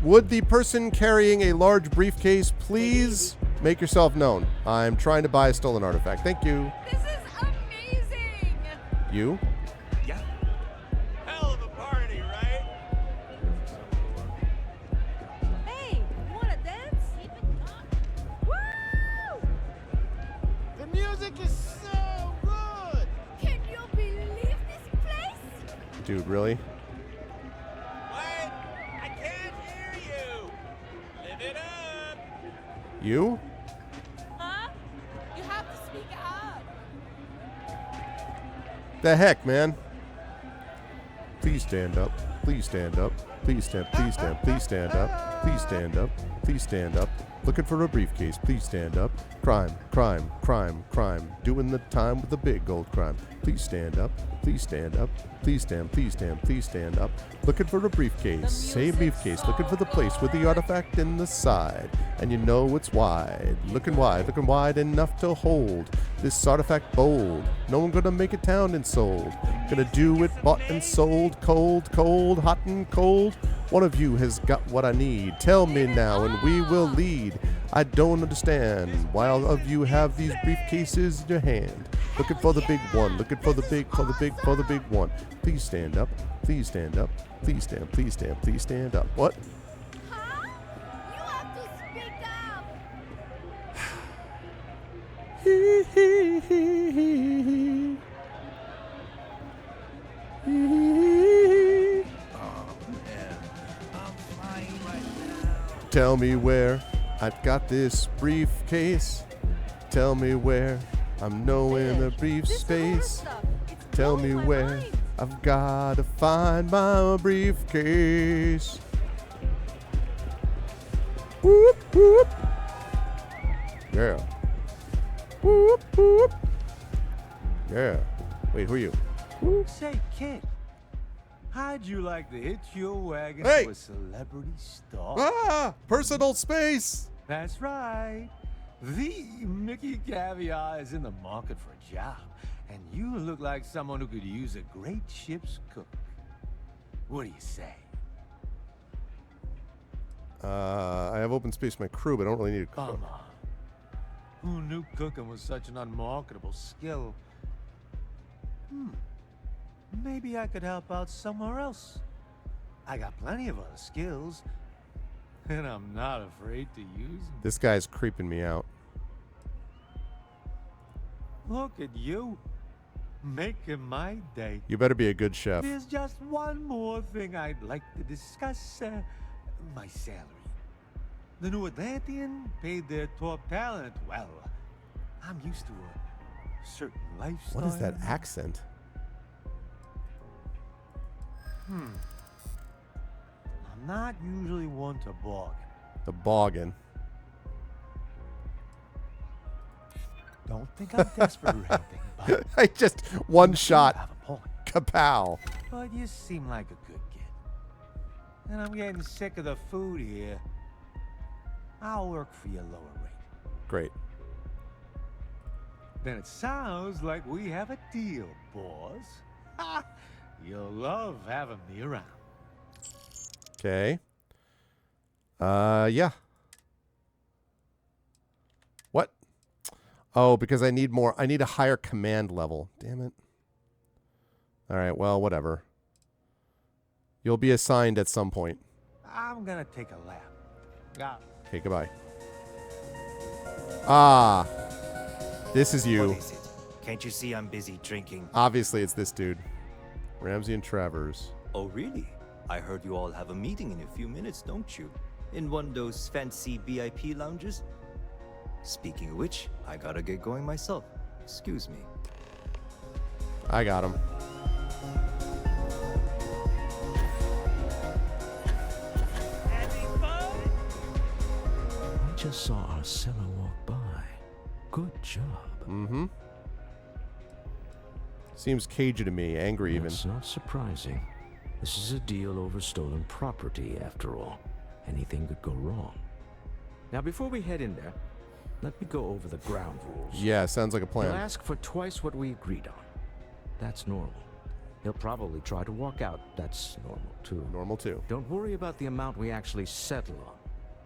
[SPEAKER 2] Would the person carrying a large briefcase please make yourself known? I'm trying to buy a stolen artifact. Thank you.
[SPEAKER 8] This is amazing!
[SPEAKER 2] You?
[SPEAKER 14] Yeah. Hell of a party, right?
[SPEAKER 8] Hey, you wanna dance? Woo!
[SPEAKER 14] The music is so good!
[SPEAKER 8] Can you believe this place?
[SPEAKER 2] Dude, really?
[SPEAKER 14] What? I can't hear you! Live it up!
[SPEAKER 2] You?
[SPEAKER 8] Huh? You have to speak up.
[SPEAKER 2] The heck, man? Please stand up. Please stand up. Please stand. Please stand. Please stand up. Please stand up. Please stand up. Looking for a briefcase. Please stand up. Crime. Crime. Crime. Crime. Doing the time with the big gold crime. Please stand up. Please stand up. Please stand. Please stand. Please stand up. Looking for a briefcase. Say briefcase. Looking for the place with the artifact in the side. And you know it's wide. Looking wide enough to hold this artifact bold. No one gonna make it town and sold. Gonna do it bought and sold. Cold, cold, hot and cold. One of you has got what I need. Tell me now and we will lead. I don't understand why all of you have these briefcases in your hand. Looking for the big one. Looking for the big one. Please stand up. Please stand up. Please stand. Please stand. Please stand up. What?
[SPEAKER 8] Huh? You have to speak up.
[SPEAKER 2] Tell me where I've got this briefcase. Tell me where I'm knowing the briefcase. Tell me where I've got to find my briefcase. Whoop, whoop. Yeah. Whoop, whoop. Yeah. Wait, who are you?
[SPEAKER 14] Say, kid, how'd you like to hitch your wagon
[SPEAKER 2] Hey!
[SPEAKER 14] to a celebrity star?
[SPEAKER 2] Ah! Personal space!
[SPEAKER 14] That's right. The Mickey Caviar is in the market for a job, and you look like someone who could use a great ship's cook. What do you say?
[SPEAKER 2] I have open space for my crew, but I don't really need a cook.
[SPEAKER 14] Come on. Who knew cooking was such an unmarketable skill? Maybe I could help out somewhere else. I got plenty of other skills, and I'm not afraid to use them.
[SPEAKER 2] This guy's creeping me out.
[SPEAKER 14] Look at you, making my day.
[SPEAKER 2] You better be a good chef.
[SPEAKER 14] There's just one more thing I'd like to discuss. My salary. The New Atlantean paid their top talent well. I'm used to a certain lifestyle.
[SPEAKER 2] What is that accent?
[SPEAKER 14] I'm not usually one to bargain.
[SPEAKER 2] The boggin.
[SPEAKER 14] Don't think I'm desperate or anything, but
[SPEAKER 2] I just one
[SPEAKER 14] you
[SPEAKER 2] shot.
[SPEAKER 14] have a point.
[SPEAKER 2] Kapow.
[SPEAKER 14] But you seem like a good kid. And I'm getting sick of the food here. I'll work for your lower rate.
[SPEAKER 2] Great.
[SPEAKER 14] Then it sounds like we have a deal, boss. Ha! You'll love having me around.
[SPEAKER 2] Okay. Yeah. What? Oh, because I need more. I need a higher command level. Damn it. All right, well, whatever. You'll be assigned at some point.
[SPEAKER 14] I'm gonna take a lap. Yeah.
[SPEAKER 2] Okay, goodbye. Ah. This is you.
[SPEAKER 18] What is it? Can't you see I'm busy drinking?
[SPEAKER 2] Obviously, it's this dude. Ramsey and Travers.
[SPEAKER 18] Oh, really? I heard you all have a meeting in a few minutes, don't you? In one of those fancy VIP lounges? Speaking of which, I gotta get going myself. Excuse me.
[SPEAKER 2] I got him.
[SPEAKER 4] I just saw our seller walk by. Good job.
[SPEAKER 2] Mm-hmm. Seems cagey to me, angry even.
[SPEAKER 4] It's not surprising. This is a deal over stolen property, after all. Anything could go wrong. Now, before we head in there, let me go over the ground rules.
[SPEAKER 2] Yeah, sounds like a plan.
[SPEAKER 4] He'll ask for twice what we agreed on. That's normal. He'll probably try to walk out. That's normal, too.
[SPEAKER 2] Normal, too.
[SPEAKER 4] Don't worry about the amount we actually settle on.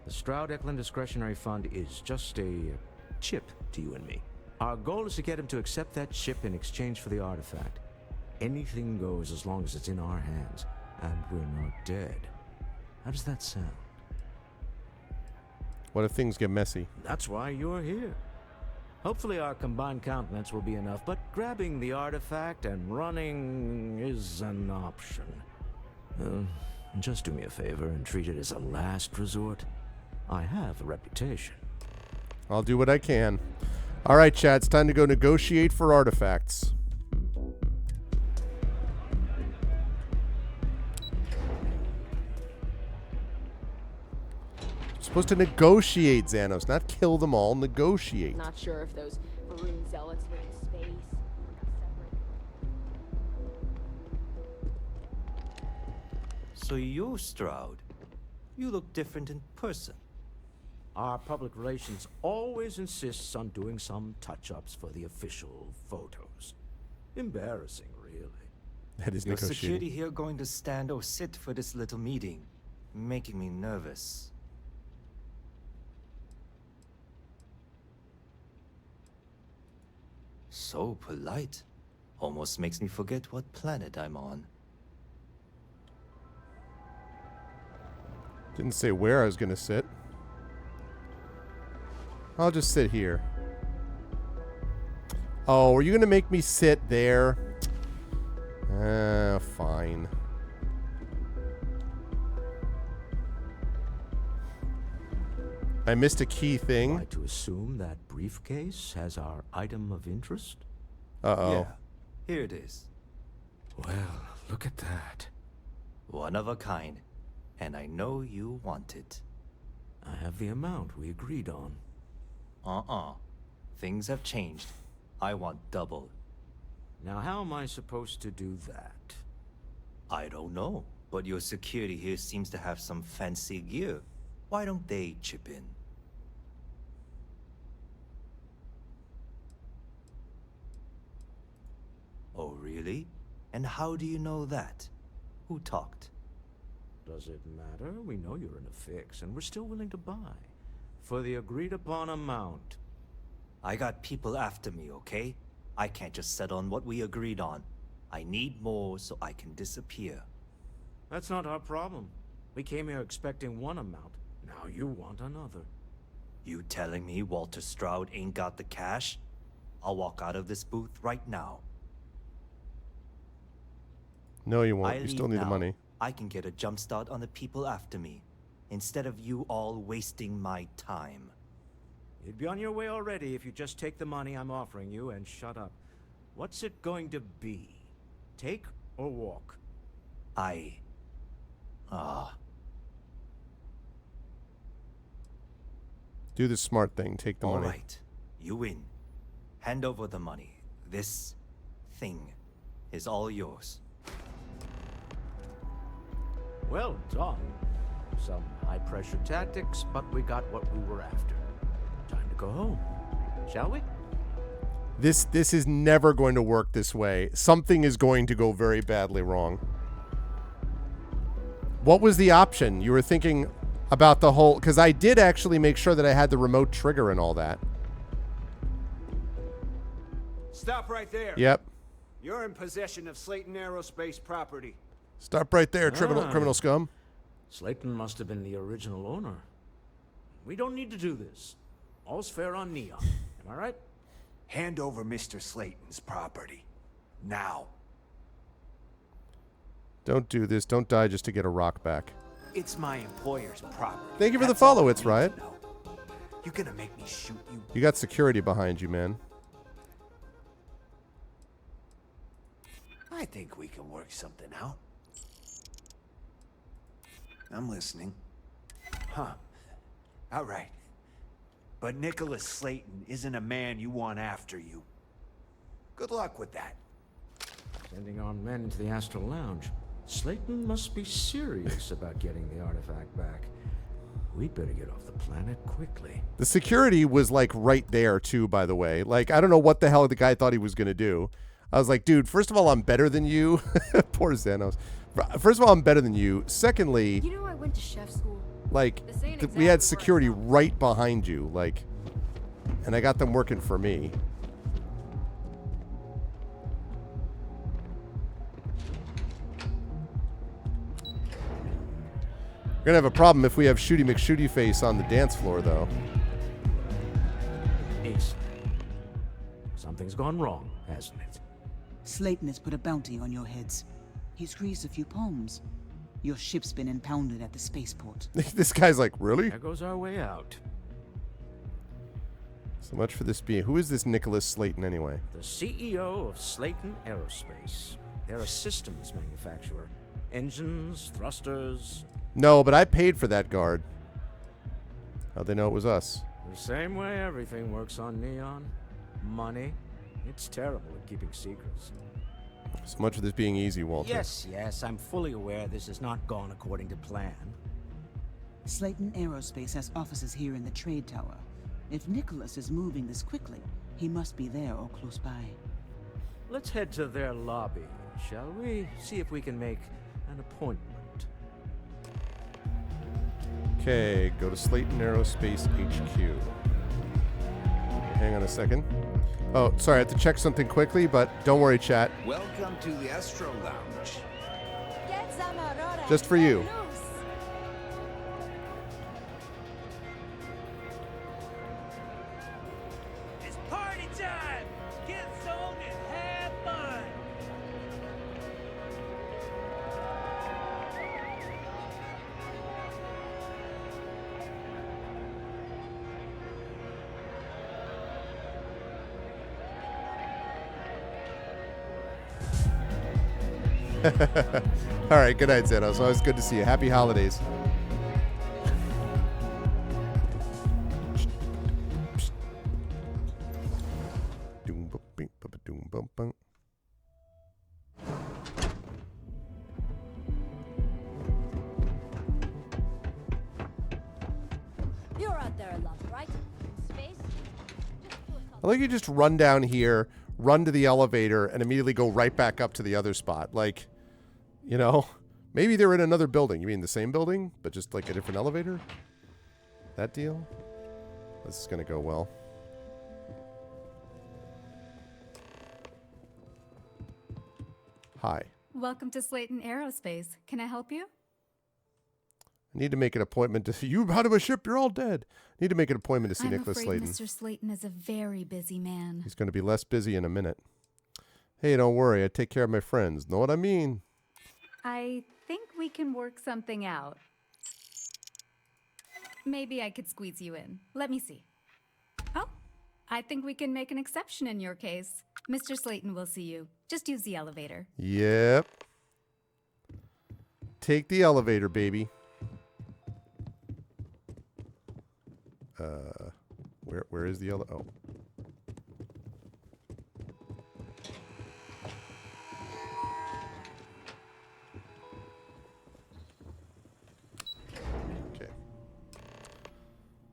[SPEAKER 4] The Stroud-Eklund Discretionary Fund is just a chip to you and me. Our goal is to get him to accept that chip in exchange for the artifact. Anything goes as long as it's in our hands, and we're not dead. How does that sound?
[SPEAKER 2] What if things get messy?
[SPEAKER 4] That's why you're here. Hopefully our combined countenance will be enough, but grabbing the artifact and running is an option. Just do me a favor and treat it as a last resort. I have a reputation.
[SPEAKER 2] I'll do what I can. All right, Chad, it's time to go negotiate for artifacts. Supposed to negotiate, Xanos, not kill them all. Negotiate.
[SPEAKER 19] Not sure if those Varun zealots were in space.
[SPEAKER 18] So you're Stroud. You look different in person.
[SPEAKER 4] Our public relations always insists on doing some touch-ups for the official photos. Embarrassing, really.
[SPEAKER 2] That is
[SPEAKER 18] Your
[SPEAKER 2] negotiating.
[SPEAKER 18] security here going to stand or sit for this little meeting, making me nervous. So polite. Almost makes me forget what planet I'm on.
[SPEAKER 2] Didn't say where I was going to sit. I'll just sit here. Oh, are you going to make me sit there? Fine. I missed a key thing.
[SPEAKER 4] Am I to assume that briefcase has our item of interest?
[SPEAKER 2] Uh-oh.
[SPEAKER 18] Yeah, here it is.
[SPEAKER 4] Well, look at that.
[SPEAKER 18] One of a kind. And I know you want it.
[SPEAKER 4] I have the amount we agreed on.
[SPEAKER 18] Things have changed. I want double.
[SPEAKER 4] Now, how am I supposed to do that?
[SPEAKER 18] I don't know, but your security here seems to have some fancy gear. Why don't they chip in? Oh, really? And how do you know that? Who talked?
[SPEAKER 4] Does it matter? We know you're in a fix, and we're still willing to buy. For the agreed-upon amount.
[SPEAKER 18] I got people after me, okay? I can't just settle on what we agreed on. I need more so I can disappear.
[SPEAKER 4] That's not our problem. We came here expecting one amount. Now you want another.
[SPEAKER 18] You telling me Walter Stroud ain't got the cash? I'll walk out of this booth right now.
[SPEAKER 2] No, you won't.
[SPEAKER 18] I
[SPEAKER 2] You
[SPEAKER 18] leave
[SPEAKER 2] still need the
[SPEAKER 18] now.
[SPEAKER 2] money.
[SPEAKER 18] I can get a jump start on the people after me, instead of you all wasting my time.
[SPEAKER 4] You'd be on your way already if you just take the money I'm offering you and shut up. What's it going to be? Take or walk?
[SPEAKER 2] Do the smart thing. Take the
[SPEAKER 18] All
[SPEAKER 2] money.
[SPEAKER 18] right, you win. Hand over the money. This thing is all yours.
[SPEAKER 4] Well done. Some high-pressure tactics, but we got what we were after. Time to go home, shall we?
[SPEAKER 2] This is never going to work this way. Something is going to go very badly wrong. What was the option? You were thinking about the whole... Because I did actually make sure that I had the remote trigger and all that.
[SPEAKER 20] Stop right there.
[SPEAKER 2] Yep.
[SPEAKER 20] You're in possession of Slayton Aerospace property.
[SPEAKER 2] Stop right there, criminal scum.
[SPEAKER 4] Slayton must have been the original owner. We don't need to do this. All's fair on Neon. Am I right?
[SPEAKER 20] Hand over Mr. Slayton's property. Now.
[SPEAKER 2] Don't do this. Don't die just to get a rock back.
[SPEAKER 20] It's my employer's property.
[SPEAKER 2] Thank you for the
[SPEAKER 20] That's all
[SPEAKER 2] follow,
[SPEAKER 20] I
[SPEAKER 2] It's
[SPEAKER 20] need to
[SPEAKER 2] Riot.
[SPEAKER 20] know. You gonna make me shoot you?
[SPEAKER 2] You got security behind you, man.
[SPEAKER 20] I think we can work something out. I'm listening. Huh. All right. But Nicholas Slayton isn't a man you want after you. Good luck with that.
[SPEAKER 4] Sending armed men into the Astral Lounge. Slayton must be serious about getting the artifact back. We'd better get off the planet quickly.
[SPEAKER 2] The security was like right there too, by the way. Like, I don't know what the hell the guy thought he was going to do. I was like, dude, first of all, I'm better than you. Poor Xanos. First of all, I'm better than you. Secondly,
[SPEAKER 5] You know I went to chef school.
[SPEAKER 2] like,
[SPEAKER 5] This ain't
[SPEAKER 2] we had
[SPEAKER 5] exactly
[SPEAKER 2] security right behind you. Like, and I got them working for me. We're gonna have a problem if we have Shooty McShooty face on the dance floor, though.
[SPEAKER 4] Ace. Something's gone wrong, hasn't it?
[SPEAKER 11] Slayton has put a bounty on your heads. He's greased a few palms. Your ship's been impounded at the spaceport.
[SPEAKER 2] This guy's like, really?
[SPEAKER 4] There goes our way out.
[SPEAKER 2] So much for this being. Who is this Nicholas Slayton anyway?
[SPEAKER 4] The CEO of Slayton Aerospace. They're a systems manufacturer. Engines, thrusters.
[SPEAKER 2] No, but I paid for that guard. How'd they know it was us?
[SPEAKER 4] The same way everything works on Neon. Money. It's terrible at keeping secrets.
[SPEAKER 2] So much for this being easy, Walter.
[SPEAKER 4] Yes, I'm fully aware this has not gone according to plan.
[SPEAKER 11] Slayton Aerospace has offices here in the trade tower. If Nicholas is moving this quickly, he must be there or close by.
[SPEAKER 4] Let's head to their lobby, shall we? See if we can make an appointment.
[SPEAKER 2] Okay, go to Slayton Aerospace HQ. Hang on a second. Oh, sorry, I have to check something quickly, but don't worry, chat.
[SPEAKER 21] Welcome to the Astro Lounge.
[SPEAKER 2] Just for you.
[SPEAKER 12] It's party time! Get zoned and have fun!
[SPEAKER 2] All right, good night, Xanos. Always good to see you. Happy holidays.
[SPEAKER 8] You're out there alone, right? Space?
[SPEAKER 2] I like you just run down here, run to the elevator, and immediately go right back up to the other spot. Like, you know, maybe they're in another building. You mean the same building, but just like a different elevator? That deal? This is going to go well. Hi.
[SPEAKER 22] Welcome to Slayton Aerospace. Can I help you?
[SPEAKER 2] I need to make an appointment to see you out of a ship. You're all dead. I need to make an appointment to see Nicholas
[SPEAKER 22] I'm
[SPEAKER 2] Slayton.
[SPEAKER 22] afraid Mr. Slayton is a very busy man.
[SPEAKER 2] He's going to be less busy in a minute. Hey, don't worry. I take care of my friends. Know what I mean?
[SPEAKER 22] I think we can work something out. Maybe I could squeeze you in. Let me see. Oh, I think we can make an exception in your case. Mr. Slayton will see you. Just use the elevator.
[SPEAKER 2] Yep. Take the elevator, baby. Where is the elevator? Oh.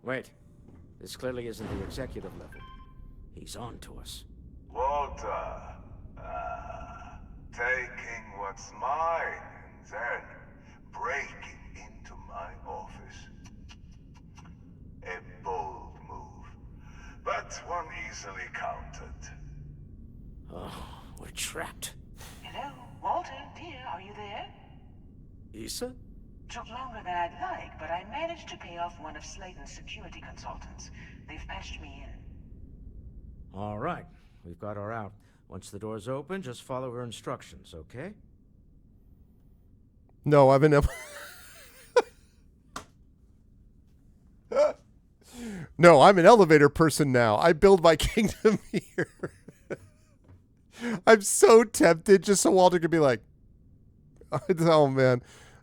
[SPEAKER 4] Wait. This clearly isn't the executive level. He's on to us.
[SPEAKER 6] Walter, taking what's mine and then breaking into my office. A bold move, but one easily countered.
[SPEAKER 4] Oh, we're trapped.
[SPEAKER 11] Hello, Walter, dear, are you there?
[SPEAKER 4] Issa?
[SPEAKER 11] Took longer than I'd like, but I managed to pay off one of Slayton's security consultants. They've patched me in.
[SPEAKER 4] All right. We've got her out. Once the door's open, just follow her instructions, okay?
[SPEAKER 2] No, I'm an No, I'm an elevator person now. I build my kingdom here. I'm so tempted just so Walter could be like, oh man.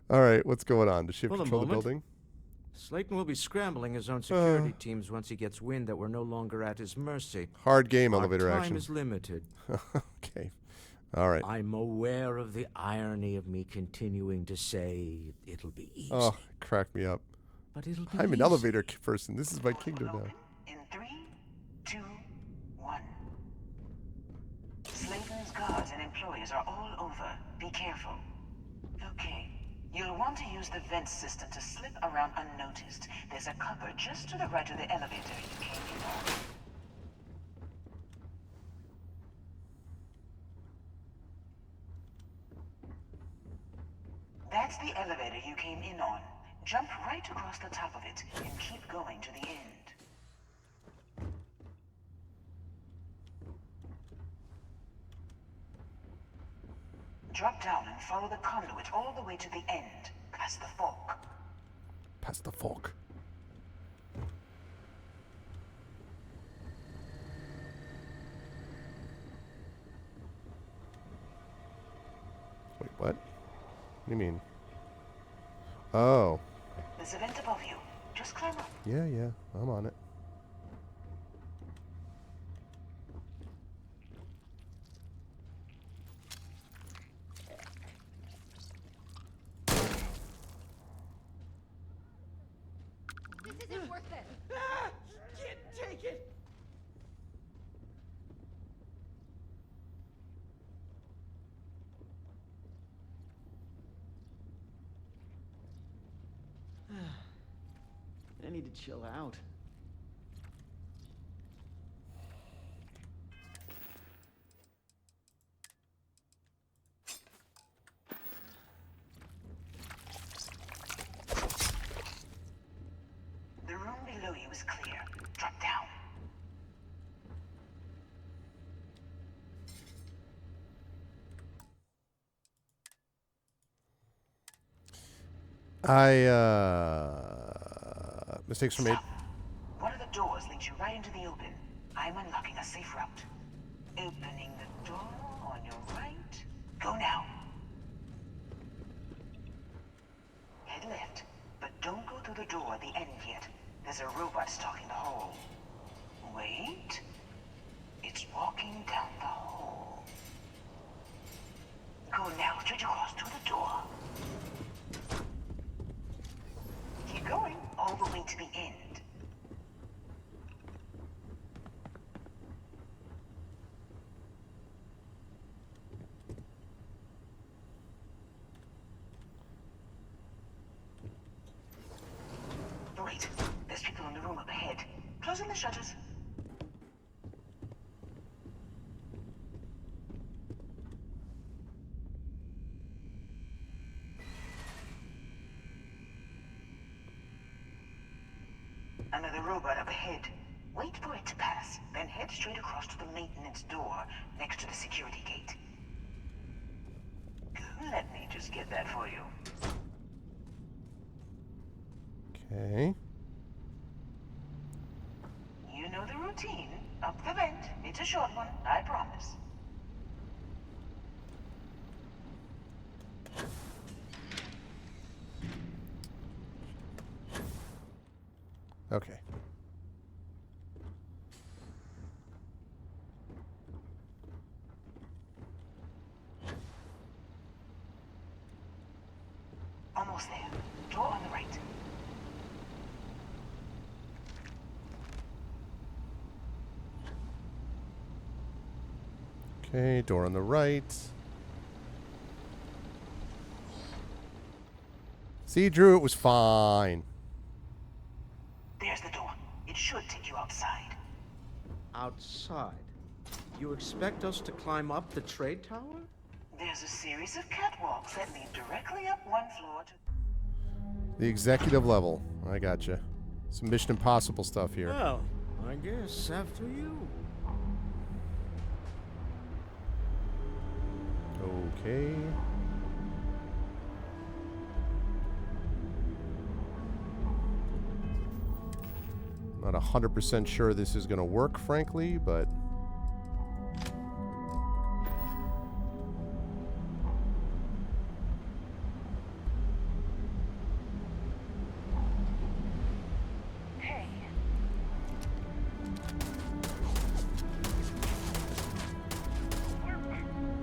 [SPEAKER 2] All right, what's going on? Does she have control of the building?
[SPEAKER 4] Slayton will be scrambling his own security teams once he gets wind that we're no longer at his mercy.
[SPEAKER 2] Hard game, elevator
[SPEAKER 4] Our
[SPEAKER 2] action.
[SPEAKER 4] time is limited.
[SPEAKER 2] Okay. All right.
[SPEAKER 4] I'm aware of the irony of me continuing to say it'll be easy.
[SPEAKER 2] Oh, crack me up.
[SPEAKER 4] But it'll be
[SPEAKER 2] I'm an
[SPEAKER 4] easy.
[SPEAKER 2] elevator person. This is my kingdom now.
[SPEAKER 11] In 3, 2, 1. Slayton's guards and employees are all over. Be careful. Okay. You'll want to use the vent system to slip around unnoticed. There's a cupboard just to the right of the elevator you came in on. That's the elevator you came in on. Jump right across the top of it and keep going to the end. Drop down and follow the conduit all the way to the end, past the fork.
[SPEAKER 2] Past the fork. Wait, what? What do you mean? Oh.
[SPEAKER 11] There's a vent above you. Just climb up.
[SPEAKER 2] Yeah, I'm on it.
[SPEAKER 10] This isn't worth it.
[SPEAKER 16] Can't take it.
[SPEAKER 23] I need to chill out.
[SPEAKER 11] The room below you is clear. Drop down.
[SPEAKER 2] Mistakes were made.
[SPEAKER 11] One of the doors leads you right into the open. I'm unlocking a safe route. Opening the door on your right. Go now. Head left, but don't go through the door at the end yet. There's a robot stalking the hall. Wait. It's walking down the hall. Go now, straight across to the door. Keep going, all the way to the end. Wait, there's people in the room up ahead. Closing the shutters. Another robot up ahead. Wait for it to pass, then head straight across to the maintenance door next to the security gate. Let me just get that for you.
[SPEAKER 2] Okay.
[SPEAKER 11] You know the routine. Up the vent. It's a short one, I promise.
[SPEAKER 2] Okay.
[SPEAKER 11] Almost there. Door on the right.
[SPEAKER 2] Okay, door on the right. See, Drew, it was fine.
[SPEAKER 1] There's the door. It should take you outside.
[SPEAKER 4] Outside? You expect us to climb up the trade tower?
[SPEAKER 1] There's a series of catwalks that lead directly up one floor to...
[SPEAKER 2] The executive level. I gotcha. Some Mission Impossible stuff here.
[SPEAKER 4] Well, I guess after you.
[SPEAKER 2] Okay. Not 100% sure this is going to work, frankly, but...
[SPEAKER 1] Hey.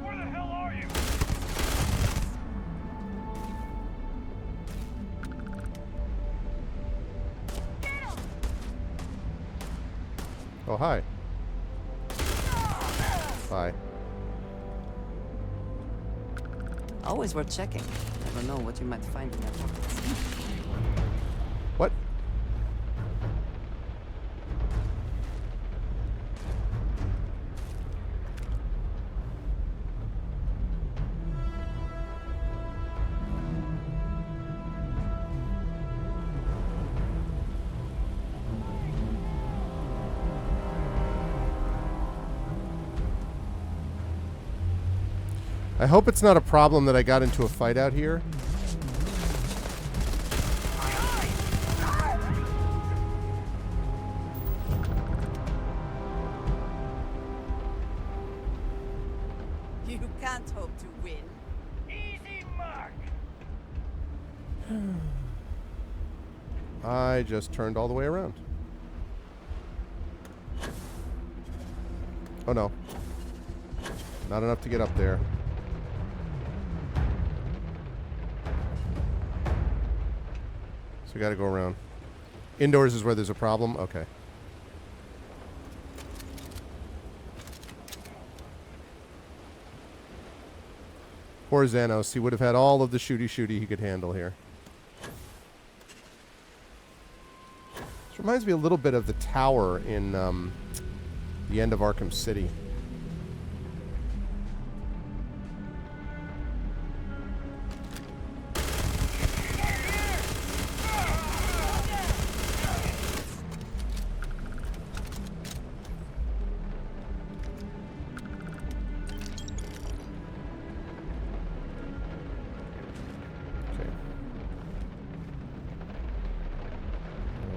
[SPEAKER 12] Where the hell are you?
[SPEAKER 2] Oh, hi. Hi.
[SPEAKER 3] Always worth checking. Never know what you might find in your pockets.
[SPEAKER 2] What? I hope it's not a problem that I got into a fight out here.
[SPEAKER 1] You can't hope to win.
[SPEAKER 12] Easy mark.
[SPEAKER 2] I just turned all the way around. Oh no. Not enough to get up there. So we gotta go around. Indoors is where there's a problem? Okay. Poor Xanos. He would have had all of the shooty he could handle here. This reminds me a little bit of the tower in the end of Arkham City.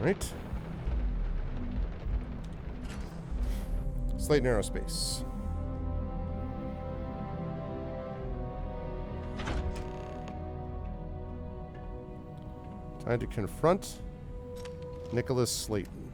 [SPEAKER 2] Right. Slayton Aerospace. Time to confront Nicholas Slayton.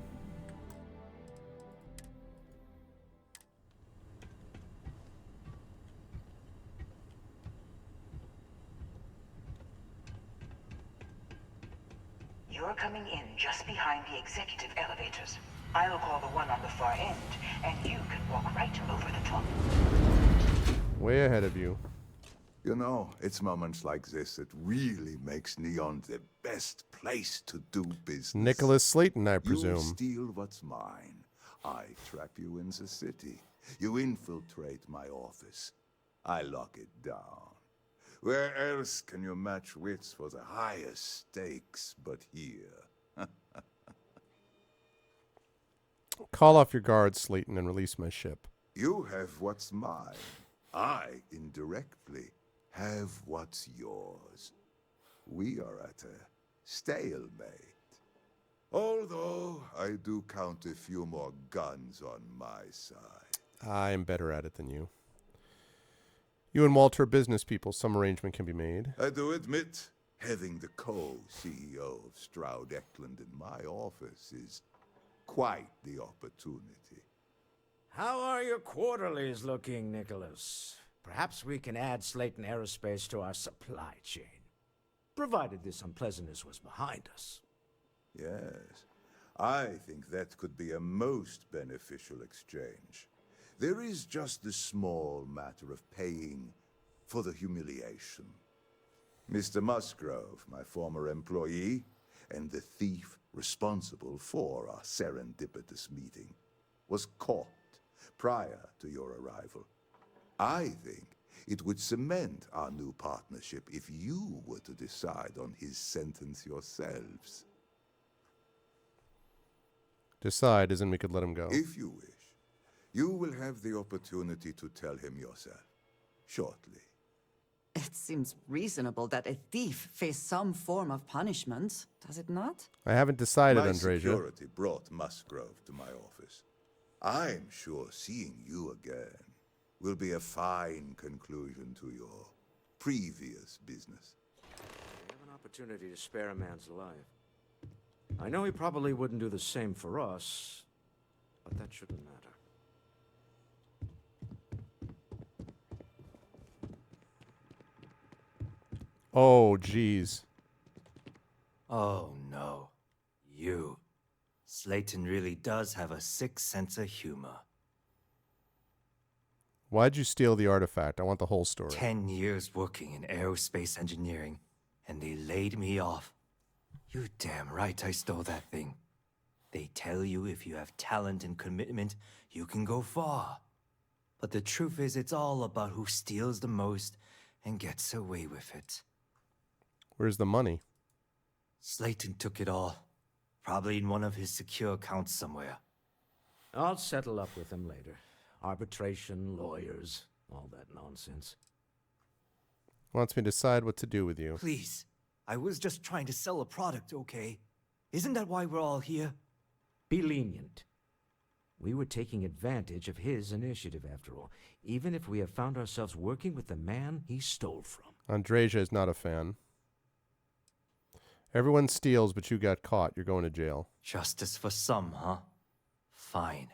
[SPEAKER 1] You're coming in just behind the executive elevators. I'll call the one on the far end, and you can walk right over the top.
[SPEAKER 2] Way ahead of you.
[SPEAKER 6] You know, it's moments like this that really makes Neon the best place to do business.
[SPEAKER 2] Nicholas Slayton, I
[SPEAKER 6] You
[SPEAKER 2] presume.
[SPEAKER 6] steal what's mine. I trap you in the city. You infiltrate my office. I lock it down. Where else can you match wits for the highest stakes but here?
[SPEAKER 2] Call off your guards, Slayton, and release my ship.
[SPEAKER 6] You have what's mine. I, indirectly, have what's yours. We are at a stalemate. Although, I do count a few more guns on my side.
[SPEAKER 2] I'm better at it than you. You and Walter are business people. Some arrangement can be made.
[SPEAKER 6] I do admit, having the co-CEO of Stroud Eklund in my office is quite the opportunity.
[SPEAKER 4] How are your quarterlies looking, Nicholas? Perhaps we can add Slayton Aerospace to our supply chain, provided this unpleasantness was behind us.
[SPEAKER 6] Yes, I think that could be a most beneficial exchange. There is just the small matter of paying for the humiliation. Mr. Musgrove, my former employee, and the thief responsible for our serendipitous meeting, was caught prior to your arrival. I think it would cement our new partnership if you were to decide on his sentence yourselves.
[SPEAKER 2] Decide, as in we could let him go.
[SPEAKER 6] If you wish, you will have the opportunity to tell him yourself, shortly.
[SPEAKER 3] It seems reasonable that a thief face some form of punishment, does it not?
[SPEAKER 2] I haven't decided,
[SPEAKER 6] My
[SPEAKER 2] Andreja.
[SPEAKER 6] security brought Musgrove to my office. I'm sure seeing you again will be a fine conclusion to your previous business.
[SPEAKER 4] We have an opportunity to spare a man's life. I know he probably wouldn't do the same for us, but that shouldn't matter.
[SPEAKER 2] Oh, jeez.
[SPEAKER 18] Oh no. You. Slayton really does have a sick sense of humor.
[SPEAKER 2] Why'd you steal the artifact? I want the whole story.
[SPEAKER 18] 10 years working in aerospace engineering, and they laid me off. You damn right I stole that thing. They tell you if you have talent and commitment, you can go far. But the truth is, it's all about who steals the most and gets away with it.
[SPEAKER 2] Where's the money?
[SPEAKER 18] Slayton took it all. Probably in one of his secure accounts somewhere.
[SPEAKER 4] I'll settle up with him later. Arbitration, lawyers, all that nonsense.
[SPEAKER 2] Wants me to decide what to do with you.
[SPEAKER 18] Please. I was just trying to sell a product, okay? Isn't that why we're all here?
[SPEAKER 4] Be lenient. We were taking advantage of his initiative, after all, even if we have found ourselves working with the man he stole from.
[SPEAKER 2] Andreja is not a fan. Everyone steals, but you got caught. You're going to jail.
[SPEAKER 18] Justice for some, huh? Fine.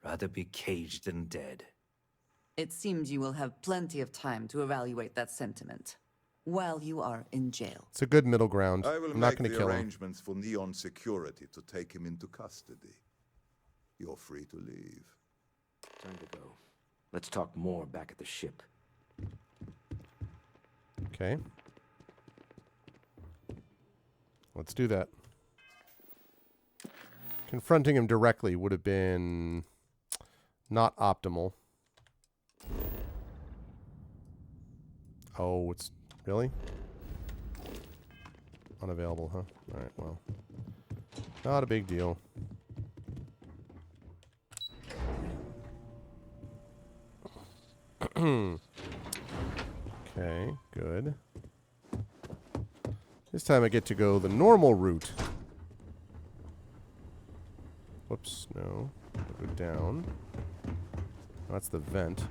[SPEAKER 18] Rather be caged than dead.
[SPEAKER 3] It seems you will have plenty of time to evaluate that sentiment while you are in jail.
[SPEAKER 2] It's a good middle ground.
[SPEAKER 6] I will
[SPEAKER 2] I'm not
[SPEAKER 6] make
[SPEAKER 2] going to
[SPEAKER 6] the
[SPEAKER 2] kill him.
[SPEAKER 6] arrangements for Neon Security to take him into custody. You're free to leave.
[SPEAKER 4] Time to go. Let's talk more back at the ship.
[SPEAKER 2] Okay. Let's do that. Confronting him directly would have been not optimal. Oh, it's really unavailable, huh? All right, well, not a big deal. Okay, good. This time I get to go the normal route. Whoops, no. Go down. That's the vent.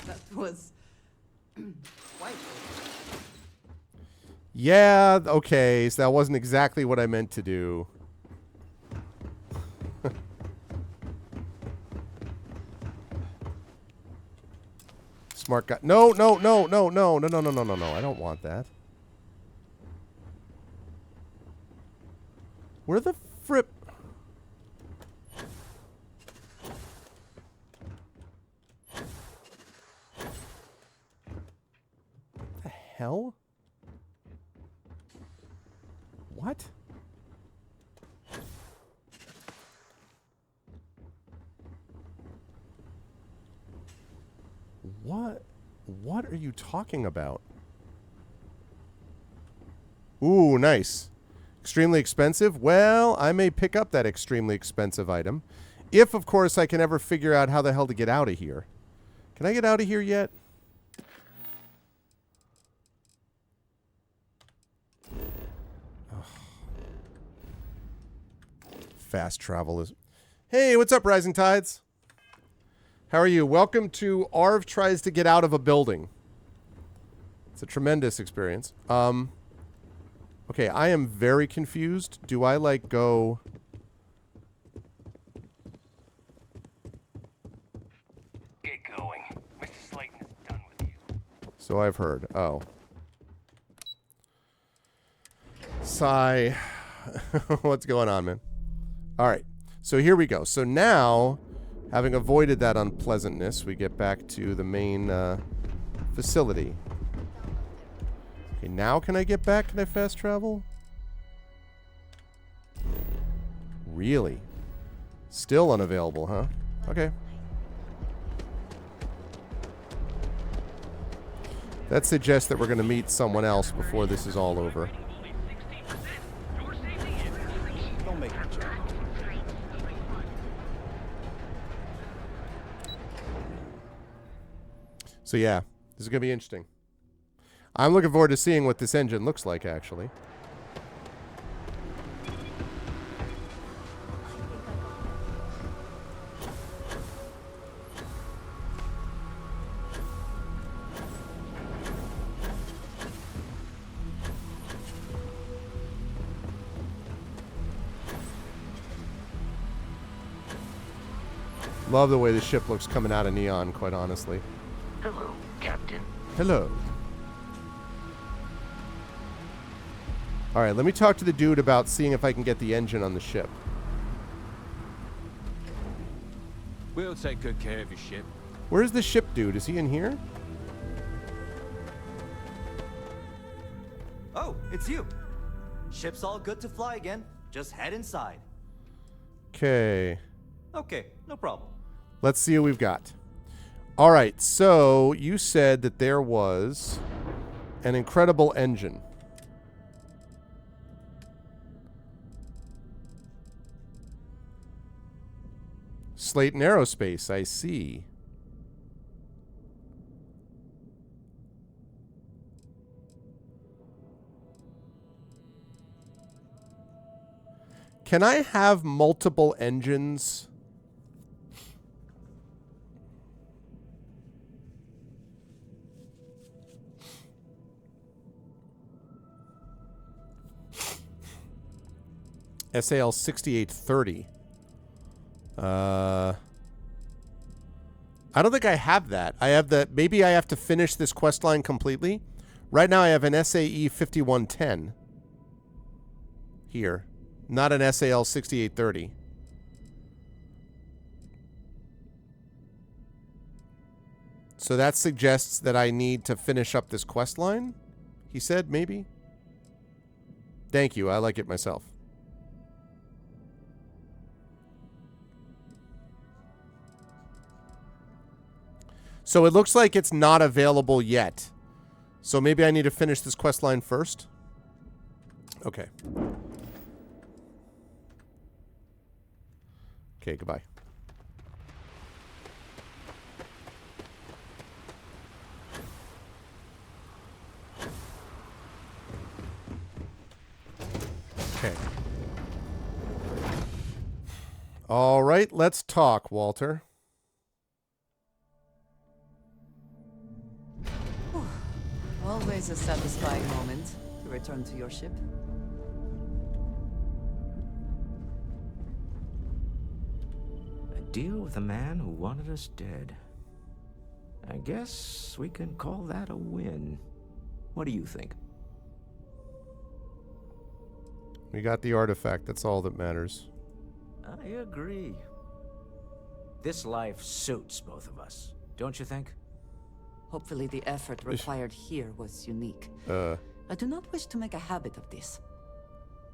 [SPEAKER 3] That was quite.
[SPEAKER 2] Yeah, okay, so that wasn't exactly what I meant to do. Smart guy. No, no, no, no, no, no, no, no, no, no, no. I don't want that. Where the fripp? The hell? What? What are you talking about? Ooh, nice. Extremely expensive? Well, I may pick up that extremely expensive item. If, of course, I can ever figure out how the hell to get out of here. Can I get out of here yet? Ugh. Fast travel is... Hey, what's up, Rising Tides? How are you? Welcome to Arv Tries to Get Out of a Building. It's a tremendous experience. Okay, I am very confused. Do I, like, go...
[SPEAKER 12] Get going. Mr. Slayton is done with you.
[SPEAKER 2] So I've heard. Oh. Sigh. What's going on, man? All right. So here we go. So now, having avoided that unpleasantness, we get back to the main facility. Okay, now can I get back? Can I fast travel? Really? Still unavailable, huh? Okay. That suggests that we're going to meet someone else before this is all over.
[SPEAKER 7] Don't make me jump.
[SPEAKER 2] So yeah, this is going to be interesting. I'm looking forward to seeing what this engine looks like, actually. Love the way the ship looks coming out of neon, quite honestly.
[SPEAKER 12] Hello, Captain.
[SPEAKER 2] Hello. Alright, let me talk to the dude about seeing if I can get the engine on the ship.
[SPEAKER 9] We'll take good care of your ship.
[SPEAKER 2] Where's the ship dude? Is he in here?
[SPEAKER 13] Oh, it's you. Ship's all good to fly again. Just head inside.
[SPEAKER 2] Okay.
[SPEAKER 13] Okay, no problem.
[SPEAKER 2] Let's see what we've got. Alright, so you said that there was an incredible engine. Slayton Aerospace, I see. Can I have multiple engines? SAL 6830. I don't think I have that. I have the... Maybe I have to finish this quest line completely. Right now I have an SAE 5110. Here. Not an SAL 6830. So that suggests that I need to finish up this quest line? He said, maybe? Thank you. I like it myself. So it looks like it's not available yet. So maybe I need to finish this quest line first? Okay. Okay, goodbye. Okay. All right, let's talk, Walter.
[SPEAKER 3] Always a satisfying moment to return to your ship.
[SPEAKER 4] A deal with a man who wanted us dead. I guess we can call that a win. What do you think?
[SPEAKER 2] We got the artifact. That's all that matters.
[SPEAKER 4] I agree. This life suits both of us, don't you think?
[SPEAKER 3] Hopefully the effort required here was unique. I do not wish to make a habit of this.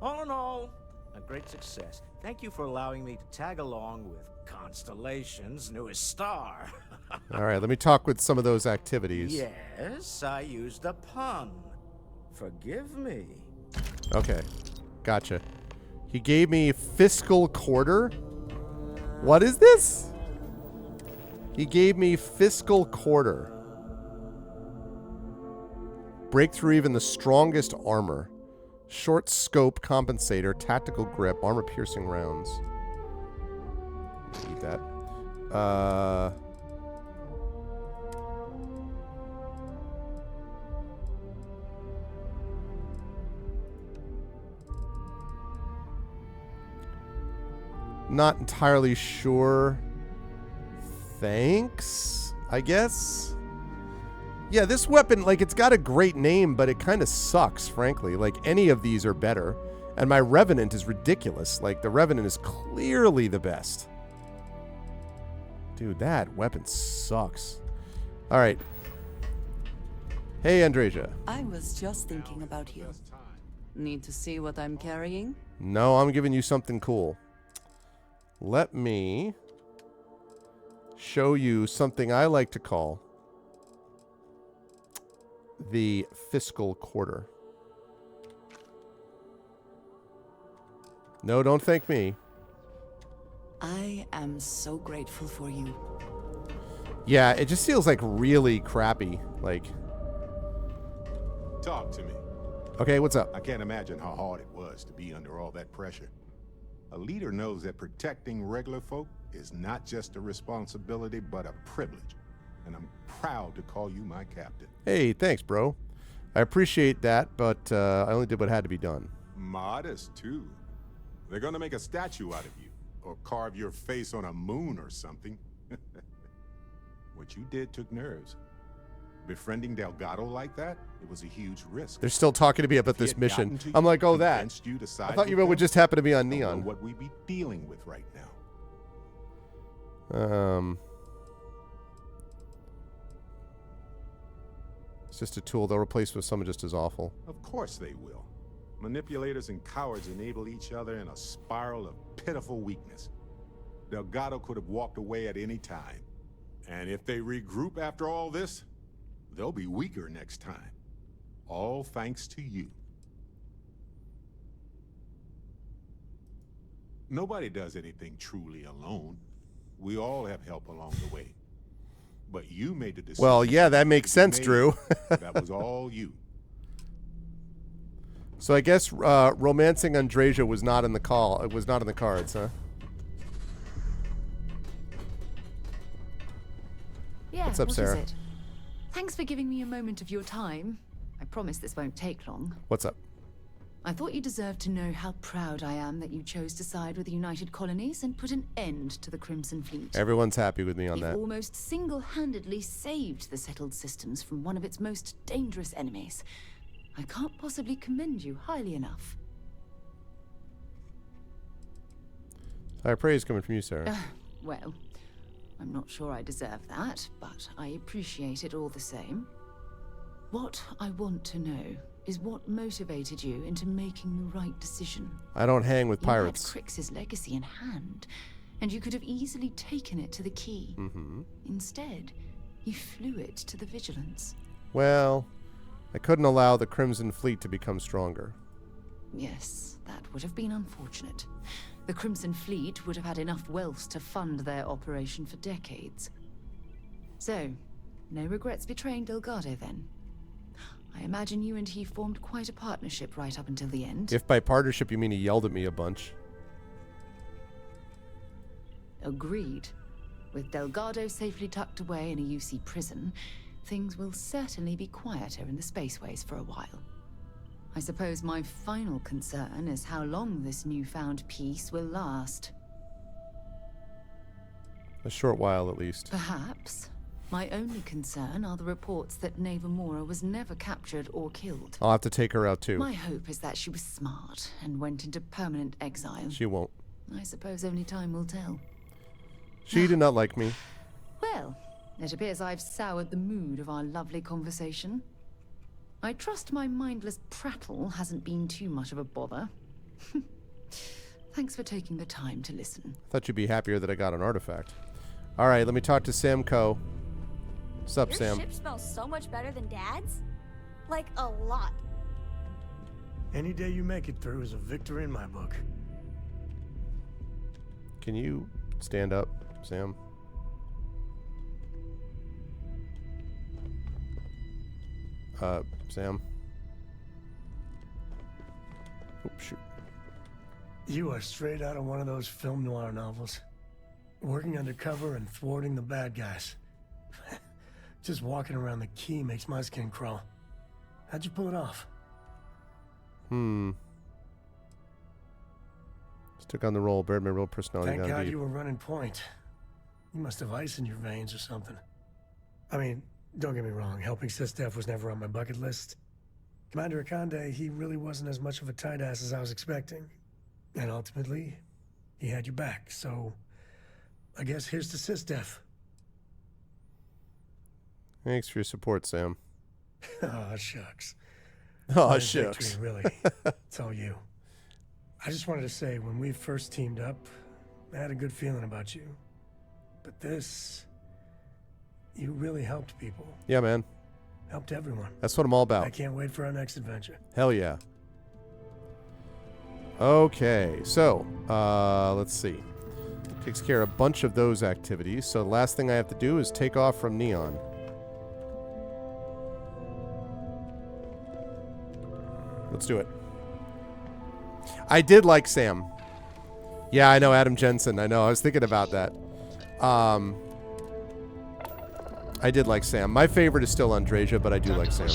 [SPEAKER 4] All in all, a great success. Thank you for allowing me to tag along with Constellation's newest star.
[SPEAKER 2] All right, let me talk with some of those activities.
[SPEAKER 4] Yes, I used a pun. Forgive me.
[SPEAKER 2] Okay, gotcha. He gave me fiscal quarter? What is this? He gave me fiscal quarter. Break through even the strongest armor. Short scope compensator, tactical grip, armor piercing rounds. Eat that. Not entirely sure. Thanks, I guess. Yeah, this weapon, like, it's got a great name, but it kind of sucks, frankly. Like, any of these are better. And my Revenant is ridiculous. Like, the Revenant is clearly the best. Dude, that weapon sucks. All right. Hey, Andreja.
[SPEAKER 3] I was just thinking about you. Need to see what I'm carrying?
[SPEAKER 2] No, I'm giving you something cool. Let me show you something I like to call the fiscal quarter. No, don't thank me.
[SPEAKER 3] I am so grateful for you.
[SPEAKER 2] Yeah, it just feels like really crappy. Like,
[SPEAKER 15] talk to me.
[SPEAKER 2] Okay, what's up?
[SPEAKER 15] I can't imagine how hard it was to be under all that pressure. A leader knows that protecting regular folk is not just a responsibility, but a privilege. And I'm proud to call you my captain.
[SPEAKER 2] Hey, thanks, bro. I appreciate that, but I only did what had to be done.
[SPEAKER 15] Modest, too. They're gonna make a statue out of you, or carve your face on a moon or something. What you did took nerves. Befriending Delgado like that, it was a huge risk.
[SPEAKER 2] They're still talking to me about this mission. I'm like, oh, that. I thought you would just happen to be on Neon.
[SPEAKER 15] What we be dealing with right now.
[SPEAKER 2] It's just a tool they'll replace with someone just as awful.
[SPEAKER 15] Of course they will. Manipulators and cowards enable each other in a spiral of pitiful weakness. Delgado could have walked away at any time. And if they regroup after all this, they'll be weaker next time. All thanks to you. Nobody does anything truly alone. We all have help along the way. But you made the decision.
[SPEAKER 2] Well, yeah, that makes sense, Drew.
[SPEAKER 15] That was all you.
[SPEAKER 2] So I guess romancing Andreja was not in the call. It was not in the cards, huh?
[SPEAKER 17] Yeah,
[SPEAKER 2] What's up, Sarah?
[SPEAKER 17] Is it? Thanks for giving me a moment of your time. I promise this won't take long.
[SPEAKER 2] What's up?
[SPEAKER 17] I thought you deserved to know how proud I am that you chose to side with the United Colonies and put an end to the Crimson Fleet.
[SPEAKER 2] Everyone's happy with me on
[SPEAKER 17] You've
[SPEAKER 2] that.
[SPEAKER 17] almost single-handedly saved the settled systems from one of its most dangerous enemies. I can't possibly commend you highly enough.
[SPEAKER 2] High praise coming from you, Sarah.
[SPEAKER 17] Well, I'm not sure I deserve that, but I appreciate it all the same. What I want to know is what motivated you into making the right decision.
[SPEAKER 2] I don't hang with pirates.
[SPEAKER 17] You had Crix's legacy in hand, and you could have easily taken it to the Key.
[SPEAKER 2] Mm-hmm.
[SPEAKER 17] Instead, you flew it to the Vigilance.
[SPEAKER 2] Well, I couldn't allow the Crimson Fleet to become stronger.
[SPEAKER 17] Yes, that would have been unfortunate. The Crimson Fleet would have had enough wealth to fund their operation for decades. So, no regrets betraying Delgado then? I imagine you and he formed quite a partnership right up until the end.
[SPEAKER 2] If by partnership you mean he yelled at me a bunch.
[SPEAKER 17] Agreed. With Delgado safely tucked away in a UC prison, things will certainly be quieter in the spaceways for a while. I suppose my final concern is how long this newfound peace will last.
[SPEAKER 2] A short while, at least.
[SPEAKER 17] Perhaps. My only concern are the reports that Navarmora was never captured or killed.
[SPEAKER 2] I'll have to take her out, too.
[SPEAKER 17] My hope is that she was smart and went into permanent exile.
[SPEAKER 2] She won't.
[SPEAKER 17] I suppose only time will tell.
[SPEAKER 2] She did not like me.
[SPEAKER 17] Well, it appears I've soured the mood of our lovely conversation. I trust my mindless prattle hasn't been too much of a bother. Thanks for taking the time to listen.
[SPEAKER 2] Thought you'd be happier that I got an artifact. All right, let me talk to Samco. What's up, Sam?
[SPEAKER 10] Your ship smells so much better than Dad's. Like, a lot.
[SPEAKER 23] Any day you make it through is a victory in my book.
[SPEAKER 2] Can you stand up, Sam? Sam? Oh, shoot.
[SPEAKER 23] You are straight out of one of those film noir novels. Working undercover and thwarting the bad guys. Just walking around the Key makes my skin crawl. How'd you pull it off?
[SPEAKER 2] Just took on the role, bared my real personality
[SPEAKER 23] Thank God you were running point. You must have ice in your veins or something. I mean, Don't get me wrong, helping SysDef was never on my bucket list. Commander Akande, he really wasn't as much of a tight ass as I was expecting. And ultimately, he had you back, so I guess here's to SysDef.
[SPEAKER 2] Thanks for your support, Sam.
[SPEAKER 23] Aw, shucks.
[SPEAKER 2] Aw,
[SPEAKER 23] My
[SPEAKER 2] shucks.
[SPEAKER 23] victory, really. It's all you. I just wanted to say, when we first teamed up, I had a good feeling about you. But this... You really helped people.
[SPEAKER 2] Yeah, man.
[SPEAKER 23] Helped everyone.
[SPEAKER 2] That's what I'm all about.
[SPEAKER 23] I can't wait for our next adventure.
[SPEAKER 2] Hell yeah. Okay, so, let's see. Takes care of a bunch of those activities. So the last thing I have to do is take off from Neon. Let's do it. I did like Sam. Yeah, I know, Adam Jensen. I know. I was thinking about that. I did like Sam. My favorite is still Andreja, but I do like Sam.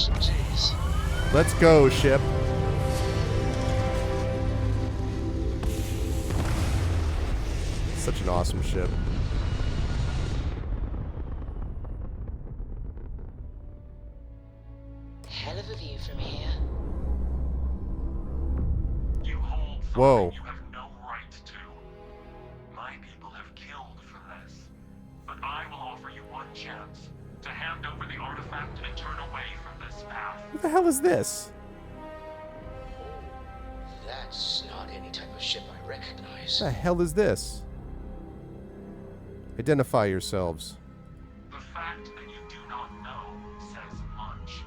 [SPEAKER 2] Let's go, ship. Such an awesome ship.
[SPEAKER 14] Hell of a view from here.
[SPEAKER 12] You hold something
[SPEAKER 2] Whoa.
[SPEAKER 12] you have no right to. My people have killed for this. But I will offer you one chance to hand over the artifact and turn away from this path.
[SPEAKER 2] What the hell is this?
[SPEAKER 14] That's not any type of ship I recognize.
[SPEAKER 2] What the hell is this? Identify yourselves.
[SPEAKER 12] The fact that you do not know says much.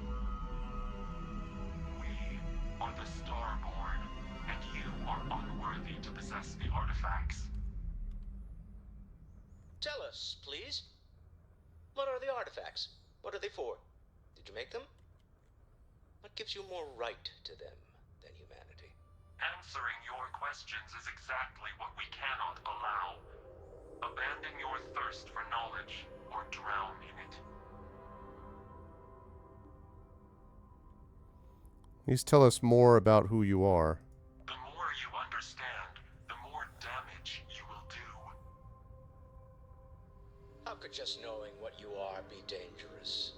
[SPEAKER 12] We are the Starborn, and you are unworthy to possess the artifacts.
[SPEAKER 14] Tell us, please. What are the artifacts? What are they for? Did you make them? What gives you more right to them than humanity?
[SPEAKER 12] Answering your questions is exactly what we cannot allow. Abandon your thirst for knowledge, or drown in it.
[SPEAKER 2] Please tell us more about who you are.
[SPEAKER 12] The more you understand, the more damage you will do.
[SPEAKER 14] How could just knowing what you are be dangerous?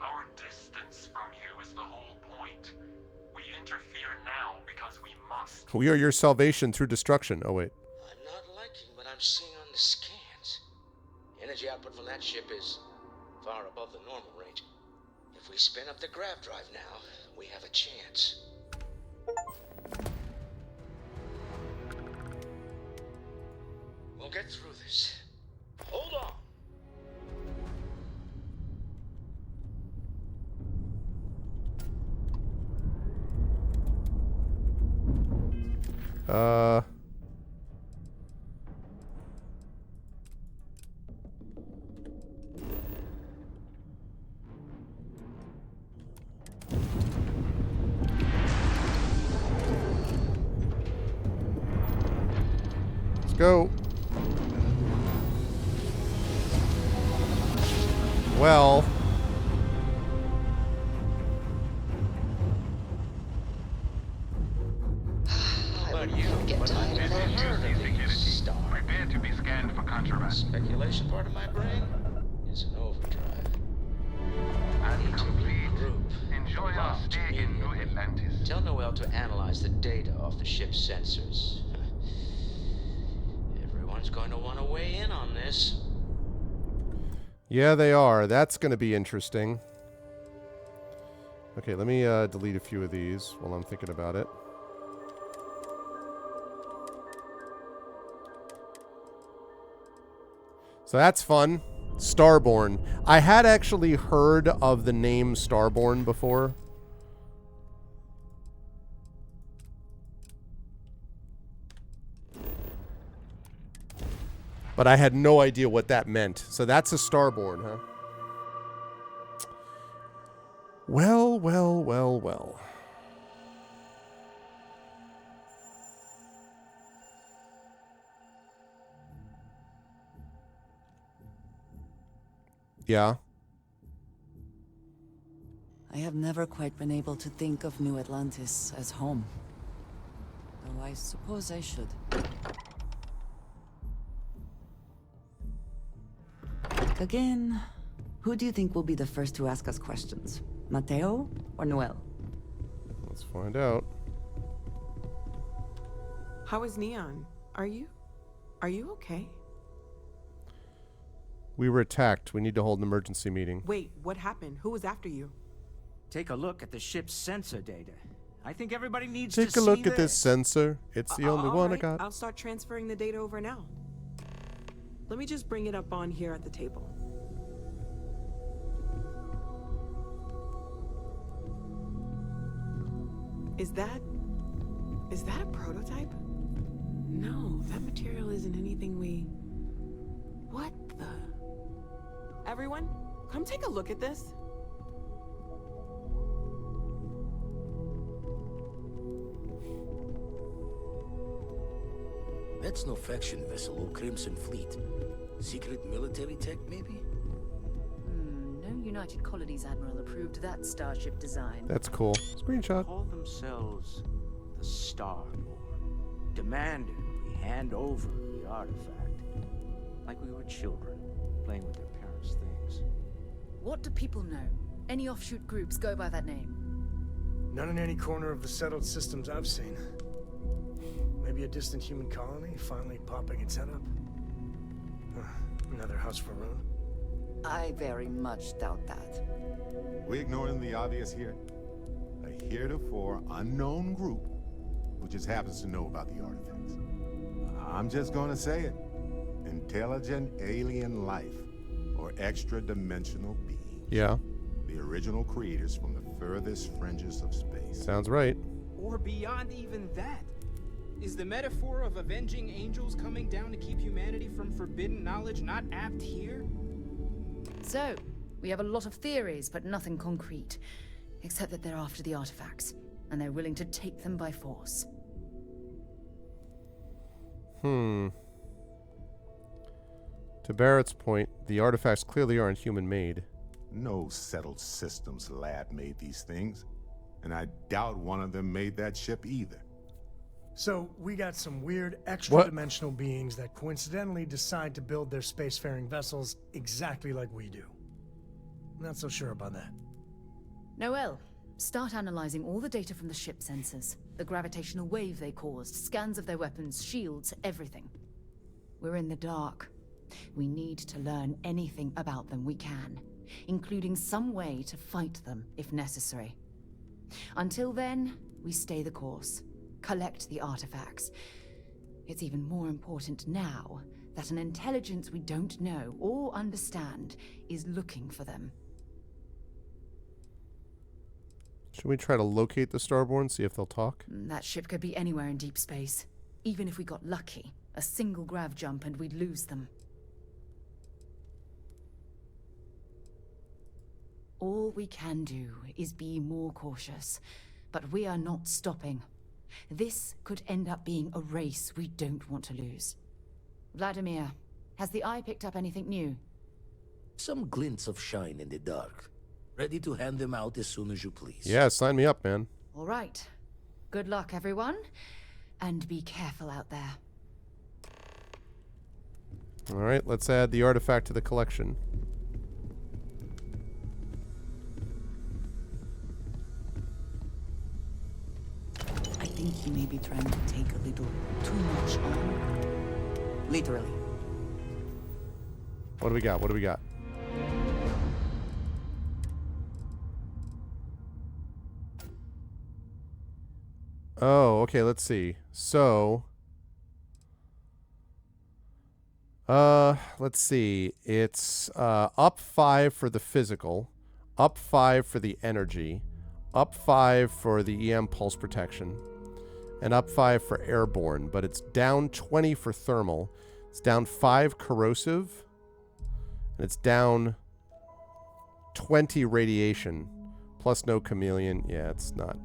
[SPEAKER 12] Our distance from you is the whole point. We interfere now because we must.
[SPEAKER 2] We are your salvation through destruction. Oh, wait.
[SPEAKER 14] I'm not liking what I'm seeing on the scans. Energy output from that ship is far above the normal range. If we spin up the grav drive now, we have a chance. We'll get through this. Hold on.
[SPEAKER 2] Let's go. Well.
[SPEAKER 12] Prepare to be scanned for contraband.
[SPEAKER 14] Speculation part of my brain is an overdrive.
[SPEAKER 12] And complete. Enjoy our stay in New Atlantis.
[SPEAKER 14] Tell Noel to analyze the data off the ship's sensors. Everyone's going to want to weigh in on this.
[SPEAKER 2] Yeah, they are. That's going to be interesting. Okay, let me delete a few of these while I'm thinking about it. So that's fun. Starborn. I had actually heard of the name Starborn before. But I had no idea what that meant. So that's a Starborn, huh? Well, well, well, well. Yeah.
[SPEAKER 3] I have never quite been able to think of New Atlantis as home. Though I suppose I should. Think again. Who do you think will be the first to ask us questions? Mateo or Noel?
[SPEAKER 2] Let's find out.
[SPEAKER 5] How is Neon? Are you okay?
[SPEAKER 2] We were attacked. We need to hold an emergency meeting.
[SPEAKER 5] Wait, what happened? Who was after you?
[SPEAKER 4] Take a look at the ship's sensor data. I think everybody needs to
[SPEAKER 2] Take a
[SPEAKER 4] see
[SPEAKER 2] look at this sensor. It's the only one I
[SPEAKER 5] Alright,
[SPEAKER 2] got.
[SPEAKER 5] I'll start transferring the data over now. Let me just bring it up on here at the table. Is that a prototype? No, that material isn't anything we... What the... Everyone, come take a look at this.
[SPEAKER 14] That's no faction vessel or Crimson Fleet. Secret military tech, maybe?
[SPEAKER 17] No United Colonies Admiral approved that starship design.
[SPEAKER 2] That's cool. Screenshot.
[SPEAKER 4] Call themselves the Starborn. Demanded we hand over the artifact. Like we were children, playing with their parents' things.
[SPEAKER 17] What do people know? Any offshoot groups go by that name?
[SPEAKER 23] None in any corner of the settled systems I've seen. Maybe a distant human colony finally popping its head up. Another house for Rune.
[SPEAKER 3] I very much doubt that.
[SPEAKER 15] We ignoring the obvious here? A heretofore unknown group who just happens to know about the artifacts. I'm just gonna say it. Intelligent alien life, or extra-dimensional beings.
[SPEAKER 2] Yeah.
[SPEAKER 15] The original creators from the furthest fringes of space.
[SPEAKER 2] Sounds right.
[SPEAKER 19] Or beyond even that. Is the metaphor of avenging angels coming down to keep humanity from forbidden knowledge not apt here?
[SPEAKER 17] So, we have a lot of theories, but nothing concrete. Except that they're after the artifacts, and they're willing to take them by force.
[SPEAKER 2] To Barrett's point, the artifacts clearly aren't human-made.
[SPEAKER 15] No settled systems lab made these things, and I doubt one of them made that ship either.
[SPEAKER 23] So, we got some weird extra-dimensional beings that coincidentally decide to build their spacefaring vessels exactly like we do. Not so sure about that.
[SPEAKER 17] Noel, start analyzing all the data from the ship sensors. The gravitational wave they caused, scans of their weapons, shields, everything. We're in the dark. We need to learn anything about them we can, including some way to fight them if necessary. Until then, we stay the course. Collect the artifacts. It's even more important now that an intelligence we don't know or understand is looking for them.
[SPEAKER 2] Should we try to locate the Starborn, see if they'll talk?
[SPEAKER 17] That ship could be anywhere in deep space. Even if we got lucky, a single grav jump and we'd lose them. All we can do is be more cautious, but we are not stopping. This could end up being a race we don't want to lose. Vladimir, has the Eye picked up anything new?
[SPEAKER 14] Some glints of shine in the dark. Ready to hand them out as soon as you please.
[SPEAKER 2] Yeah, sign me up, man.
[SPEAKER 17] All right. Good luck, everyone. And be careful out there.
[SPEAKER 2] All right, let's add the artifact to the collection.
[SPEAKER 3] I think he may be trying to take a little too much on. Literally.
[SPEAKER 2] What do we got? What do we got? Oh, okay, let's see. So, let's see. It's up 5 for the physical, up 5 for the energy, up 5 for the EM pulse protection, and up 5 for airborne, but it's down 20 for thermal. It's down 5 corrosive, and it's down 20 radiation, plus no chameleon. Yeah, it's not.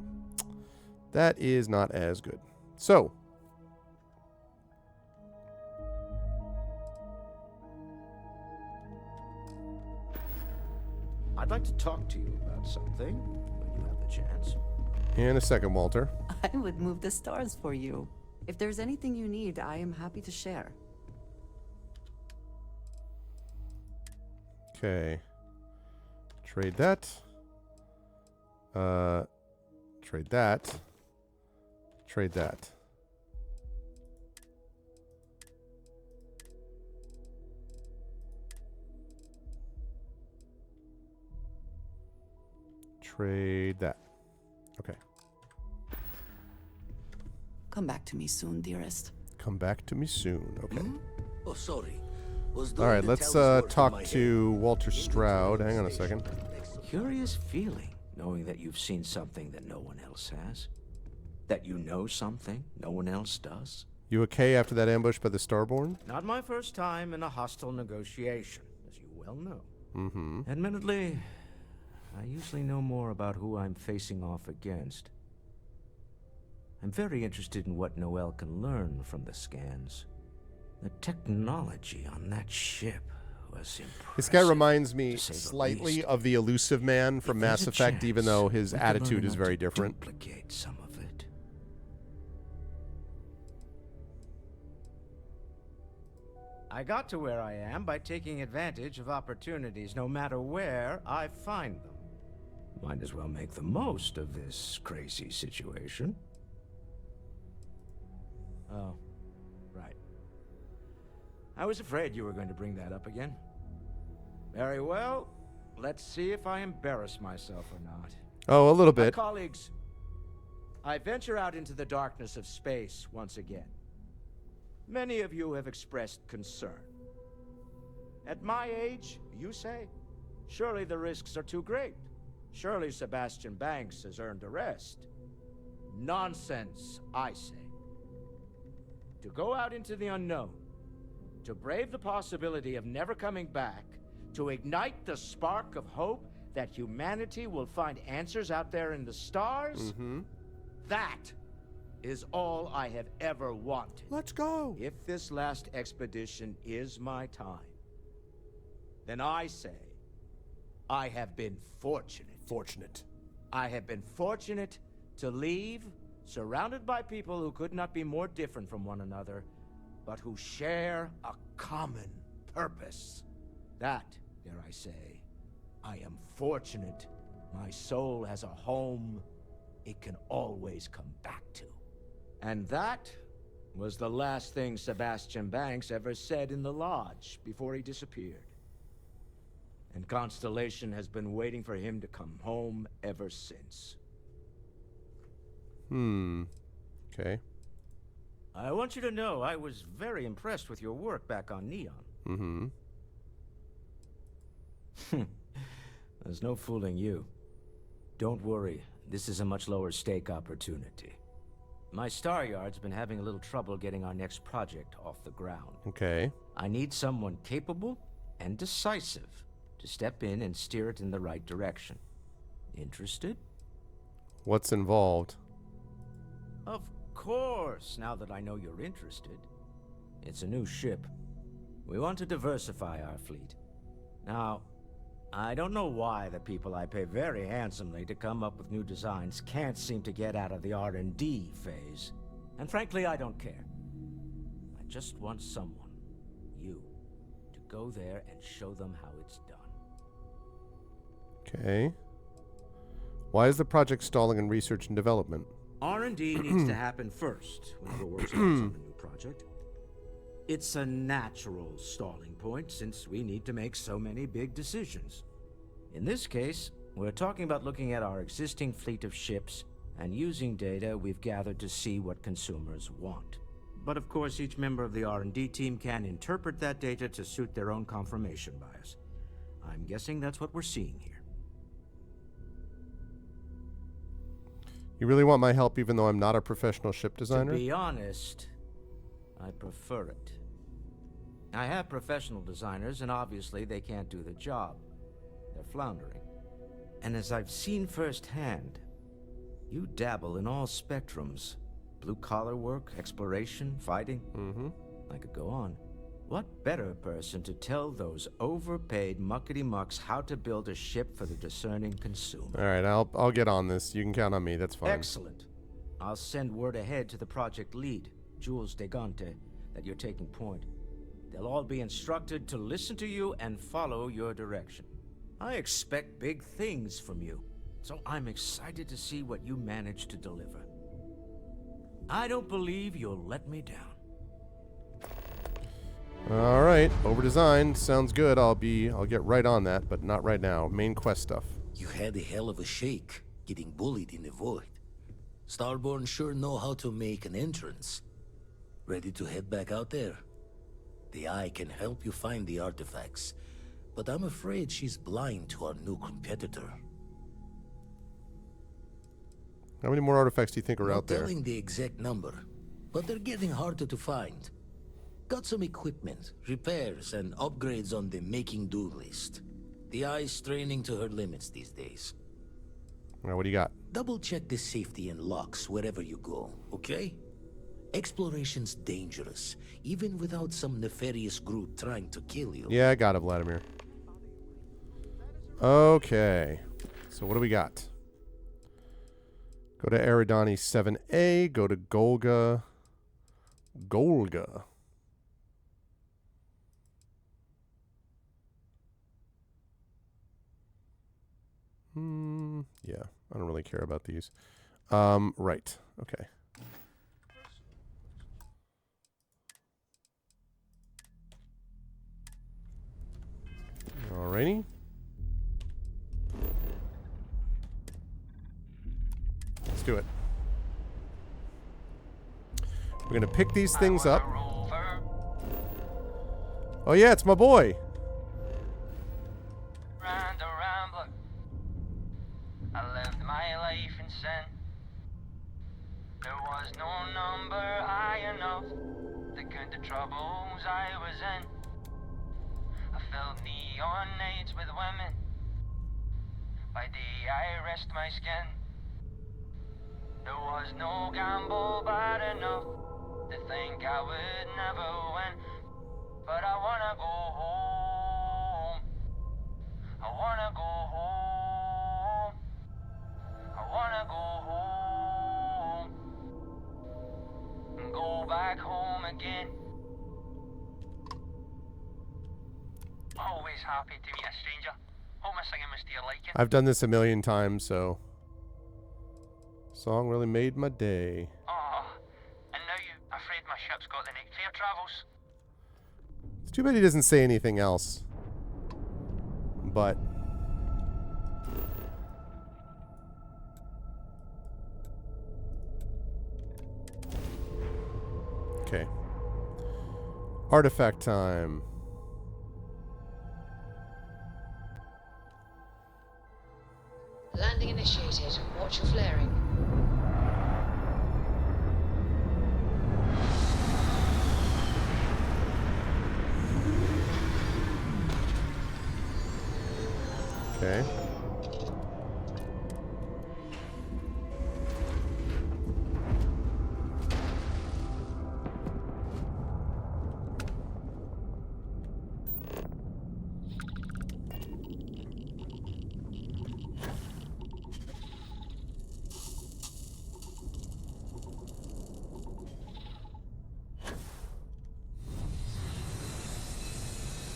[SPEAKER 2] That is not as good. So,
[SPEAKER 4] I'd like to talk to you about something when you have the chance.
[SPEAKER 2] in a second, Walter.
[SPEAKER 3] I would move the stars for you. If there's anything you need, I am happy to share.
[SPEAKER 2] Okay. Trade that. Trade that. Trade that. Trade that. Okay.
[SPEAKER 3] Come back to me soon, dearest.
[SPEAKER 2] Come back to me soon. Okay.
[SPEAKER 14] Oh, sorry.
[SPEAKER 2] All right, let's talk to Walter Stroud. Hang on a second.
[SPEAKER 4] Curious feeling, knowing that you've seen something that no one else has. That you know something no one else does.
[SPEAKER 2] You okay after that ambush by the Starborn?
[SPEAKER 4] Not my first time in a hostile negotiation, as you well know.
[SPEAKER 2] Mm-hmm.
[SPEAKER 4] Admittedly, I usually know more about who I'm facing off against. I'm very interested in what Noel can learn from the scans. The technology on that ship was impressive.
[SPEAKER 2] This guy reminds me slightly of the Elusive Man from Mass Effect, even though his attitude is very different.
[SPEAKER 4] Duplicate some of it. I got to where I am by taking advantage of opportunities, no matter where I find them. Might as well make the most of this crazy situation. Oh, right. I was afraid you were going to bring that up again. Very well. Let's see if I embarrass myself or not.
[SPEAKER 2] Oh, a little
[SPEAKER 4] My
[SPEAKER 2] bit.
[SPEAKER 4] colleagues, I venture out into the darkness of space once again. Many of you have expressed concern. At my age, you say, surely the risks are too great. Surely Sebastian Banks has earned a rest. Nonsense, I say. To go out into the unknown, to brave the possibility of never coming back, to ignite the spark of hope that humanity will find answers out there in the stars, that is all I have ever wanted.
[SPEAKER 2] Let's go.
[SPEAKER 4] If this last expedition is my time, then I say I have been fortunate. I have been fortunate to leave surrounded by people who could not be more different from one another, but who share a common purpose. That, dare I say, I am fortunate. My soul has a home it can always come back to. And that was the last thing Sebastian Banks ever said in the lodge before he disappeared. And Constellation has been waiting for him to come home ever since.
[SPEAKER 2] Okay.
[SPEAKER 4] I want you to know I was very impressed with your work back on Neon. There's no fooling you. Don't worry, this is a much lower stake opportunity. My Star Yard's been having a little trouble getting our next project off the ground.
[SPEAKER 2] Okay.
[SPEAKER 4] I need someone capable and decisive to step in and steer it in the right direction. Interested?
[SPEAKER 2] What's involved?
[SPEAKER 4] Of course, now that I know you're interested. It's a new ship. We want to diversify our fleet. Now, I don't know why the people I pay very handsomely to come up with new designs can't seem to get out of the R&D phase. And frankly, I don't care. I just want someone, you, to go there and show them how it's done.
[SPEAKER 2] Okay. Why is the project stalling in research and development?
[SPEAKER 4] R&D needs to happen first whenever we're starting on a new project. It's a natural stalling point since we need to make so many big decisions. In this case, we're talking about looking at our existing fleet of ships and using data we've gathered to see what consumers want. But of course, each member of the R&D team can interpret that data to suit their own confirmation bias. I'm guessing that's what we're seeing here.
[SPEAKER 2] You really want my help even though I'm not a professional ship designer?
[SPEAKER 4] To be honest, I prefer it. I have professional designers, and obviously they can't do the job. They're floundering. And as I've seen firsthand, you dabble in all spectrums. Blue-collar work, exploration, fighting. I could go on. What better person to tell those overpaid muckety-mucks how to build a ship for the discerning consumer?
[SPEAKER 2] All right, I'll get on this. You can count on me. That's fine.
[SPEAKER 4] Excellent. I'll send word ahead to the project lead, Jules Degante, that you're taking point. They'll all be instructed to listen to you and follow your direction. I expect big things from you, so I'm excited to see what you manage to deliver. I don't believe you'll let me down.
[SPEAKER 2] All right, over-designed. Sounds good. I'll get right on that, but not right now. Main quest stuff.
[SPEAKER 14] You had a hell of a shake, getting bullied in the void. Starborn sure know how to make an entrance. Ready to head back out there? The Eye can help you find the artifacts, but I'm afraid she's blind to our new competitor.
[SPEAKER 2] How many more artifacts do you think are out there?
[SPEAKER 14] Not telling the exact number, but they're getting harder to find. Got some equipment, repairs, and upgrades on the making-do list. The Eye's straining to her limits these days.
[SPEAKER 2] All right, what do you got?
[SPEAKER 14] Double-check the safety and locks wherever you go, okay? Exploration's dangerous, even without some nefarious group trying to kill you.
[SPEAKER 2] Yeah, I got it, Vladimir. Okay. So what do we got? Go to Eridani 7A. Go to Golga. Golga. Yeah, I don't really care about these. Right. Okay. Alrighty. Let's do it. We're gonna pick these things up. Oh yeah, it's my boy.
[SPEAKER 8] I lived my life in sin. There was no number high enough to count the troubles I was in. I filled neon nights with women. By day I rest my skin. There was no gamble bad enough to think I would never win. But I wanna go home. I wanna go home. I wanna go home. And go back home again. Always happy to meet a stranger. Hope my singing was to your liking.
[SPEAKER 2] I've done this a million times, so song really made my day.
[SPEAKER 8] Oh, and now you afraid my ship's got the next fair travels?
[SPEAKER 2] It's too bad he doesn't say anything else. But okay. Artifact time.
[SPEAKER 20] Landing initiated. Watch your flaring.
[SPEAKER 2] Okay.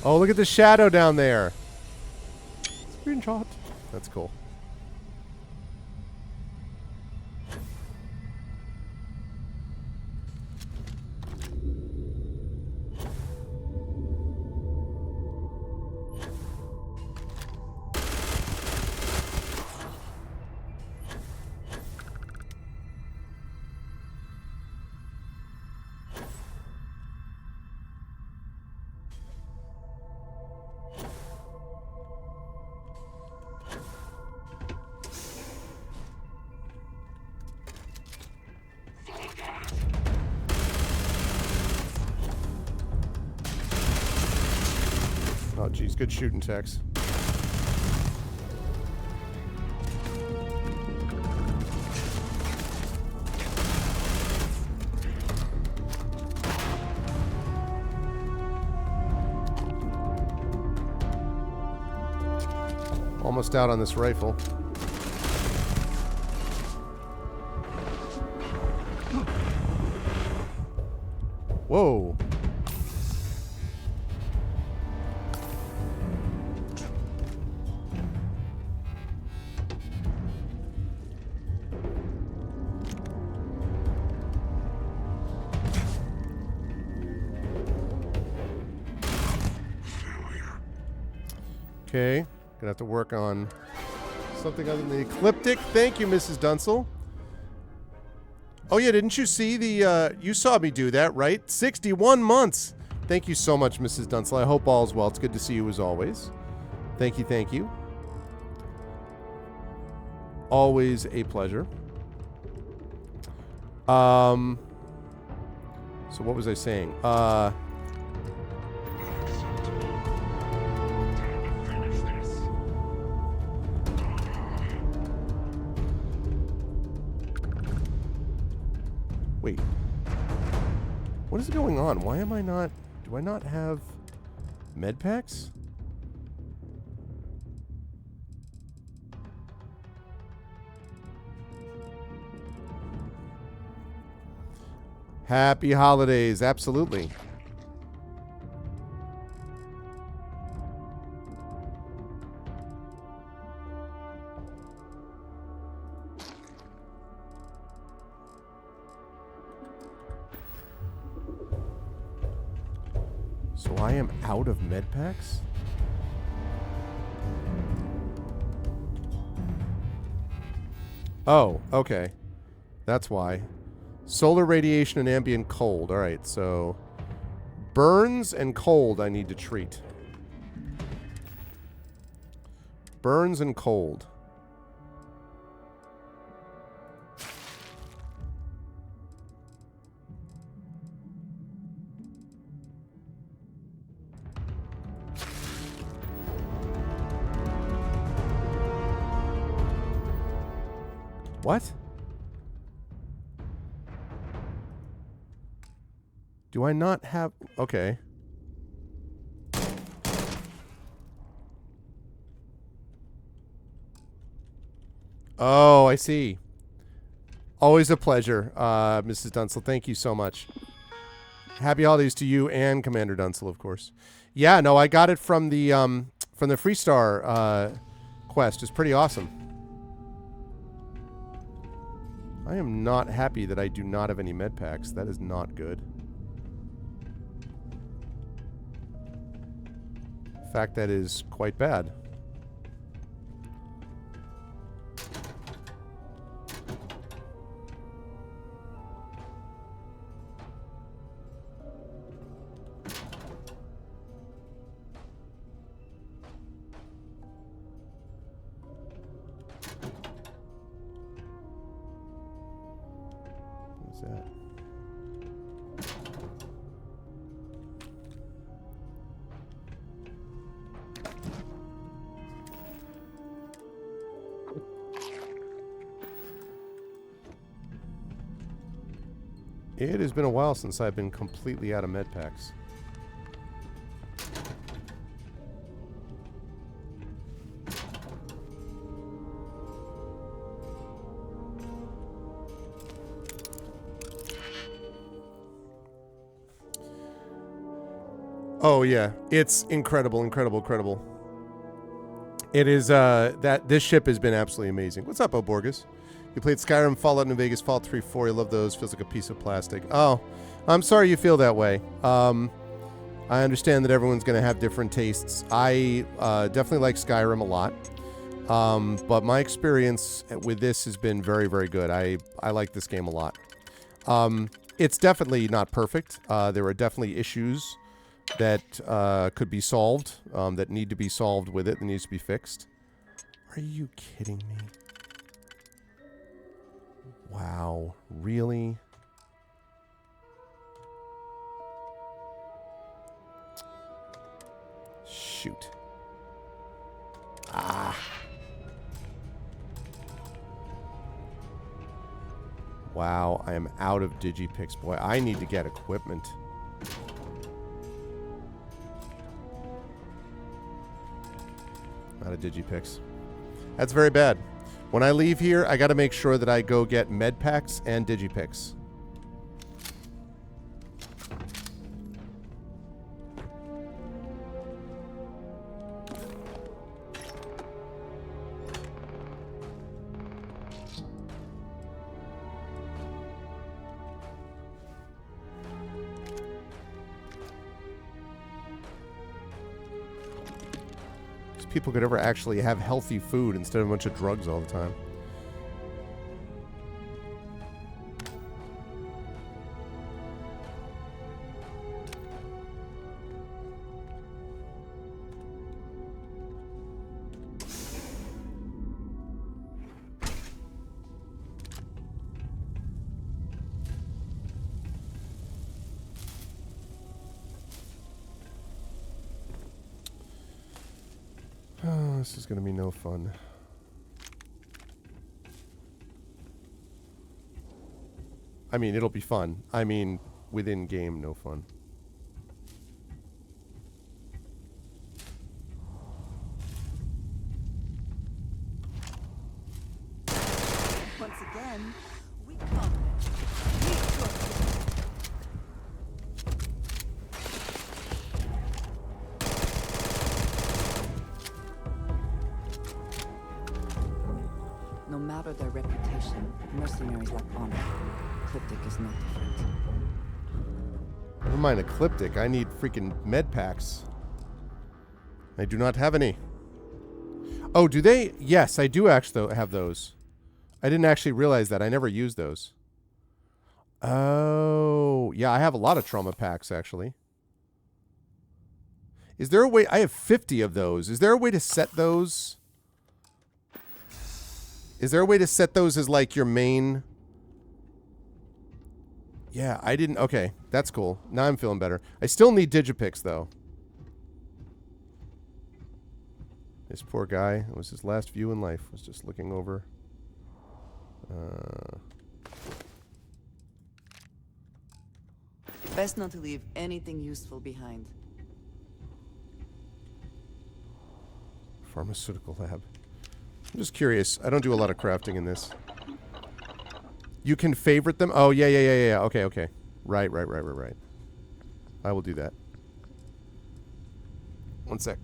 [SPEAKER 2] Oh, look at the shadow down there. Screenshot. That's cool. Oh, geez, good shooting, Tex. Almost out on this rifle. Whoa. Okay. Gonna have to work on something other than the ecliptic. Thank you, Mrs. Dunsel. Oh, yeah, didn't you see the, you saw me do that, right? 61 months. Thank you so much, Mrs. Dunsel. I hope all's well. It's good to see you as always. Thank you, thank you. Always a pleasure. So what was I saying? Wait. What is going on? Why am I not... Do I not have med packs? Happy holidays. Absolutely. So I am out of med packs? Oh, okay. That's why. Solar radiation and ambient cold. All right, so burns and cold I need to treat. Burns and cold. What? Do I not have... Okay. Oh, I see. Always a pleasure, Mrs. Dunsel. Thank you so much. Happy holidays to you and Commander Dunsel, of course. Yeah, no, I got it from the Freestar quest. It's pretty awesome. I am not happy that I do not have any med packs. That is not good. In fact, that is quite bad. What's that? It has been a while since I've been completely out of med packs. Oh yeah, it's incredible, incredible, incredible. It is this ship has been absolutely amazing. What's up, Oborgus? You played Skyrim, Fallout New Vegas, Fallout 3, 4. You love those. Feels like a piece of plastic. Oh, I'm sorry you feel that way. I understand that everyone's going to have different tastes. I definitely like Skyrim a lot. But my experience with this has been very, very good. I like this game a lot. It's definitely not perfect. There are definitely issues that could be solved, that need to be solved with it, that needs to be fixed. Are you kidding me? Wow, really? Shoot. Ah. Wow, I am out of Digipix. Boy, I need to get equipment. Out of Digipix. That's very bad. When I leave here, I got to make sure that I go get med packs and Digipix. people could ever actually have healthy food instead of a bunch of drugs all the time. Oh, this is going to be no fun. I mean, it'll be fun. I mean, within game, no fun.
[SPEAKER 3] Once again, we No matter their reputation, mercenaries lack honor. Cryptic is not different.
[SPEAKER 2] Never mind Ecliptic. I need freaking med packs. I do not have any. Oh, do they? Yes, I do actually have those. I didn't actually realize that. I never used those. Oh, yeah, I have a lot of trauma packs, actually. Is there a way? I have 50 of those. Is there a way to set those? Is there a way to set those as, like, your main? Yeah, I didn't. Okay, that's cool. Now I'm feeling better. I still need Digipix, though. This poor guy, it was his last view in life, was just looking over.
[SPEAKER 3] Best not to leave anything useful behind.
[SPEAKER 2] Pharmaceutical lab. I'm just curious. I don't do a lot of crafting in this. You can favorite them? Oh, yeah. Okay. Right. I will do that. One sec.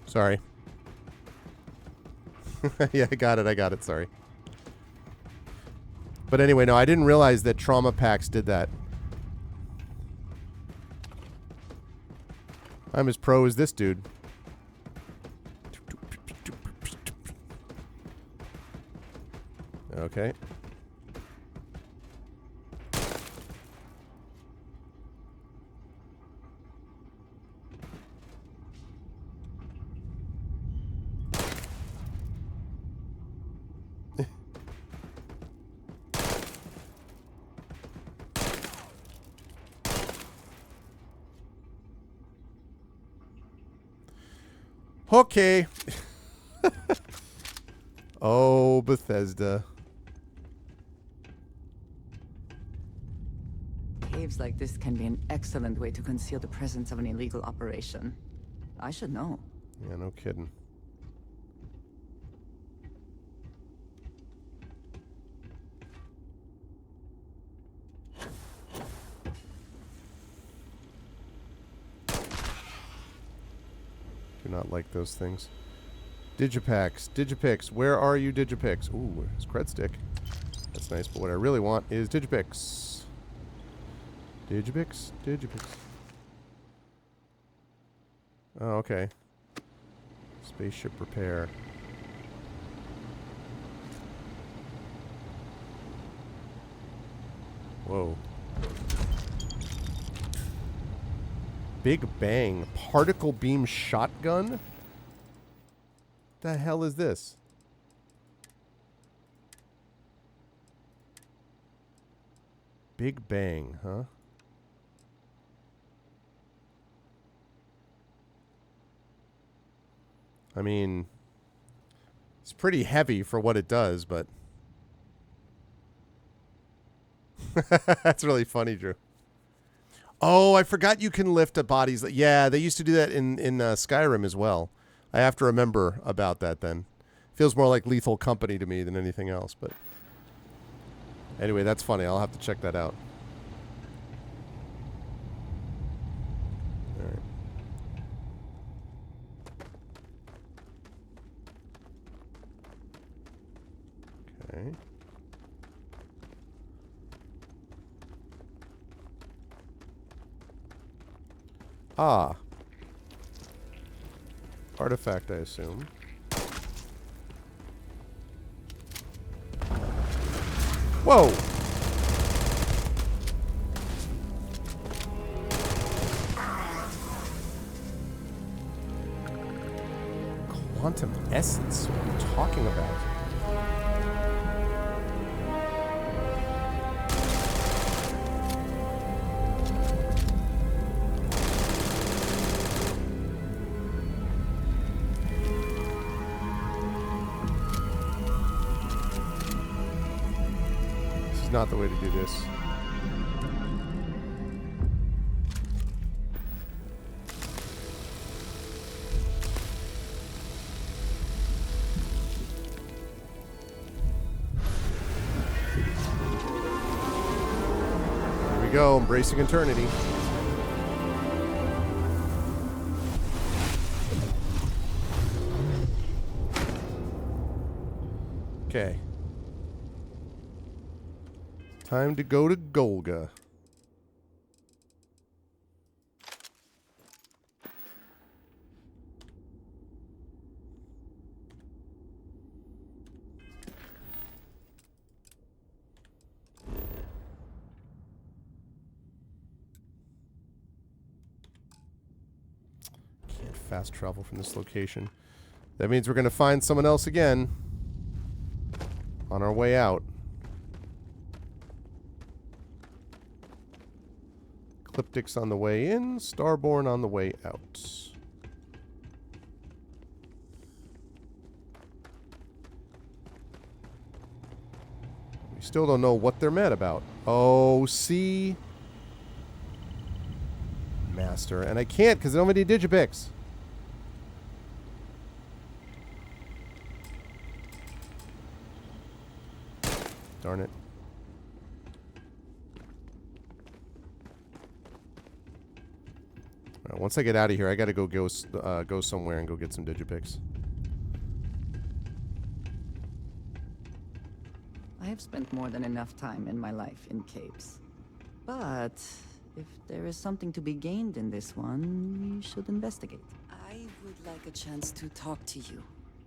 [SPEAKER 2] Sorry. Yeah, I got it. Sorry. But anyway, no, I didn't realize that trauma packs did that. I'm as pro as this dude. Okay. Okay. Oh, Bethesda.
[SPEAKER 3] Cave Caves like this can be an excellent way to conceal the presence of an illegal operation. I should know.
[SPEAKER 2] Yeah, no kidding. Do not like those things. Digipacks. Digipix. Where are you, Digipix? Ooh, it's Cred Stick. That's nice, but what I really want is Digipix. Digipix? Digipix. Oh, okay. Spaceship repair. Whoa. Big Bang. Particle beam shotgun? The hell is this? Big Bang, huh? I mean, it's pretty heavy for what it does, but that's really funny, Drew. Oh, I forgot you can lift bodies. Yeah, they used to do that in Skyrim as well. I have to remember about that then. Feels more like Lethal Company to me than anything else, but anyway, that's funny. I'll have to check that out. All right. Okay. Ah. Artifact, I assume. Whoa! Quantum essence? What are you talking about? Not the way to do this. Here we go, embracing eternity. Okay. Time to go to Golga. Can't fast travel from this location. That means we're going to find someone else again on our way out. Ecliptics on the way in, Starborn on the way out. We still don't know what they're mad about. Oh, see? Master. And I can't because I don't have any Digipix. Darn it. Once I get out of here, I gotta go somewhere and go get some Digipix.
[SPEAKER 3] I have spent more than enough time in my life in caves. But if there is something to be gained in this one, we should investigate. I would like a chance to talk to you,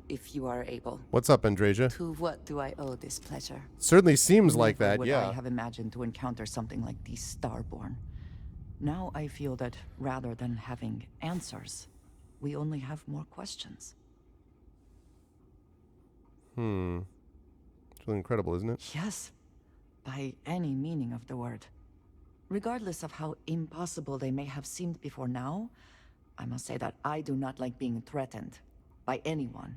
[SPEAKER 3] if you are able.
[SPEAKER 2] What's up, Andrasia?
[SPEAKER 3] To what do I owe this pleasure?
[SPEAKER 2] Certainly seems like
[SPEAKER 3] Never
[SPEAKER 2] that,
[SPEAKER 3] would
[SPEAKER 2] yeah.
[SPEAKER 3] I have imagined to encounter something like these Starborn. Now I feel that rather than having answers, we only have more questions.
[SPEAKER 2] It's really incredible, isn't it?
[SPEAKER 3] Yes, by any meaning of the word. Regardless of how impossible they may have seemed before now, I must say that I do not like being threatened by anyone.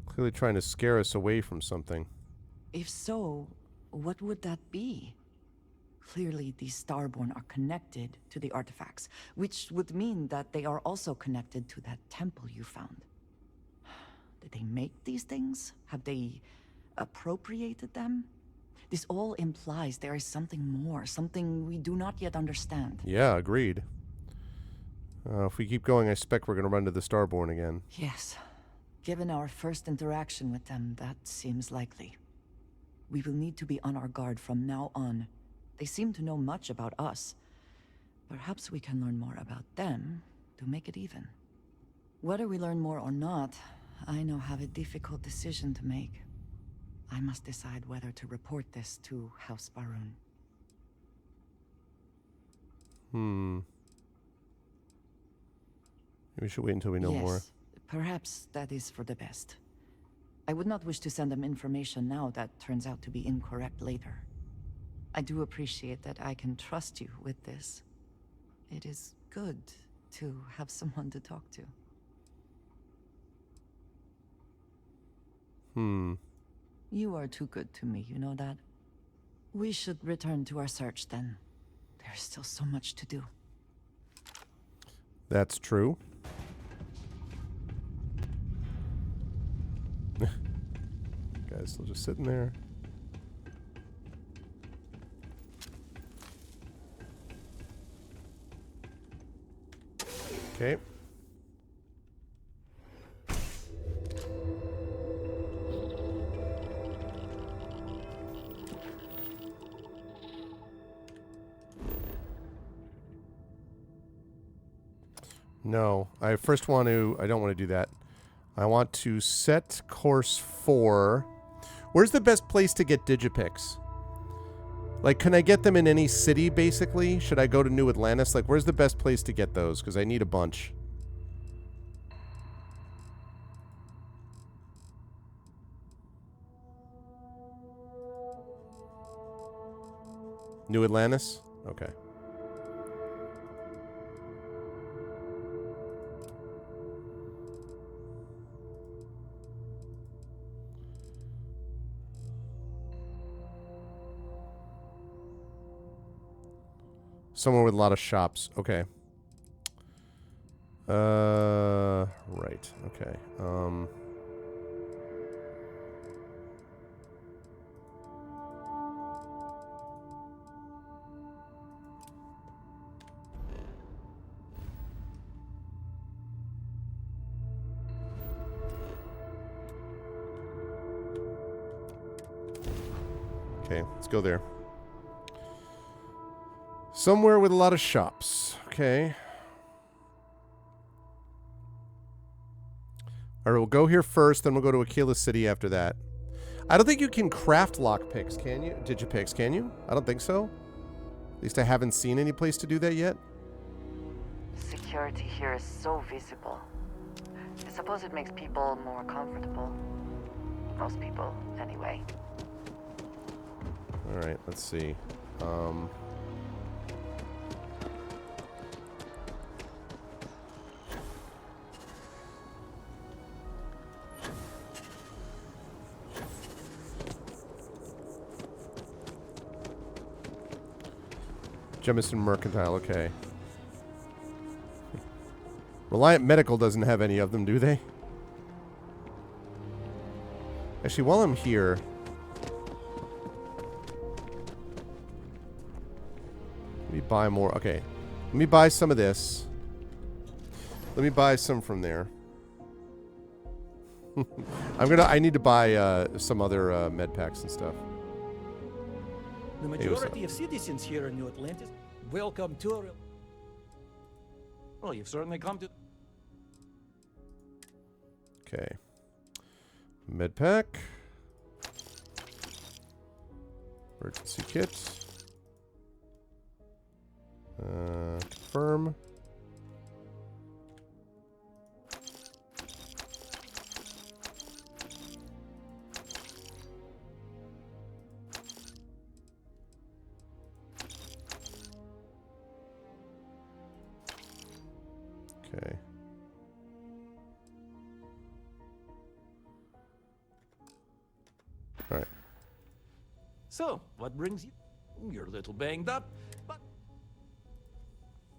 [SPEAKER 2] Clearly trying to scare us away from something.
[SPEAKER 3] If so, what would that be? Clearly, these Starborn are connected to the artifacts, which would mean that they are also connected to that temple you found. Did they make these things? Have they appropriated them? This all implies there is something more, something we do not yet understand.
[SPEAKER 2] Yeah, agreed. If we keep going, I expect we're going to run to the Starborn again.
[SPEAKER 3] Yes. Given our first interaction with them, that seems likely. We will need to be on our guard from now on. They seem to know much about us. Perhaps we can learn more about them to make it even. Whether we learn more or not, I now have a difficult decision to make. I must decide whether to report this to House Barun.
[SPEAKER 2] Maybe we should wait until we know more.
[SPEAKER 3] Perhaps that is for the best. I would not wish to send them information now that turns out to be incorrect later. I do appreciate that I can trust you with this. It is good to have someone to talk to. You are too good to me, you know that? We should return to our search then. There's still so much to do.
[SPEAKER 2] That's true. Guys still just sitting there. Okay. No, I first want to, I don't want to do that. I want to set course for, where's the best place to get Digipics? Like, can I get them in any city, basically? Should I go to New Atlantis? Like, where's the best place to get those? Because I need a bunch. New Atlantis? Okay. Somewhere with a lot of shops. Okay. Right. Okay. Okay, let's go there. Somewhere with a lot of shops. Okay. All right, we'll go here first, then we'll go to Aquila City after that. I don't think you can craft lockpicks, can you? Digipicks, can you? I don't think so. At least I haven't seen any place to do that yet.
[SPEAKER 3] Security here is so visible. I suppose it makes people more comfortable. Most people, anyway.
[SPEAKER 2] All right, let's see. Jemison Mercantile, okay. Reliant Medical doesn't have any of them, do they? Actually, while I'm here... Let me buy more. Okay. Let me buy some of this. Let me buy some from there. I need to buy some other med packs and stuff.
[SPEAKER 16] The majority of citizens here in New Atlantis welcome to a... Well, you've certainly come to...
[SPEAKER 2] Okay. Med pack. Emergency kit. Confirm. Okay. All right.
[SPEAKER 16] So, what brings you? You're a little banged up, but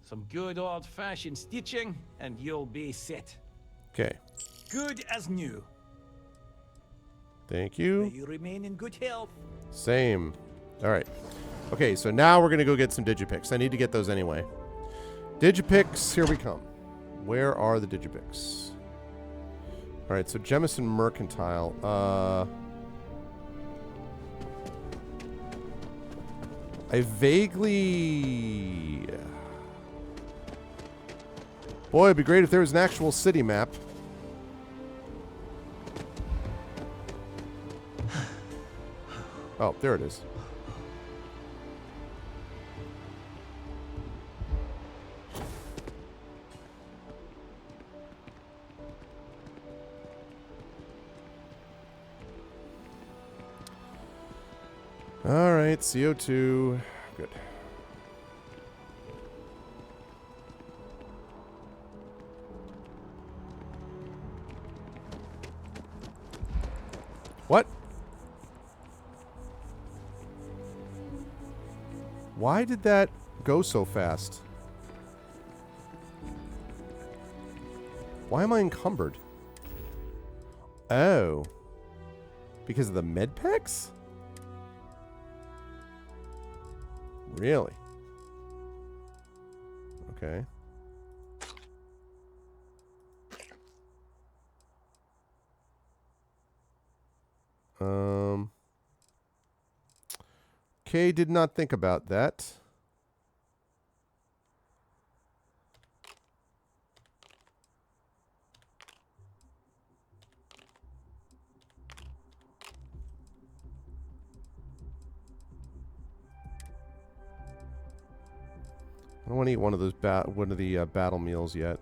[SPEAKER 16] some good old-fashioned stitching, and you'll be set.
[SPEAKER 2] Okay.
[SPEAKER 16] Good as new.
[SPEAKER 2] Thank
[SPEAKER 16] May
[SPEAKER 2] you.
[SPEAKER 16] you remain in good health.
[SPEAKER 2] Same. All right. Okay, so now we're going to go get some Digipicks. I need to get those anyway. Digipicks, here we come. Where are the Digipicks? All right, so Jemison Mercantile. I vaguely... Boy, it'd be great if there was an actual city map. Oh, there it is. All right, CO2. Good. What? Why did that go so fast? Why am I encumbered? Oh. Because of the med packs? Really? Okay. Okay, did not think about that. I don't want to eat one of those battle meals yet.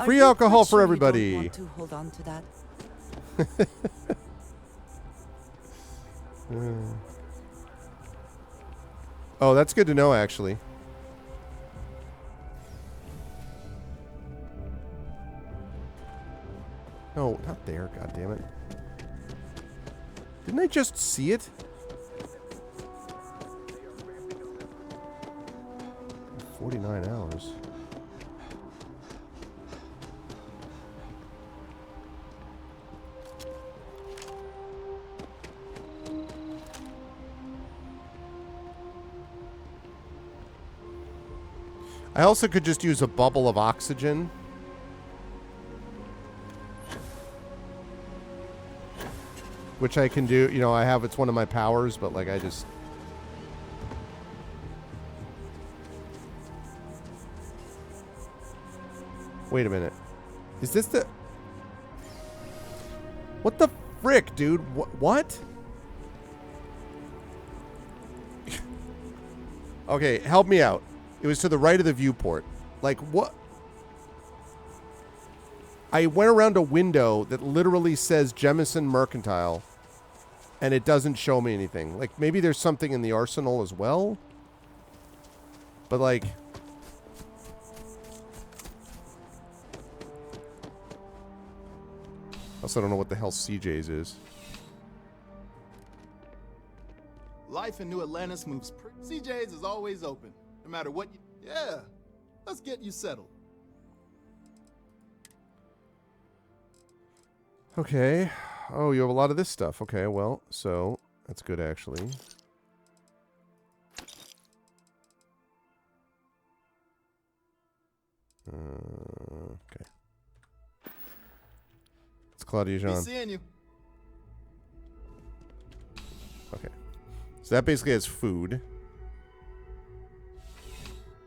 [SPEAKER 2] Free alcohol for everybody.
[SPEAKER 3] Want to hold on to that?
[SPEAKER 2] Oh, that's good to know, actually. No, not there, goddammit. Didn't I just see it? $49. I also could just use a bubble of oxygen. Which I can do, you know, it's one of my powers, but like I just... Wait a minute. Is this the... What the frick, dude? What? Okay, help me out. It was to the right of the viewport. Like, what? I went around a window that literally says Jemison Mercantile, and it doesn't show me anything. Like, maybe there's something in the arsenal as well? But, like... I also don't know what the hell CJ's is.
[SPEAKER 11] Life in New Atlantis moves CJ's is always open. No matter what you... Yeah. Let's get you settled.
[SPEAKER 2] Okay. Oh, you have a lot of this stuff. Okay, well, so that's good, actually. Okay. It's Claudia Jean.
[SPEAKER 11] Be seeing you.
[SPEAKER 2] Okay. So that basically has food.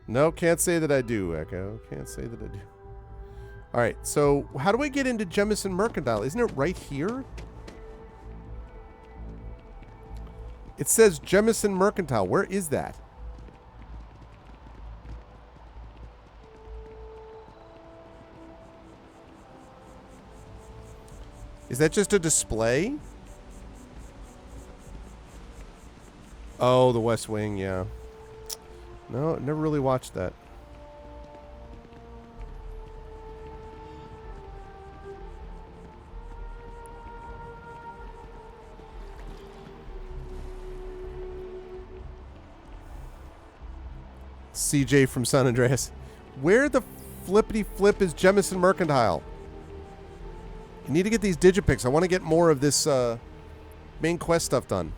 [SPEAKER 2] No, can't say that I do, Echo. Can't say that I do. All right, so how do I get into Jemison Mercantile? Isn't it right here? It says Jemison Mercantile. Where is that? Is that just a display? Oh, the West Wing, yeah. No, never really watched that. CJ from San Andreas. Where the flippity flip is Jemison Mercantile? I need to get these Digipics. I want to get more of this main quest stuff done.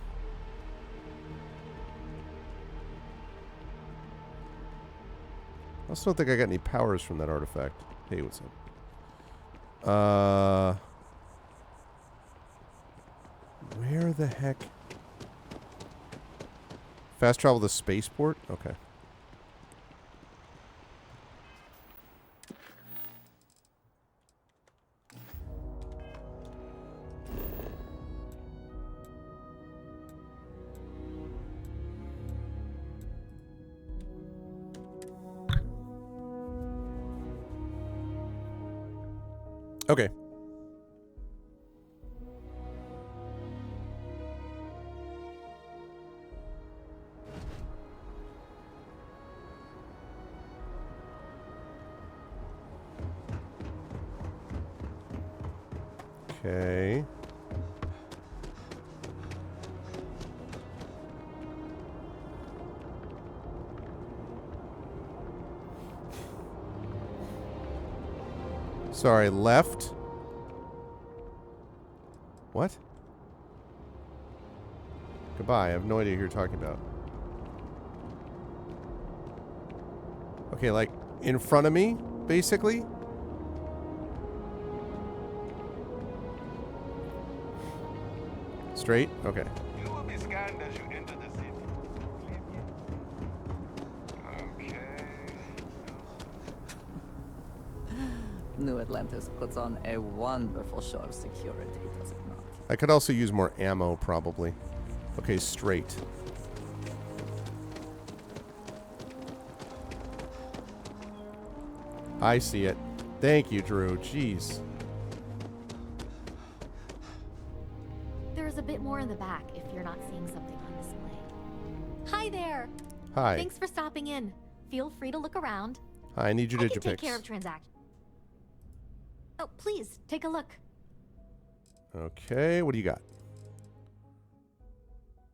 [SPEAKER 2] I also don't think I got any powers from that artifact. Hey, what's up? Where the heck? Fast travel to spaceport? Okay. Okay. Okay. Sorry, left. What? Goodbye. I have no idea who you're talking about. Okay, like in front of me, basically? Straight? Okay.
[SPEAKER 6] You will be scanned as you enter the city. Okay.
[SPEAKER 3] New Atlantis puts on a wonderful show of security, does it not?
[SPEAKER 2] I could also use more ammo, probably. Okay, straight. I see it. Thank you, Drew. Jeez.
[SPEAKER 10] There's a bit more in the back if you're not seeing something on display. Hi there.
[SPEAKER 2] Hi.
[SPEAKER 10] Thanks for stopping in. Feel free to look around.
[SPEAKER 2] Hi, I need your
[SPEAKER 10] I can
[SPEAKER 2] Digipics.
[SPEAKER 10] take care of transaction. Oh, please take a look.
[SPEAKER 2] Okay, what do you got?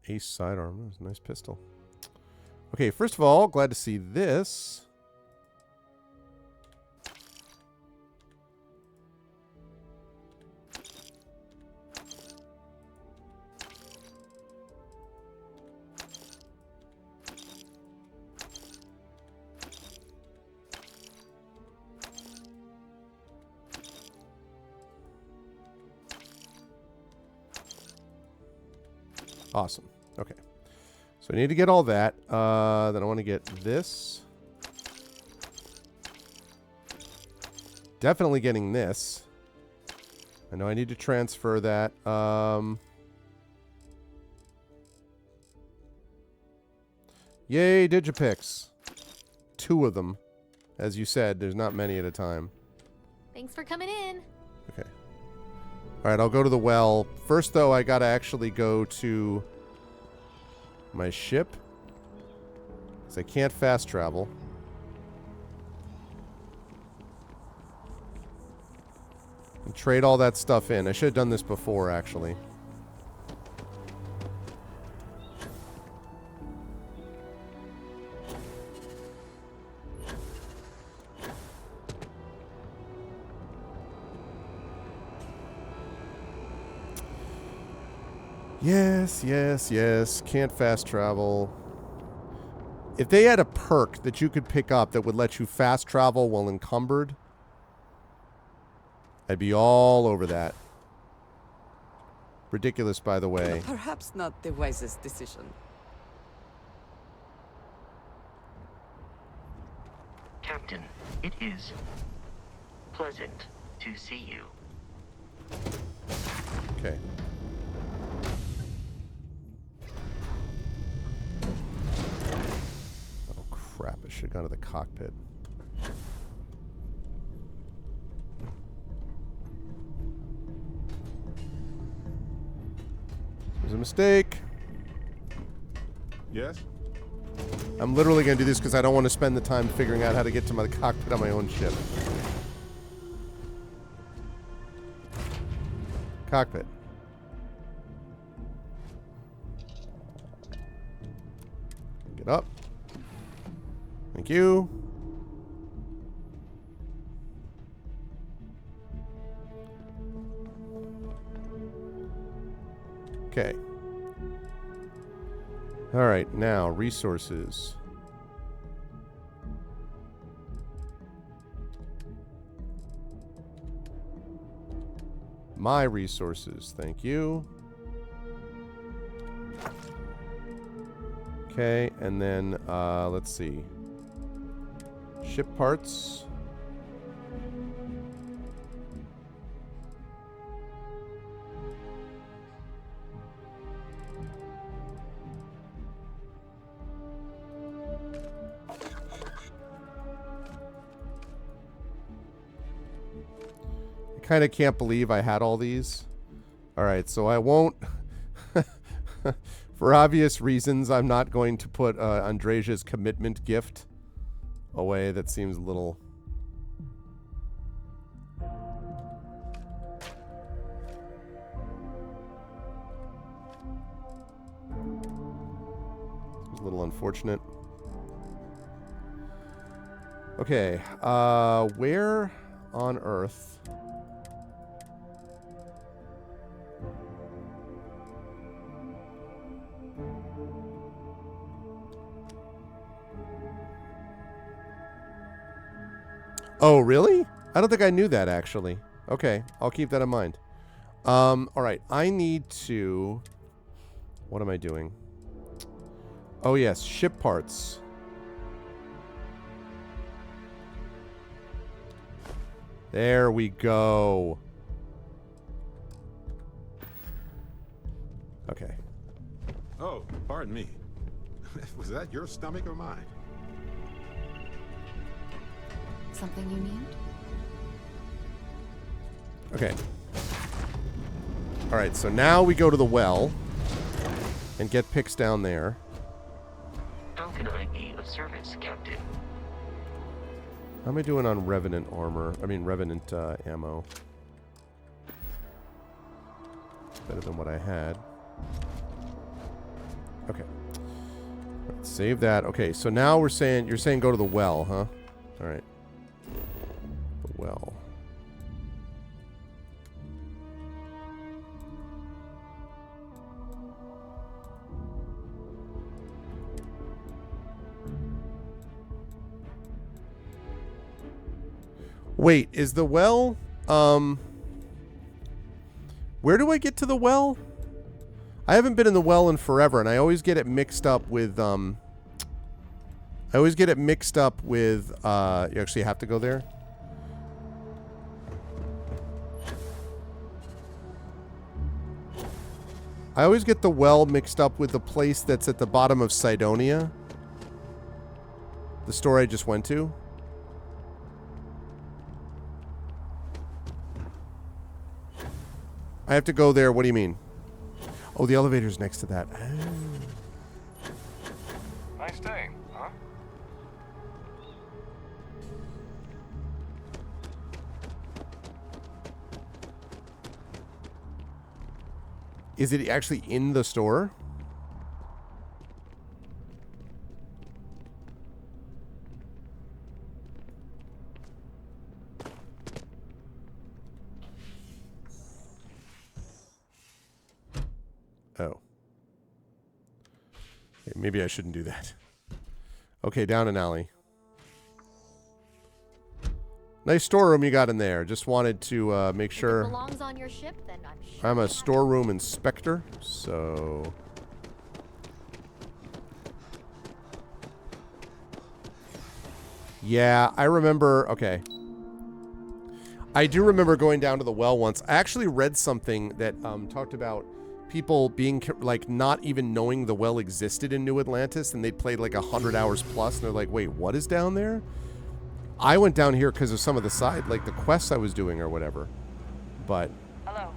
[SPEAKER 2] Ace sidearm. That's a nice pistol. Okay, first of all, glad to see this. Awesome. Okay. So I need to get all that. Then I want to get this. Definitely getting this. I know I need to transfer that. Yay, Digipics. 2 of them. As you said, there's not many at a time.
[SPEAKER 10] Thanks for coming in.
[SPEAKER 2] Okay. All right, I'll go to the well. First, though, I got to actually go to my ship. Because I can't fast travel. And trade all that stuff in. I should have done this before, actually. Yes, yes, yes. Can't fast travel. If they had a perk that you could pick up that would let you fast travel while encumbered, I'd be all over that. Ridiculous, by the way.
[SPEAKER 1] Perhaps not the wisest decision.
[SPEAKER 21] Captain, it is pleasant to see you.
[SPEAKER 2] Okay. Oh, crap. I should have gone to the cockpit. It was a mistake.
[SPEAKER 15] Yes?
[SPEAKER 2] I'm literally going to do this because I don't want to spend the time figuring out how to get to my cockpit on my own ship. Cockpit. Get up. Thank you. Okay. All right, now resources. My resources, thank you. Okay, and then let's see. Ship parts. I kind of can't believe I had all these. All right, so I won't. For obvious reasons, I'm not going to put Andresia's commitment gift away. That seems a little... It's a little unfortunate. Okay, where on Earth... Oh, really? I don't think I knew that, actually. Okay, I'll keep that in mind. All right, I need to... What am I doing? Oh, yes, ship parts. There we go. Okay.
[SPEAKER 15] Oh, pardon me. Was that your stomach or mine?
[SPEAKER 10] Something you need?
[SPEAKER 2] Okay. All right, so now we go to the well and get picks down there.
[SPEAKER 21] How can I be of service, Captain?
[SPEAKER 2] How am I doing on Revenant armor? I mean, Revenant ammo. Better than what I had. Okay. Right, save that. Okay, so now we're saying... You're saying go to the well, huh? All right. The well. Wait, is the well... Where do I get to the well? I haven't been in the well in forever, and I always get it mixed up with... I always get it mixed up with... you actually have to go there? I always get the well mixed up with the place that's at the bottom of Cydonia. The store I just went to. I have to go there. What do you mean? Oh, the elevator's next to that. Oh.
[SPEAKER 7] Nice day, huh?
[SPEAKER 2] Is it actually in the store? Oh. Okay, maybe I shouldn't do that. Okay, down an alley. Nice storeroom you got in there. Just wanted to make sure.
[SPEAKER 10] If it belongs on your ship, then I'm sure.
[SPEAKER 2] I'm a storeroom inspector, so... Yeah, I remember... Okay. I do remember going down to the well once. I actually read something that talked about people being, like, not even knowing the well existed in New Atlantis, and they'd played, like, 100 hours plus, and they're like, wait, what is down there? I went down here because of some of the side, like, the quests I was doing or whatever. But...
[SPEAKER 21] Hello.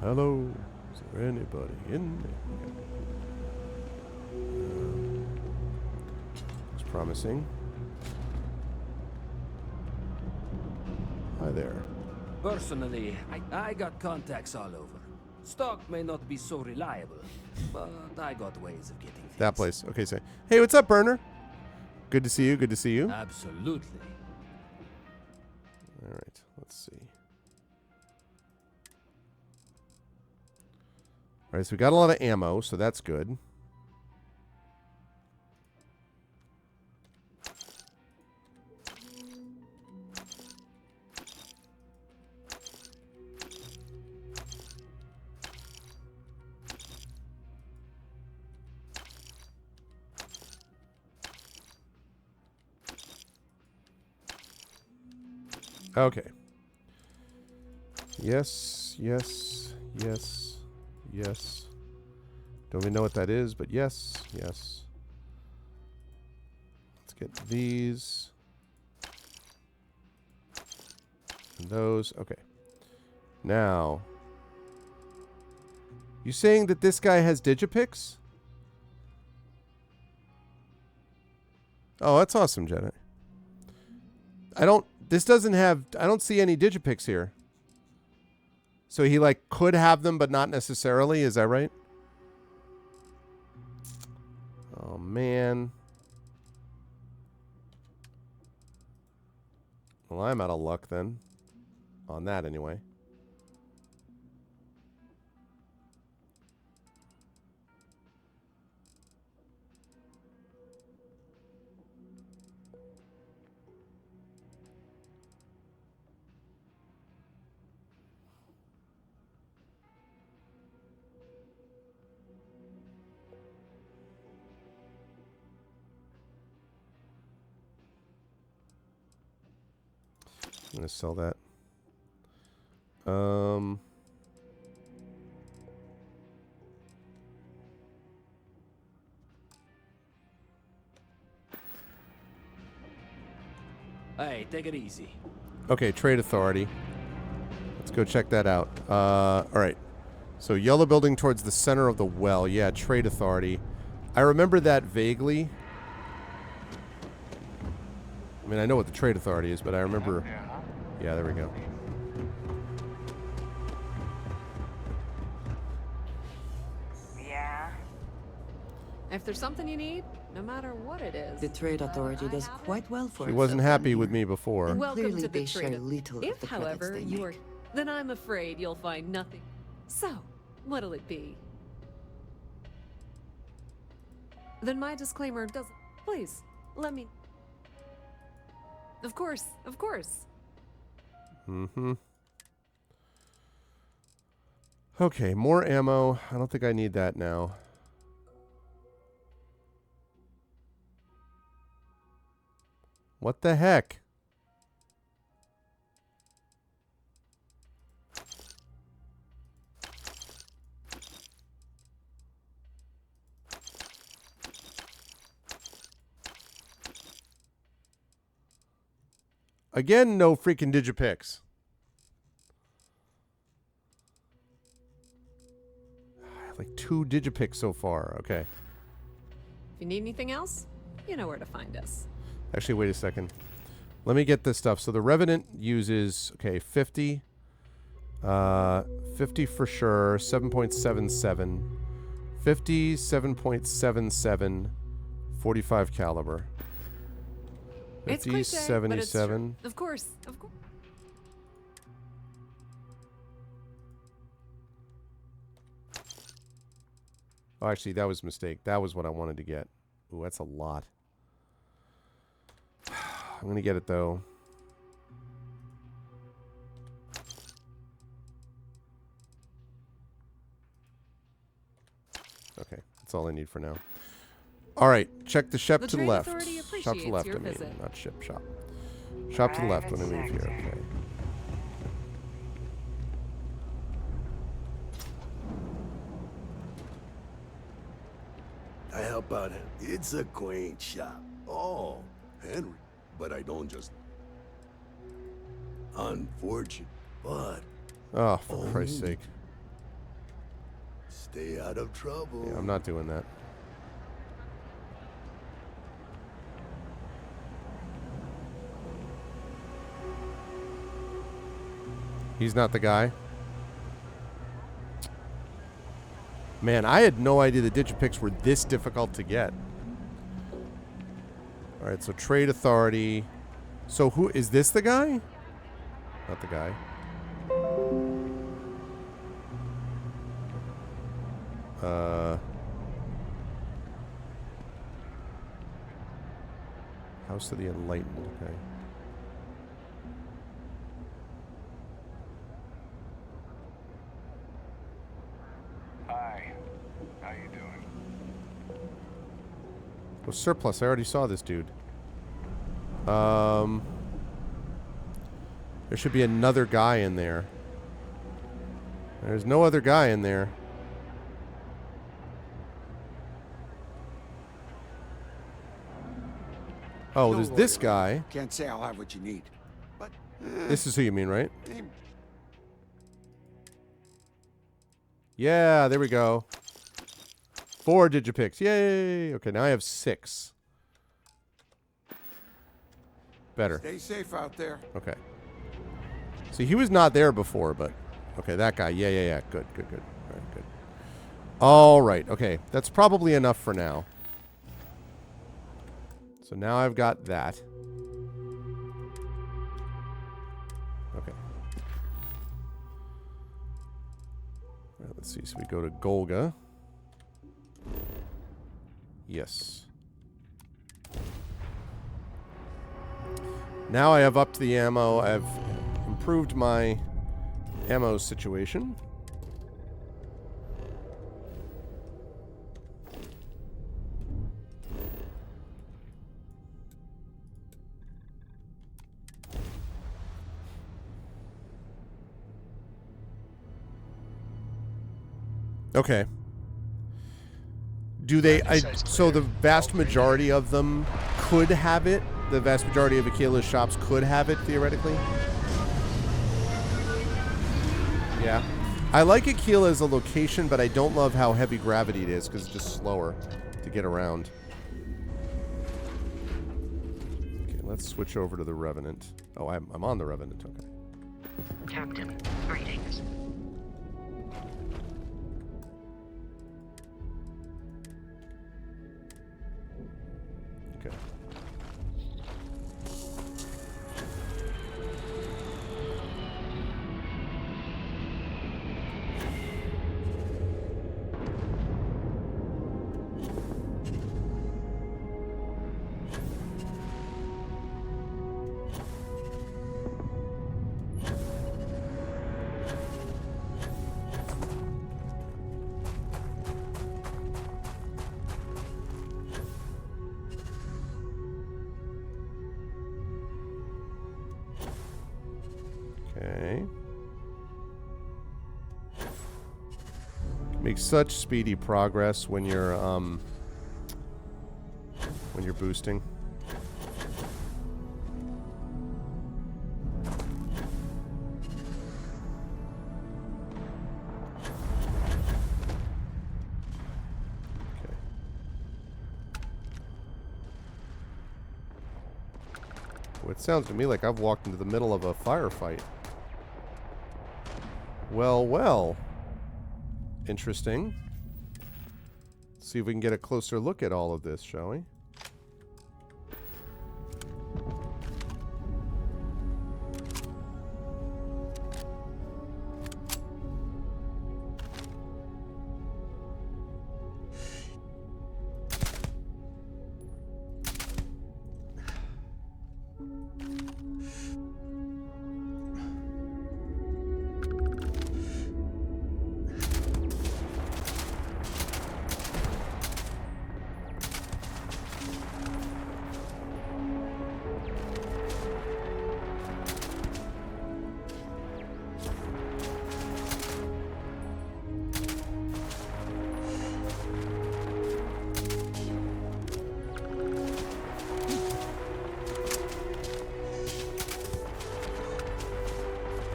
[SPEAKER 2] Hello. Is there anybody in there? It's promising. Hi there.
[SPEAKER 4] Personally, I got contacts all over. Stock may not be so reliable, but I got ways of getting things.
[SPEAKER 2] That place. Okay, say, hey, what's up, Burner? Good to see you. Good to see you.
[SPEAKER 14] Absolutely.
[SPEAKER 2] All right. Let's see. All right. So we got a lot of ammo, so that's good. Okay. Yes, yes, yes, yes. Don't even know what that is, but yes, yes. Let's get these. And those. Okay. Now. You saying that this guy has Digipix? Oh, that's awesome, Jedi. This doesn't have, I don't see any Digipix here. So he like could have them, but not necessarily. Is that right? Oh, man. Well, I'm out of luck then. On that anyway. I'm going to sell that.
[SPEAKER 14] Hey, take it easy.
[SPEAKER 2] Okay, Trade Authority. Let's go check that out. All right. So yellow building towards the center of the well. Yeah, Trade Authority. I remember that vaguely. I mean, I know what the Trade Authority is, but I remember... Yeah, there we go.
[SPEAKER 5] Yeah. If there's something you need, no matter what it is.
[SPEAKER 3] The Trade Authority does quite well for
[SPEAKER 2] She wasn't happy with me before.
[SPEAKER 5] Welcome
[SPEAKER 3] Clearly
[SPEAKER 5] to the
[SPEAKER 3] they share
[SPEAKER 5] trade.
[SPEAKER 3] little of
[SPEAKER 5] If,
[SPEAKER 3] the credits
[SPEAKER 5] however,
[SPEAKER 3] they
[SPEAKER 5] you are,
[SPEAKER 3] make.
[SPEAKER 5] then I'm afraid you'll find nothing. So, what'll it be? Then my disclaimer doesn't. Please, let me. Of course, of course.
[SPEAKER 2] Mm-hmm. Okay, more ammo. I don't think I need that now. What the heck? Again, no freaking Digipix. I have like 2 Digipix so far. Okay.
[SPEAKER 5] If you need anything else, you know where to find us.
[SPEAKER 2] Actually, wait a second. Let me get this stuff. So the Revenant uses, okay, 50. 50 for sure. 7.77. 50, 7.77. 45 caliber. 50,
[SPEAKER 5] It's cliche,
[SPEAKER 2] 77.
[SPEAKER 5] but it's true. Of course, of course.
[SPEAKER 2] Oh, actually, that was a mistake. That was what I wanted to get. Ooh, that's a lot. I'm going to get it, though. Okay, that's all I need for now. All right, check the shop to the left. Shop to the left, I mean, not ship, shop. Shop to the left when I leave here, okay.
[SPEAKER 6] I help out. It's a quaint shop. Oh, Henry. But I don't just... Unfortunate, but...
[SPEAKER 2] Oh, for Christ's sake.
[SPEAKER 6] Stay out of trouble.
[SPEAKER 2] Yeah, I'm not doing that. He's not the guy. Man, I had no idea the Digipix were this difficult to get. All right, so trade authority. So who is this? The guy? Not the guy. House of the Enlightened. Okay.
[SPEAKER 7] Hi. How you doing?
[SPEAKER 2] Oh, surplus. I already saw this dude. There should be another guy in there. There's no other guy in there. Oh, there's this guy.
[SPEAKER 9] Can't say I'll have what you need, but
[SPEAKER 2] This is who you mean, right? Yeah, there we go. 4 digipicks. Yay! Okay, now I have 6. Better.
[SPEAKER 9] Stay safe out there.
[SPEAKER 2] Okay. See, he was not there before, but... Okay, that guy. Yeah. Good. All right, good. All right, okay. That's probably enough for now. So now I've got that. Okay. All right, let's see. So we go to Golga. Yes. Now I have upped the ammo. I've improved my ammo situation. Okay. Do they... so the vast majority of them could have it? The vast majority of Akila's shops could have it, theoretically? Yeah. I like Aquila as a location, but I don't love how heavy gravity it is, because it's just slower to get around. Okay, let's switch over to the Revenant. Oh, I'm on the Revenant, okay.
[SPEAKER 21] Captain, greetings.
[SPEAKER 2] Okay. Okay. Make such speedy progress when you're boosting. Well, it sounds to me like I've walked into the middle of a firefight. Well. Interesting. Let's see if we can get a closer look at all of this, shall we?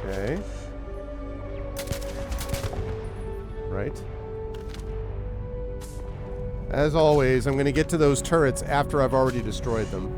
[SPEAKER 2] Okay. Right. As always, I'm going to get to those turrets after I've already destroyed them.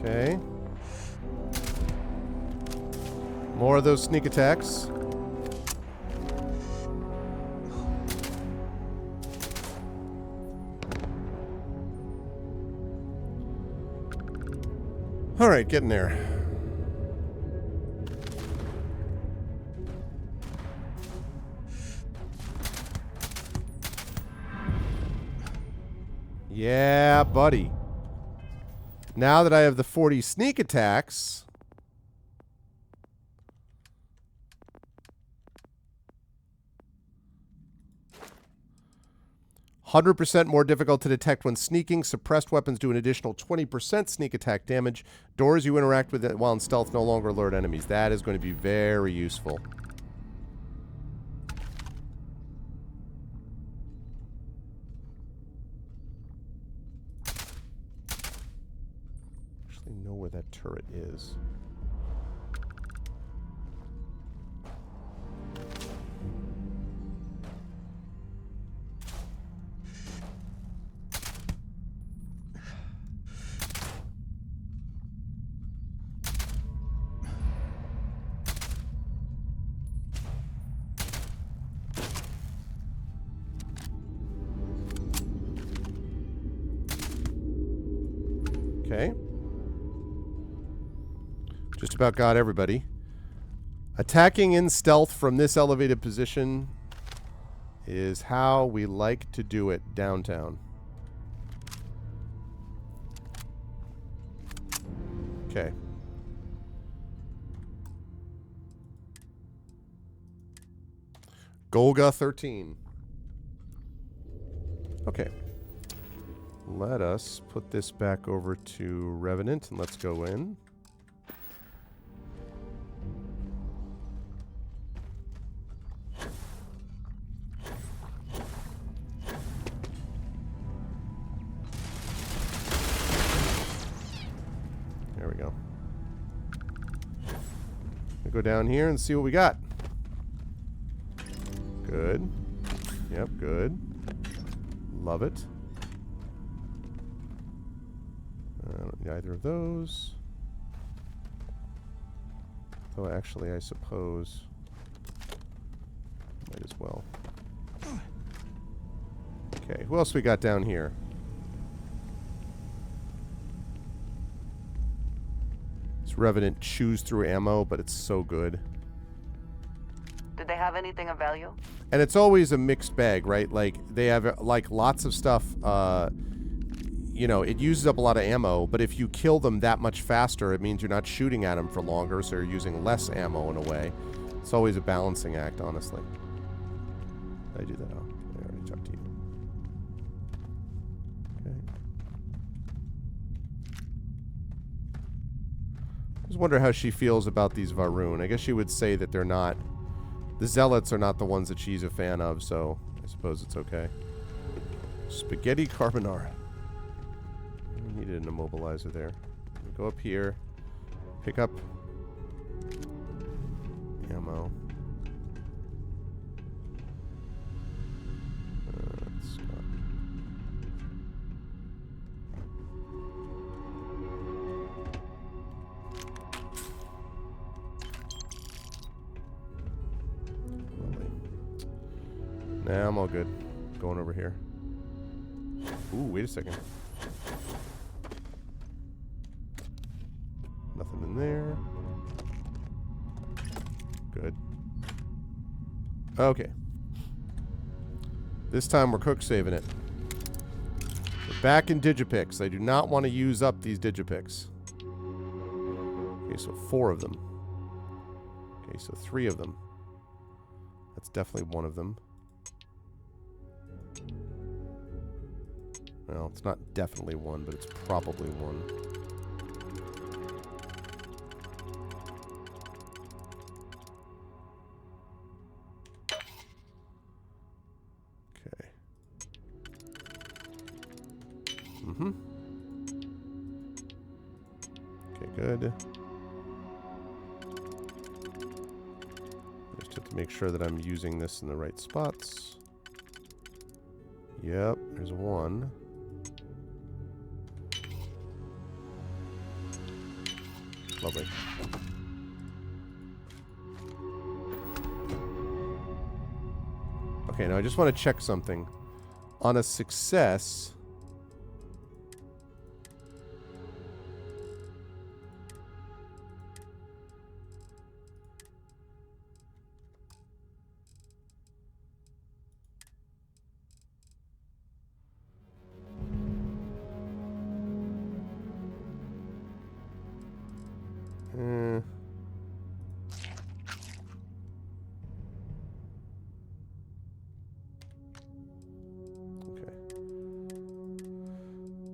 [SPEAKER 2] Okay. More of those sneak attacks. All right, getting there. Yeah, buddy. Now that I have the 40 sneak attacks, 100% more difficult to detect when sneaking. Suppressed weapons do an additional 20% sneak attack damage. Doors you interact with while in stealth no longer alert enemies. That is going to be very useful. Actually know where that turret is. Okay. Just about got everybody. Attacking in stealth from this elevated position is how we like to do it downtown. Okay. Golga 13. Okay. Let us put this back over to Revenant and let's go in. There we go. We'll go down here and see what we got. Good. Yep, good. Love it. I don't need either of those. Though actually, I suppose might as well. Okay, who else we got down here? This Revenant chews through ammo, but it's so good.
[SPEAKER 3] Did they have anything of value?
[SPEAKER 2] And it's always a mixed bag, right? Like, they have, like, lots of stuff, you know, it uses up a lot of ammo, but if you kill them that much faster, it means you're not shooting at them for longer, so you're using less ammo in a way. It's always a balancing act, honestly. Did I do that? Oh, I already talked to you. Okay. Just wonder how she feels about these Varun. I guess she would say that they're not... The Zealots are not the ones that she's a fan of, so I suppose it's okay. Spaghetti carbonara. We needed an immobilizer there. Go up here. Pick up ammo. Nah, I'm all good. Going over here. Ooh, wait a second. Nothing in there. Good. Okay. This time we're cook saving it. We're back in Digipicks. I do not want to use up these Digipicks. Okay, so 4 of them. Okay, so 3 of them. That's definitely one of them. Well, it's not definitely one, but it's probably one. Okay. Mm-hmm. Okay, good. Just have to make sure that I'm using this in the right spots. Yep, there's one. Lovely. Okay, now I just want to check something. On a success...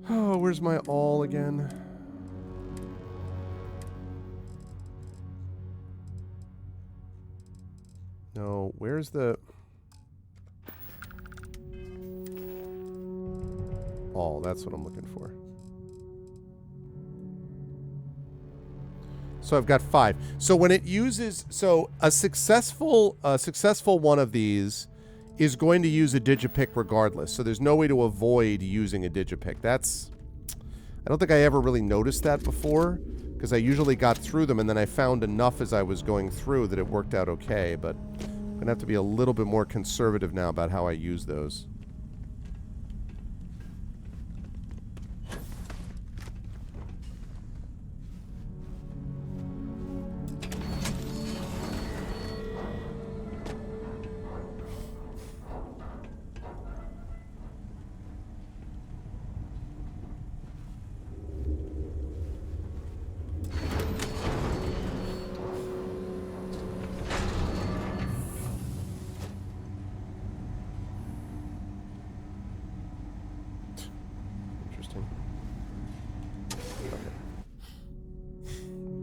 [SPEAKER 2] Oh, where's my all again? No, where's the... all, that's what I'm looking for. So I've got 5. So when it uses... so a successful one of these is going to use a digipick regardless. So there's no way to avoid using a digipick. That's... I don't think I ever really noticed that before, because I usually got through them and then I found enough as I was going through that it worked out okay, but I'm going to have to be a little bit more conservative now about how I use those.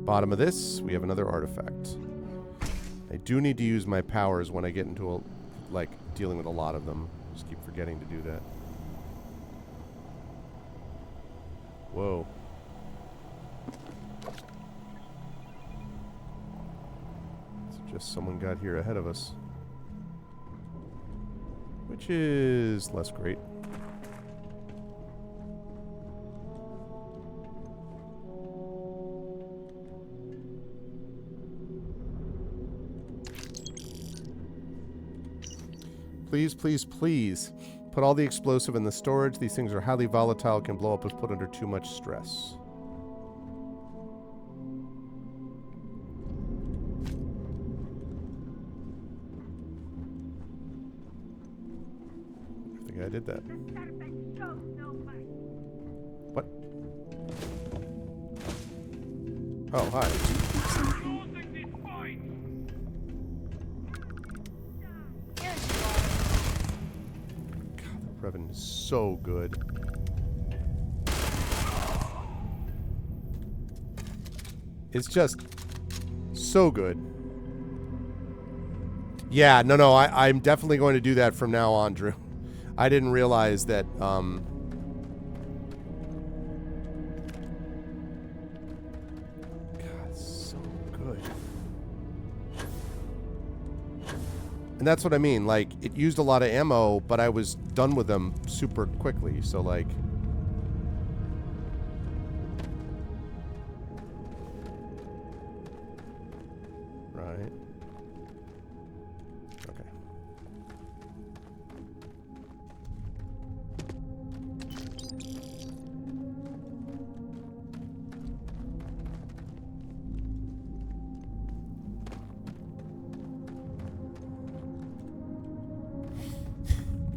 [SPEAKER 2] Bottom of this, we have another artifact. I do need to use my powers when I get into a, like, dealing with a lot of them. Just keep forgetting to do that. Whoa. So just someone got here ahead of us. Which is less great. Please, please, please. Put all the explosive in the storage. These things are highly volatile, can blow up if put under too much stress. I think I did that. What? Oh, hi. Revan is so good. It's just so good. Yeah, no, I'm definitely going to do that from now on, Drew. I didn't realize that, God, so good. And that's what I mean, like, it used a lot of ammo, but I was done with them super quickly, so, like... Right. Okay.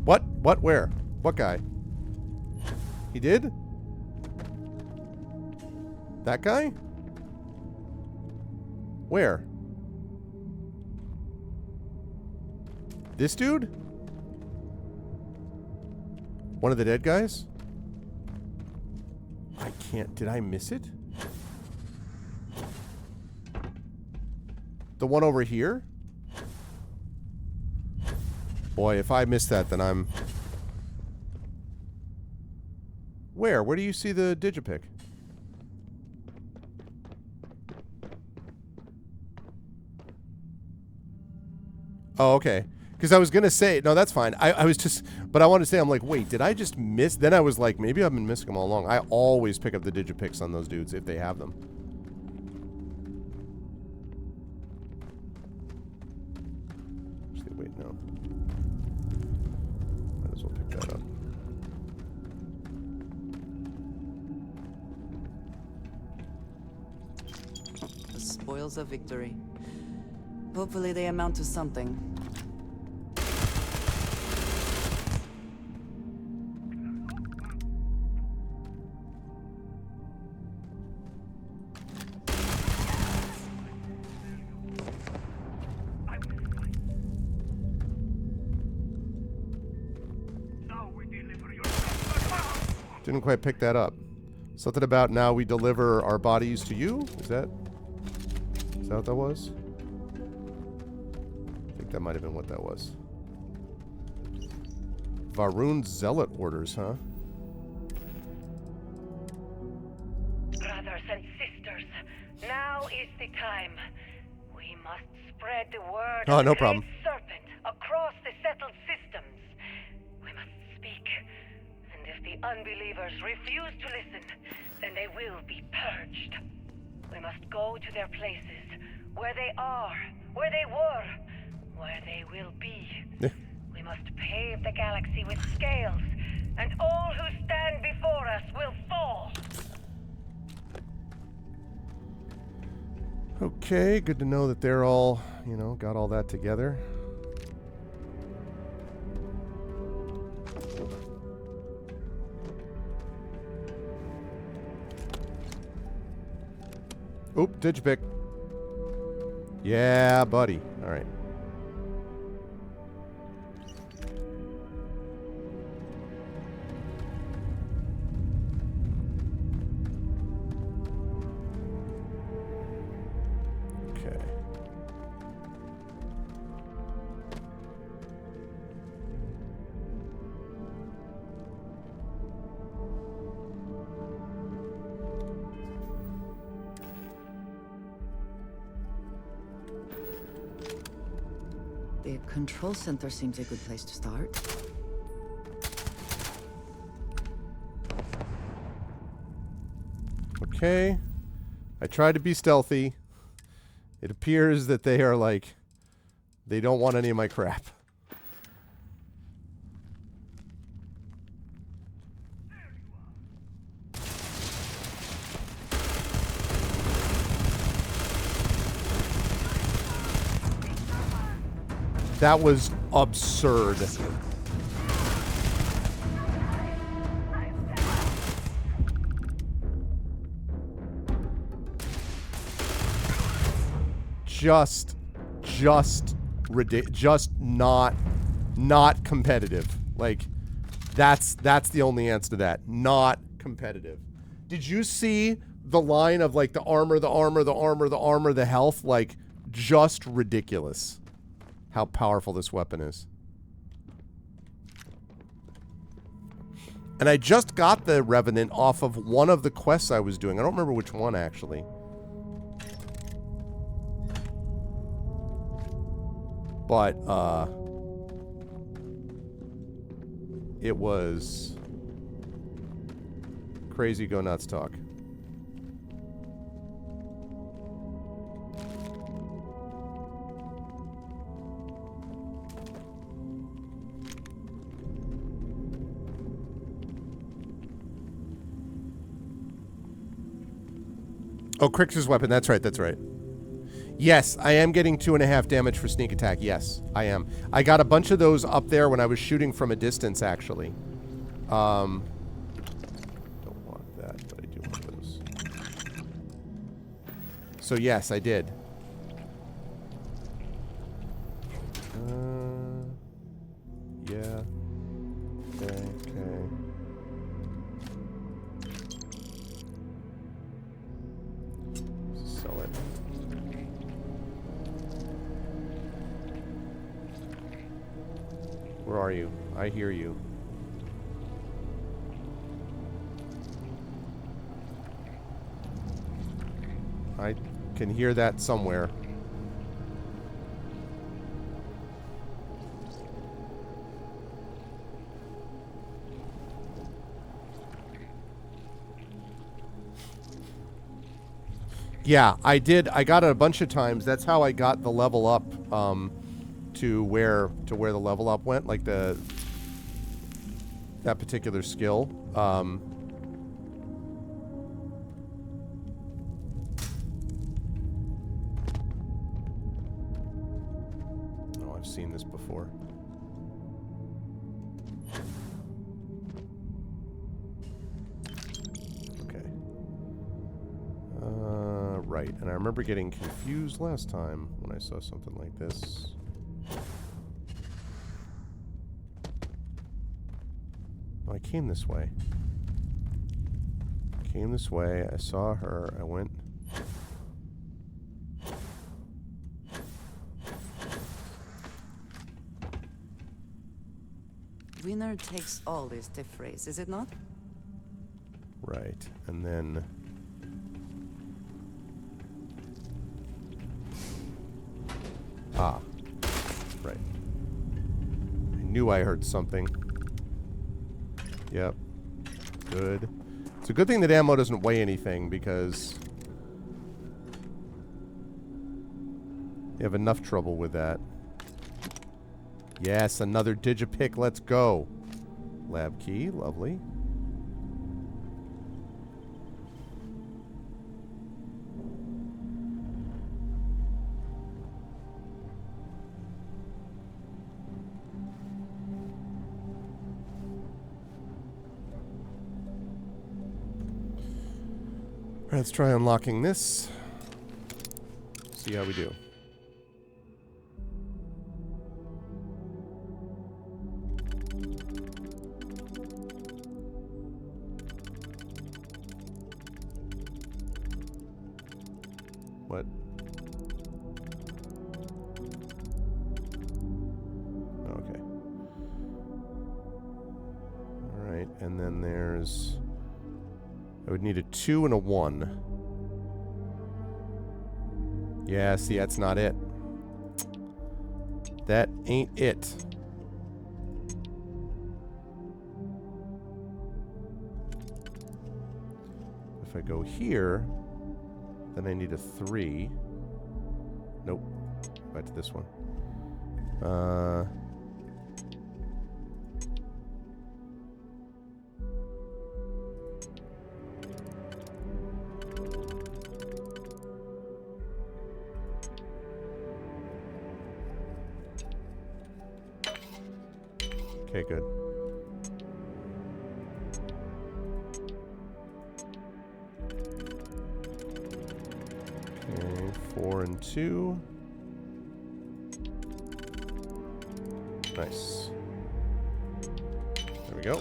[SPEAKER 2] What? Where? What guy? He did? That guy? Where? This dude? One of the dead guys? I can't... Did I miss it? The one over here? Boy, if I missed that, then I'm... Where? Where do you see the digipick? Oh, okay. Because I was going to say... No, that's fine. I was just... But I wanted to say, I'm like, wait, did I just miss... Then I was like, maybe I've been missing them all along. I always pick up the digipicks on those dudes if they have them.
[SPEAKER 1] Spoils of victory. Hopefully they amount to something.
[SPEAKER 2] Didn't quite pick that up. Something about now we deliver our bodies to you? Is that what that was? I think that might have been what that was. Varun's zealot orders, huh?
[SPEAKER 13] Brothers and sisters, now is the time. We must spread the word
[SPEAKER 2] Oh,
[SPEAKER 13] of
[SPEAKER 2] no
[SPEAKER 13] the
[SPEAKER 2] problem.
[SPEAKER 13] Great Serpent across the settled systems. We must speak. And if the unbelievers refuse to listen, then they will be purged. We must go to their places, where they are, where they were, where they will be. We must pave the galaxy with scales, and all who stand before us will fall.
[SPEAKER 2] Okay, good to know that they're all, you know, got all that together. Oop, Digipick. Yeah, buddy. All right. Okay.
[SPEAKER 3] The control center seems a good place to start.
[SPEAKER 2] Okay. I tried to be stealthy. It appears that they are like, they don't want any of my crap. That was absurd. Just not competitive. Like, that's the only answer to that. Not competitive. Did you see the line of like the armor, the health? Like, just ridiculous how powerful this weapon is. And I just got the Revenant off of one of the quests I was doing. I don't remember which one, actually. But, it was crazy go nuts talk. Oh, Crix's weapon. That's right. That's right. Yes, I am getting 2.5 damage for sneak attack. Yes, I am. I got a bunch of those up there when I was shooting from a distance, actually. Don't want that, but I do want those. So yes, I did. Yeah. Okay. Sell it. Where are you? I hear you. I can hear that somewhere. Yeah, I did. I got it a bunch of times. That's how I got the level up to where the level up went, like that particular skill. seen this before. Okay. Right. And I remember getting confused last time when I saw something like this. Oh, I came this way. Came this way. I saw her. I went...
[SPEAKER 3] Winner takes all is the phrase, is it not?
[SPEAKER 2] Right. And then... Ah. Right. I knew I heard something. Yep. Good. It's a good thing that ammo doesn't weigh anything, because you have enough trouble with that. Yes, another digipick. Let's go. Lab key. Lovely. Let's try unlocking this. See how we do. What? Okay. All right, and then there's... I would need a 2 and a 1. Yeah, see, that's not it. That ain't it. If I go here, then I need a 3. Nope. Back to this one. Okay, good. Okay, 4 and 2. Nice. There we go.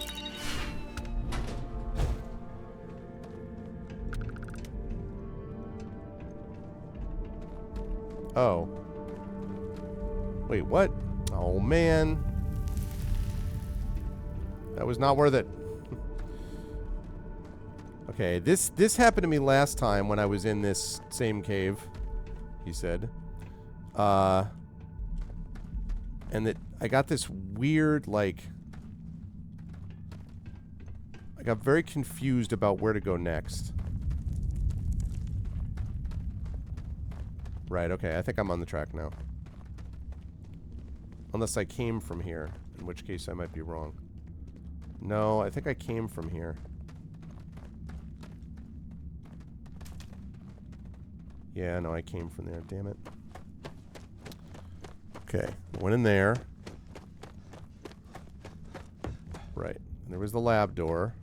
[SPEAKER 2] Oh. Wait, what? Oh, man. That was not worth it. Okay, this happened to me last time when I was in this same cave, he said. And that I got this weird, like... I got very confused about where to go next. Right, okay, I think I'm on the track now. Unless I came from here, in which case I might be wrong. No, I think I came from here. Yeah, no, I came from there. Damn it. Okay, went in there. Right. And there was the lab door.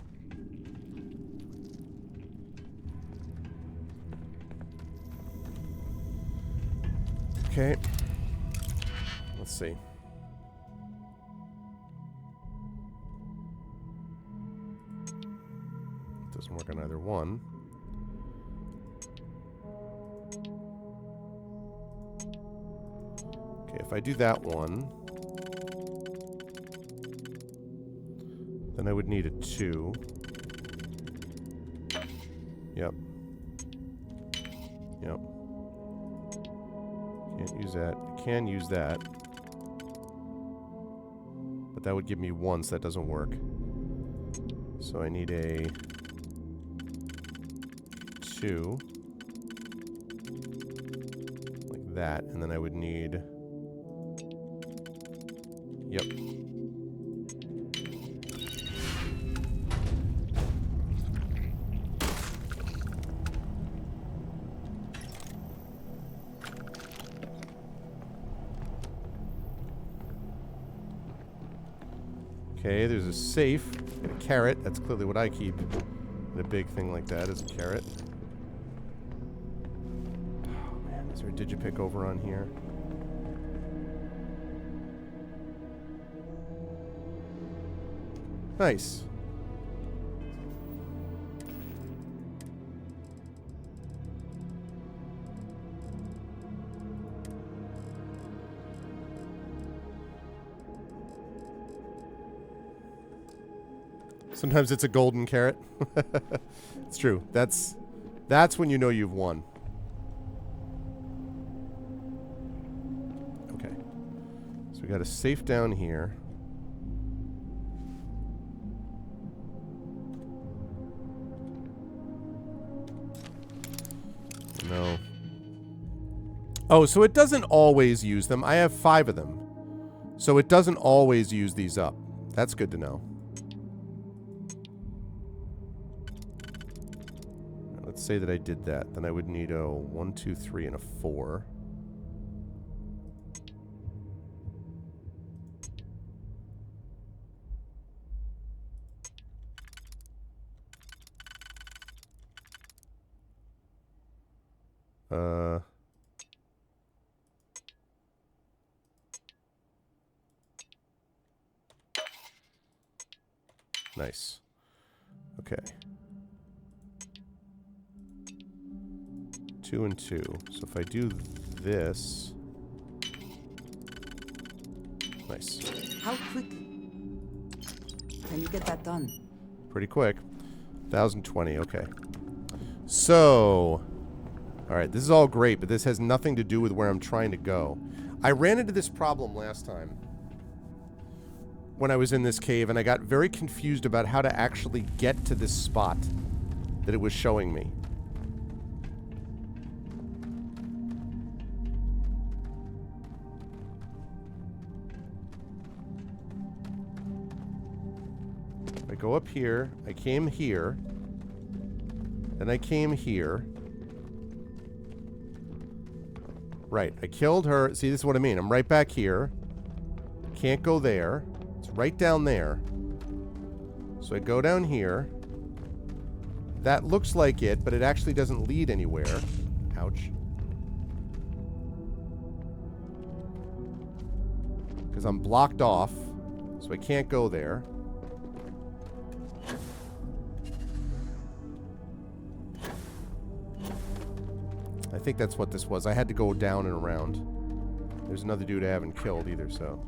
[SPEAKER 2] Okay. Let's see. Doesn't work on either one. Okay, if I do that one, then I would need a 2. Yep. Yep. Can't use that. I can use that. But that would give me 1, so that doesn't work. So I need a 2. Like that. And then I would need... Yep. Okay, there's a safe. And a carrot. That's clearly what I keep. And a big thing like that is a carrot. Oh, man. Is there a digipick over on here? Nice. Sometimes it's a golden carrot. It's true. That's when you know you've won. Okay. So we got a safe down here. No. Oh, so it doesn't always use them. I have 5 of them. So it doesn't always use these up. That's good to know. Let's say that I did that. Then I would need a 1, 2, 3, and a 4. Nice. Okay. 2 and 2. So if I do this... Nice.
[SPEAKER 3] How quick can you get that done?
[SPEAKER 2] Pretty quick. 1,020, okay. So... Alright, this is all great, but this has nothing to do with where I'm trying to go. I ran into this problem last time when I was in this cave, and I got very confused about how to actually get to this spot that it was showing me. I go up here, I came here, then I came here. Right, I killed her. See, this is what I mean. I'm right back here. Can't go there. It's right down there. So I go down here. That looks like it, but it actually doesn't lead anywhere. Ouch. Because I'm blocked off, so I can't go there. I think that's what this was. I had to go down and around. There's another dude I haven't killed either, so...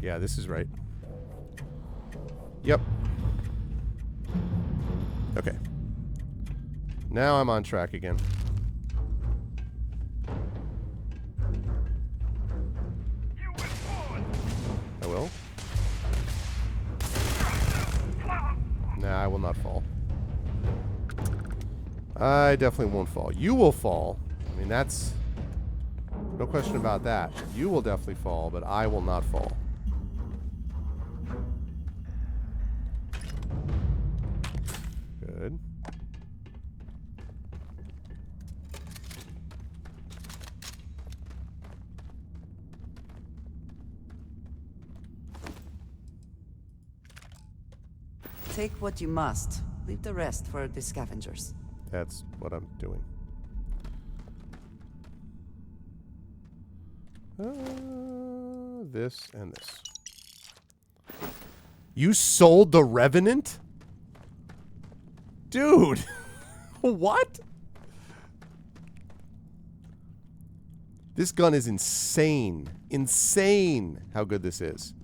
[SPEAKER 2] Yeah, this is right. Yep. Okay. Now I'm on track again. I will. Nah, I will not fall. I definitely won't fall. You will fall. I mean, that's... no question about that. You will definitely fall, but I will not fall. Good.
[SPEAKER 3] Take what you must. Leave the rest for the scavengers.
[SPEAKER 2] That's what I'm doing. This and this. You sold the Revenant? Dude! What? This gun is insane. Insane how good this is.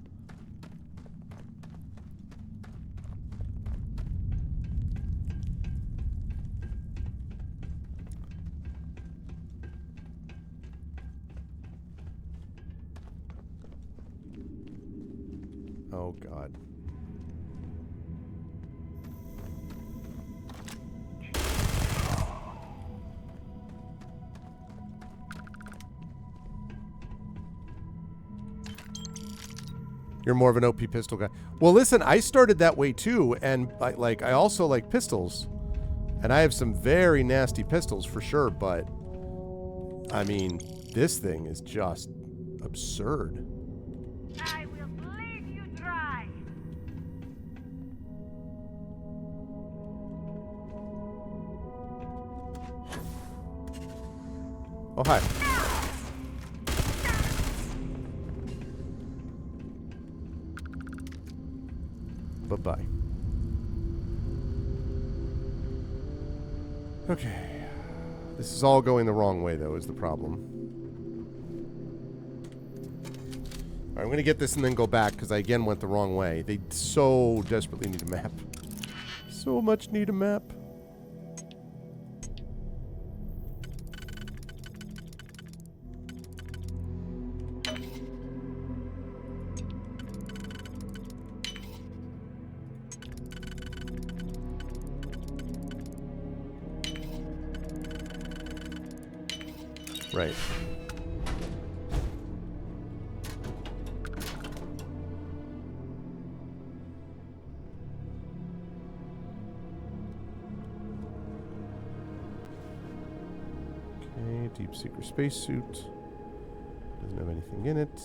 [SPEAKER 2] Oh, God. You're more of an OP pistol guy. Well, listen, I started that way too, and I also like pistols, and I have some very nasty pistols for sure. But I mean, this thing is just absurd.
[SPEAKER 13] I will bleed you dry.
[SPEAKER 2] Oh, hi. Bye-bye. Okay. This is all going the wrong way, though, is the problem. All right, I'm going to get this and then go back, because I, again, went the wrong way. They so desperately need a map. So much need a map. Right. Okay, deep secret spacesuit. Doesn't have anything in it.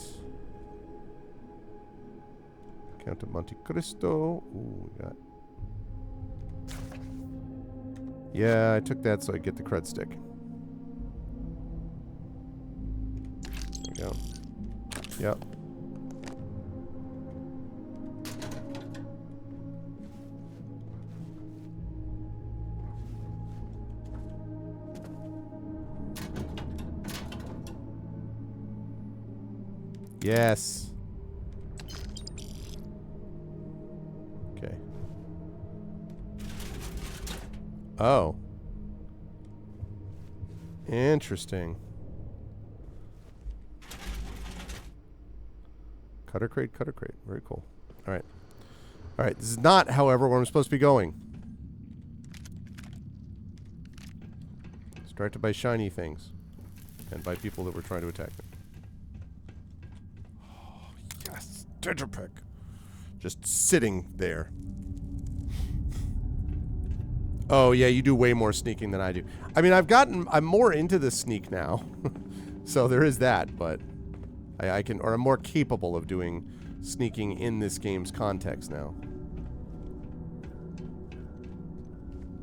[SPEAKER 2] Count of Monte Cristo. Ooh, we got. Yeah, I took that so I get the cred stick. There we go. Yep. Yes. Okay. Oh. Interesting. Cutter crate, cutter crate. Very cool. All right. All right. This is not, however, where I'm supposed to be going. Distracted by shiny things. And by people that were trying to attack me. Oh, yes. Tetrapick. Just sitting there. Oh, yeah, you do way more sneaking than I do. I mean, I'm more into the sneak now. So there is that, but I can, or I'm more capable of doing sneaking in this game's context now.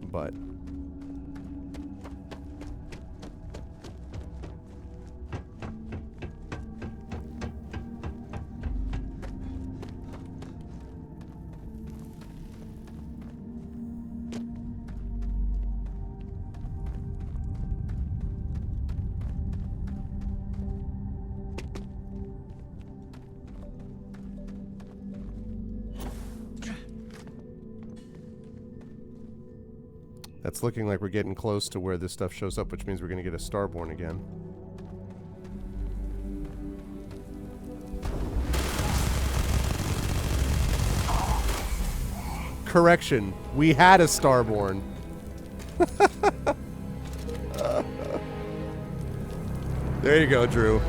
[SPEAKER 2] But that's looking like we're getting close to where this stuff shows up, which means we're going to get a Starborn again. Correction. We had a Starborn. There you go, Drew.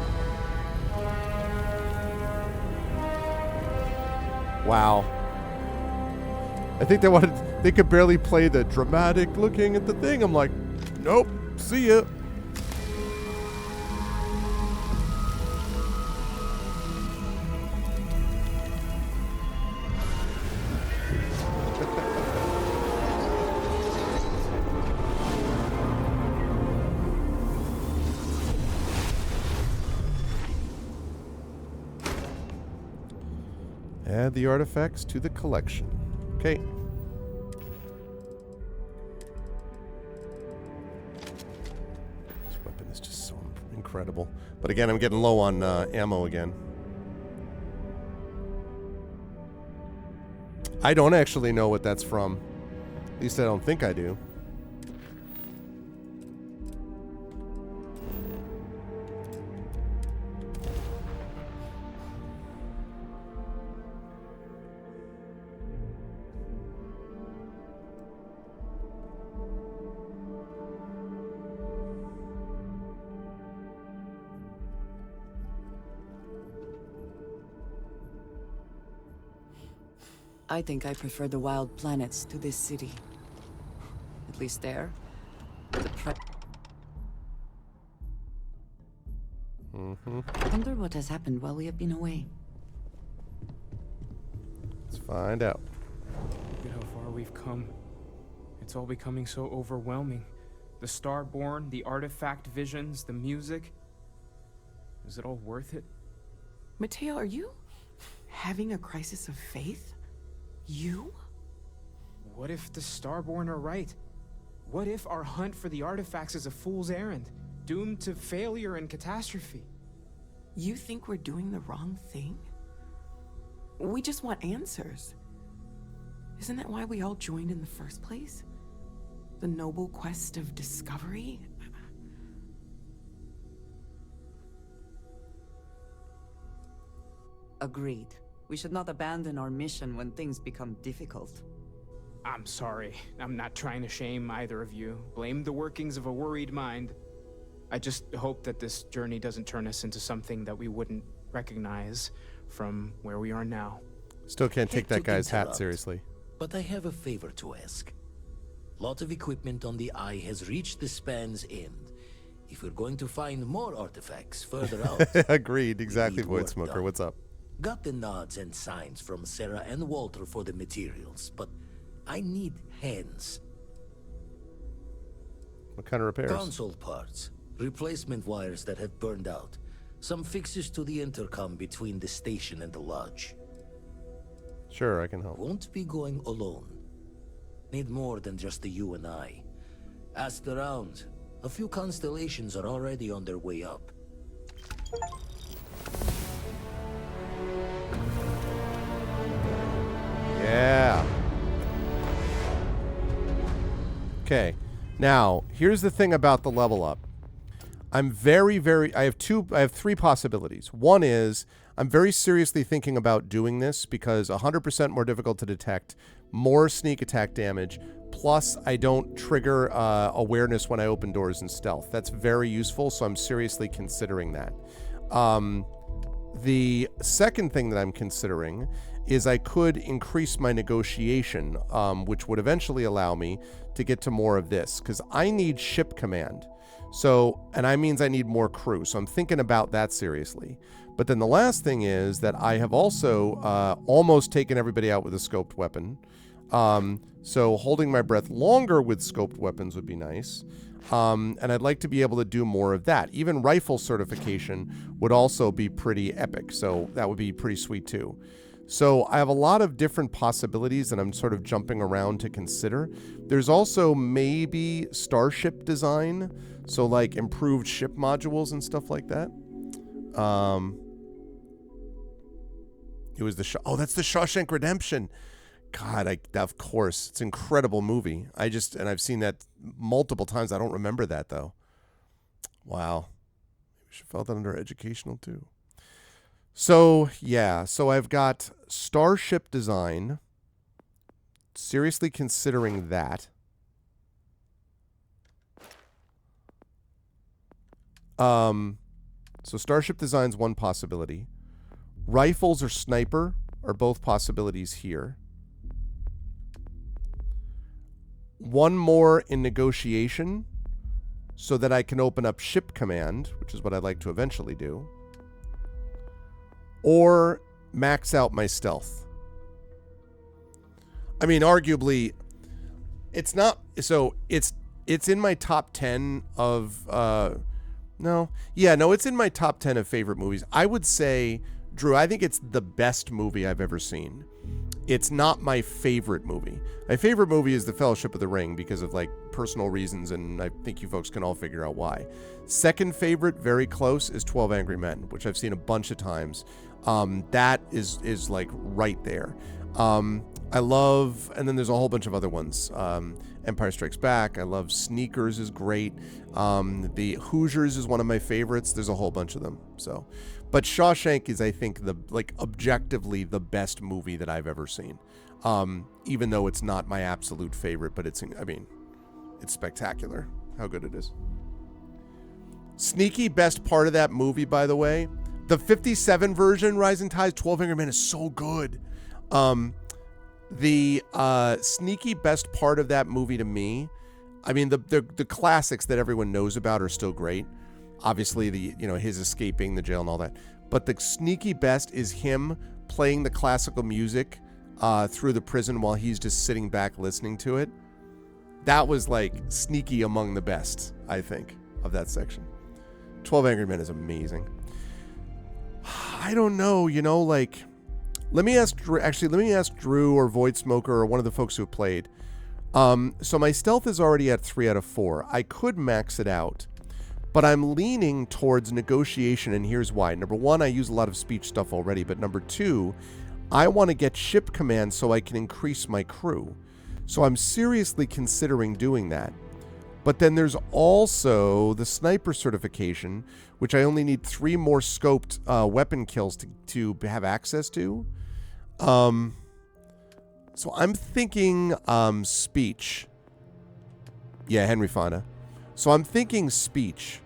[SPEAKER 2] Wow. I think they could barely play the dramatic looking at the thing. I'm like, nope, see ya. Add the artifacts to the collection. Okay. This weapon is just so incredible. But again, I'm getting low on ammo again. I don't actually know what that's from. At least I don't think I do.
[SPEAKER 3] I think I prefer the wild planets to this city. At least there, the I wonder what has happened while we have been away.
[SPEAKER 2] Let's find out.
[SPEAKER 19] Look at how far we've come. It's all becoming so overwhelming. The Starborn, the artifact visions, the music. Is it all worth it?
[SPEAKER 5] Mateo, are you having a crisis of faith? You?
[SPEAKER 19] What if the Starborn are right? What if our hunt for the artifacts is a fool's errand, doomed to failure and catastrophe?
[SPEAKER 5] You think we're doing the wrong thing? We just want answers. Isn't that why we all joined in the first place? The noble quest of discovery?
[SPEAKER 3] Agreed. We should not abandon our mission when things become difficult.
[SPEAKER 19] I'm sorry. I'm not trying to shame either of you. Blame the workings of a worried mind. I just hope that this journey doesn't turn us into something that we wouldn't recognize from where we are now.
[SPEAKER 2] Still can't take that guy's hat
[SPEAKER 14] interrupt,
[SPEAKER 2] seriously.
[SPEAKER 14] But I have a favor to ask. Lot of equipment on the Eye has reached the span's end. If we're going to find more artifacts further out...
[SPEAKER 2] Agreed. Exactly, Void
[SPEAKER 14] work
[SPEAKER 2] Smoker.
[SPEAKER 14] done.
[SPEAKER 2] What's up?
[SPEAKER 14] Got the nods and signs from Sarah and Walter for the materials, but I need hands.
[SPEAKER 2] What kind of repairs?
[SPEAKER 14] Console parts, replacement wires that have burned out, some fixes to the intercom between the station and the lodge.
[SPEAKER 2] Sure, I can help.
[SPEAKER 14] Won't be going alone. Need more than just the you and I. Asked around. A few constellations are already on their way up.
[SPEAKER 2] Yeah. Okay. Now, here's the thing about the level up. I have three possibilities. One is I'm very seriously thinking about doing this because 100% more difficult to detect, more sneak attack damage, plus I don't trigger awareness when I open doors in stealth. That's very useful, so I'm seriously considering that. The second thing that I'm considering is I could increase my negotiation, which would eventually allow me to get to more of this, because I need ship command. So, and I means I need more crew. So I'm thinking about that seriously. But then the last thing is that I have also almost taken everybody out with a scoped weapon. So holding my breath longer with scoped weapons would be nice. And I'd like to be able to do more of that. Even rifle certification would also be pretty epic. So that would be pretty sweet too. So I have a lot of different possibilities that I'm sort of jumping around to consider. There's also maybe starship design. So like improved ship modules and stuff like that. It was that's the Shawshank Redemption. God, of course, it's an incredible movie. And I've seen that multiple times. I don't remember that though. Wow. Maybe we should file that under educational too. So yeah, so I've got starship design. Seriously considering that. So starship design's one possibility. Rifles or sniper are both possibilities here. One more in negotiation so that I can open up ship command, which is what I'd like to eventually do. Or max out my stealth. I mean, arguably, it's not, so it's in my top 10 of, it's in my top 10 of favorite movies. I would say, Drew, I think it's the best movie I've ever seen. It's not my favorite movie. My favorite movie is The Fellowship of the Ring because of like personal reasons, and I think you folks can all figure out why. Second favorite, very close, is 12 Angry Men, which I've seen a bunch of times. That is like right there. I love, and then there's a whole bunch of other ones. Empire Strikes Back. I love Sneakers is great. The Hoosiers is one of my favorites. There's a whole bunch of them. So, but Shawshank is, I think, objectively the best movie that I've ever seen. Even though it's not my absolute favorite, but it's spectacular how good it is. Sneaky best part of that movie, by the way, the 57 version, Rising Tides, 12 Angry Men is so good. The sneaky best part of that movie to me, I mean, the classics that everyone knows about are still great. Obviously, his escaping the jail and all that. But the sneaky best is him playing the classical music through the prison while he's just sitting back listening to it. That was like sneaky among the best, I think, of that section. 12 Angry Men is amazing. I don't know, like, let me ask Drew or Void Smoker or one of the folks who have played. So my stealth is already at 3 out of 4. I could max it out, but I'm leaning towards negotiation, and here's why. Number one, I use a lot of speech stuff already, but number two, I want to get ship command so I can increase my crew. So I'm seriously considering doing that. But then there's also the sniper certification, which I only need 3 more scoped weapon kills to have access to. So I'm thinking speech. Yeah, Henry Fonda. So I'm thinking speech.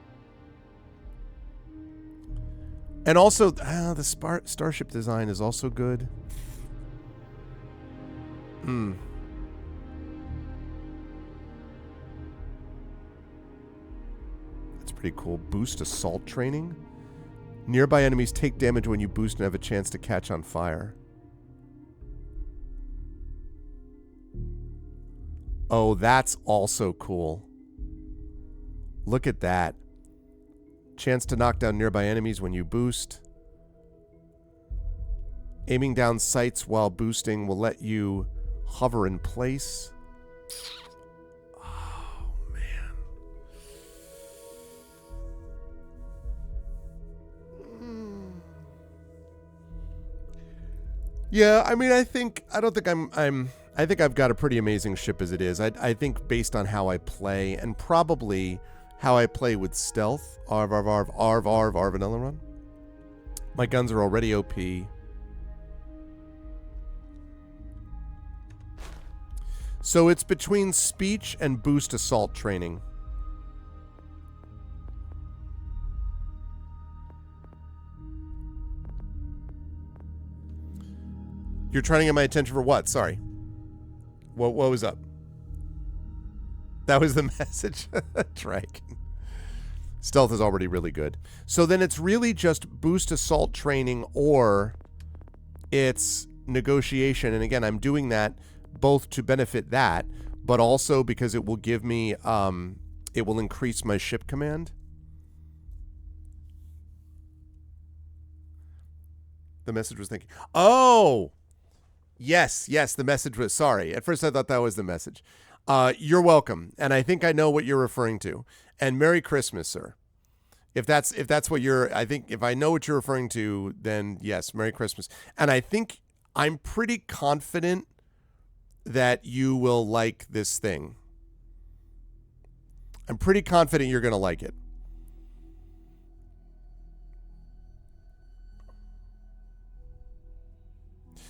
[SPEAKER 2] And also, the starship design is also good. That's pretty cool. Boost assault training. Nearby enemies take damage when you boost and have a chance to catch on fire. Oh, that's also cool. Look at that. Chance to knock down nearby enemies when you boost. Aiming down sights while boosting will let you hover in place. Oh, man. Yeah, I mean, I think I've got a pretty amazing ship as it is. I think based on how I play, and probably how I play with stealth, Arvan Eleron. My guns are already OP. So it's between speech and boost assault training. You're trying to get my attention for what? Sorry. What was up? That was the message. Dragon. Stealth is already really good. So then it's really just boost assault training, or it's negotiation. And again, I'm doing that both to benefit that, but also because it will give me, it will increase my ship command. The message was thinking, oh, yes, the message was, sorry. At first I thought that was the message. You're welcome. And I think I know what you're referring to. And Merry Christmas, sir. If that's what I think if I know what you're referring to, then yes, Merry Christmas. And I think I'm pretty confident that you will like this thing. I'm pretty confident you're going to like it.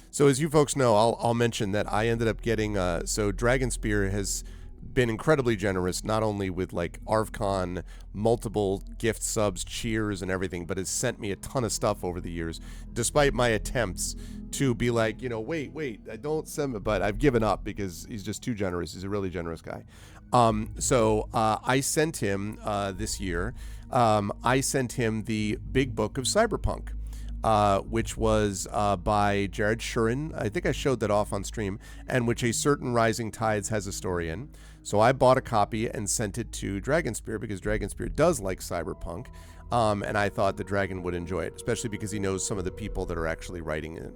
[SPEAKER 2] So as you folks know, I'll mention that I ended up getting, so Dragonspear has been incredibly generous, not only with like ArvCon, multiple gift subs, cheers and everything, but has sent me a ton of stuff over the years, despite my attempts to be like, wait, I don't send it, but I've given up because he's just too generous. He's a really generous guy. So I sent him this year, I sent him the Big Book of Cyberpunk. Which was by Jared Shurin. I think I showed that off on stream, and which A Certain Rising Tides has a story in. So I bought a copy and sent it to Dragonspear because Dragonspear does like Cyberpunk, and I thought the Dragon would enjoy it, especially because he knows some of the people that are actually writing it.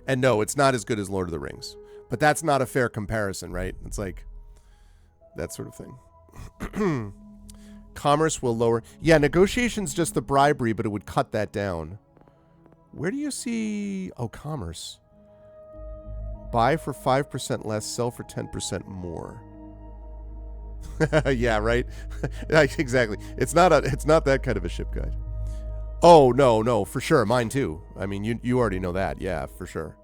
[SPEAKER 2] And no, it's not as good as Lord of the Rings, but that's not a fair comparison, right? It's like that sort of thing. Commerce will lower. Yeah, negotiation's just the bribery, but it would cut that down. Where do you see... Oh, commerce. Buy for 5% less, sell for 10% more. Yeah, right? Exactly. It's not that kind of a ship guide. Oh, no, for sure. Mine too. I mean, you already know that. Yeah, for sure.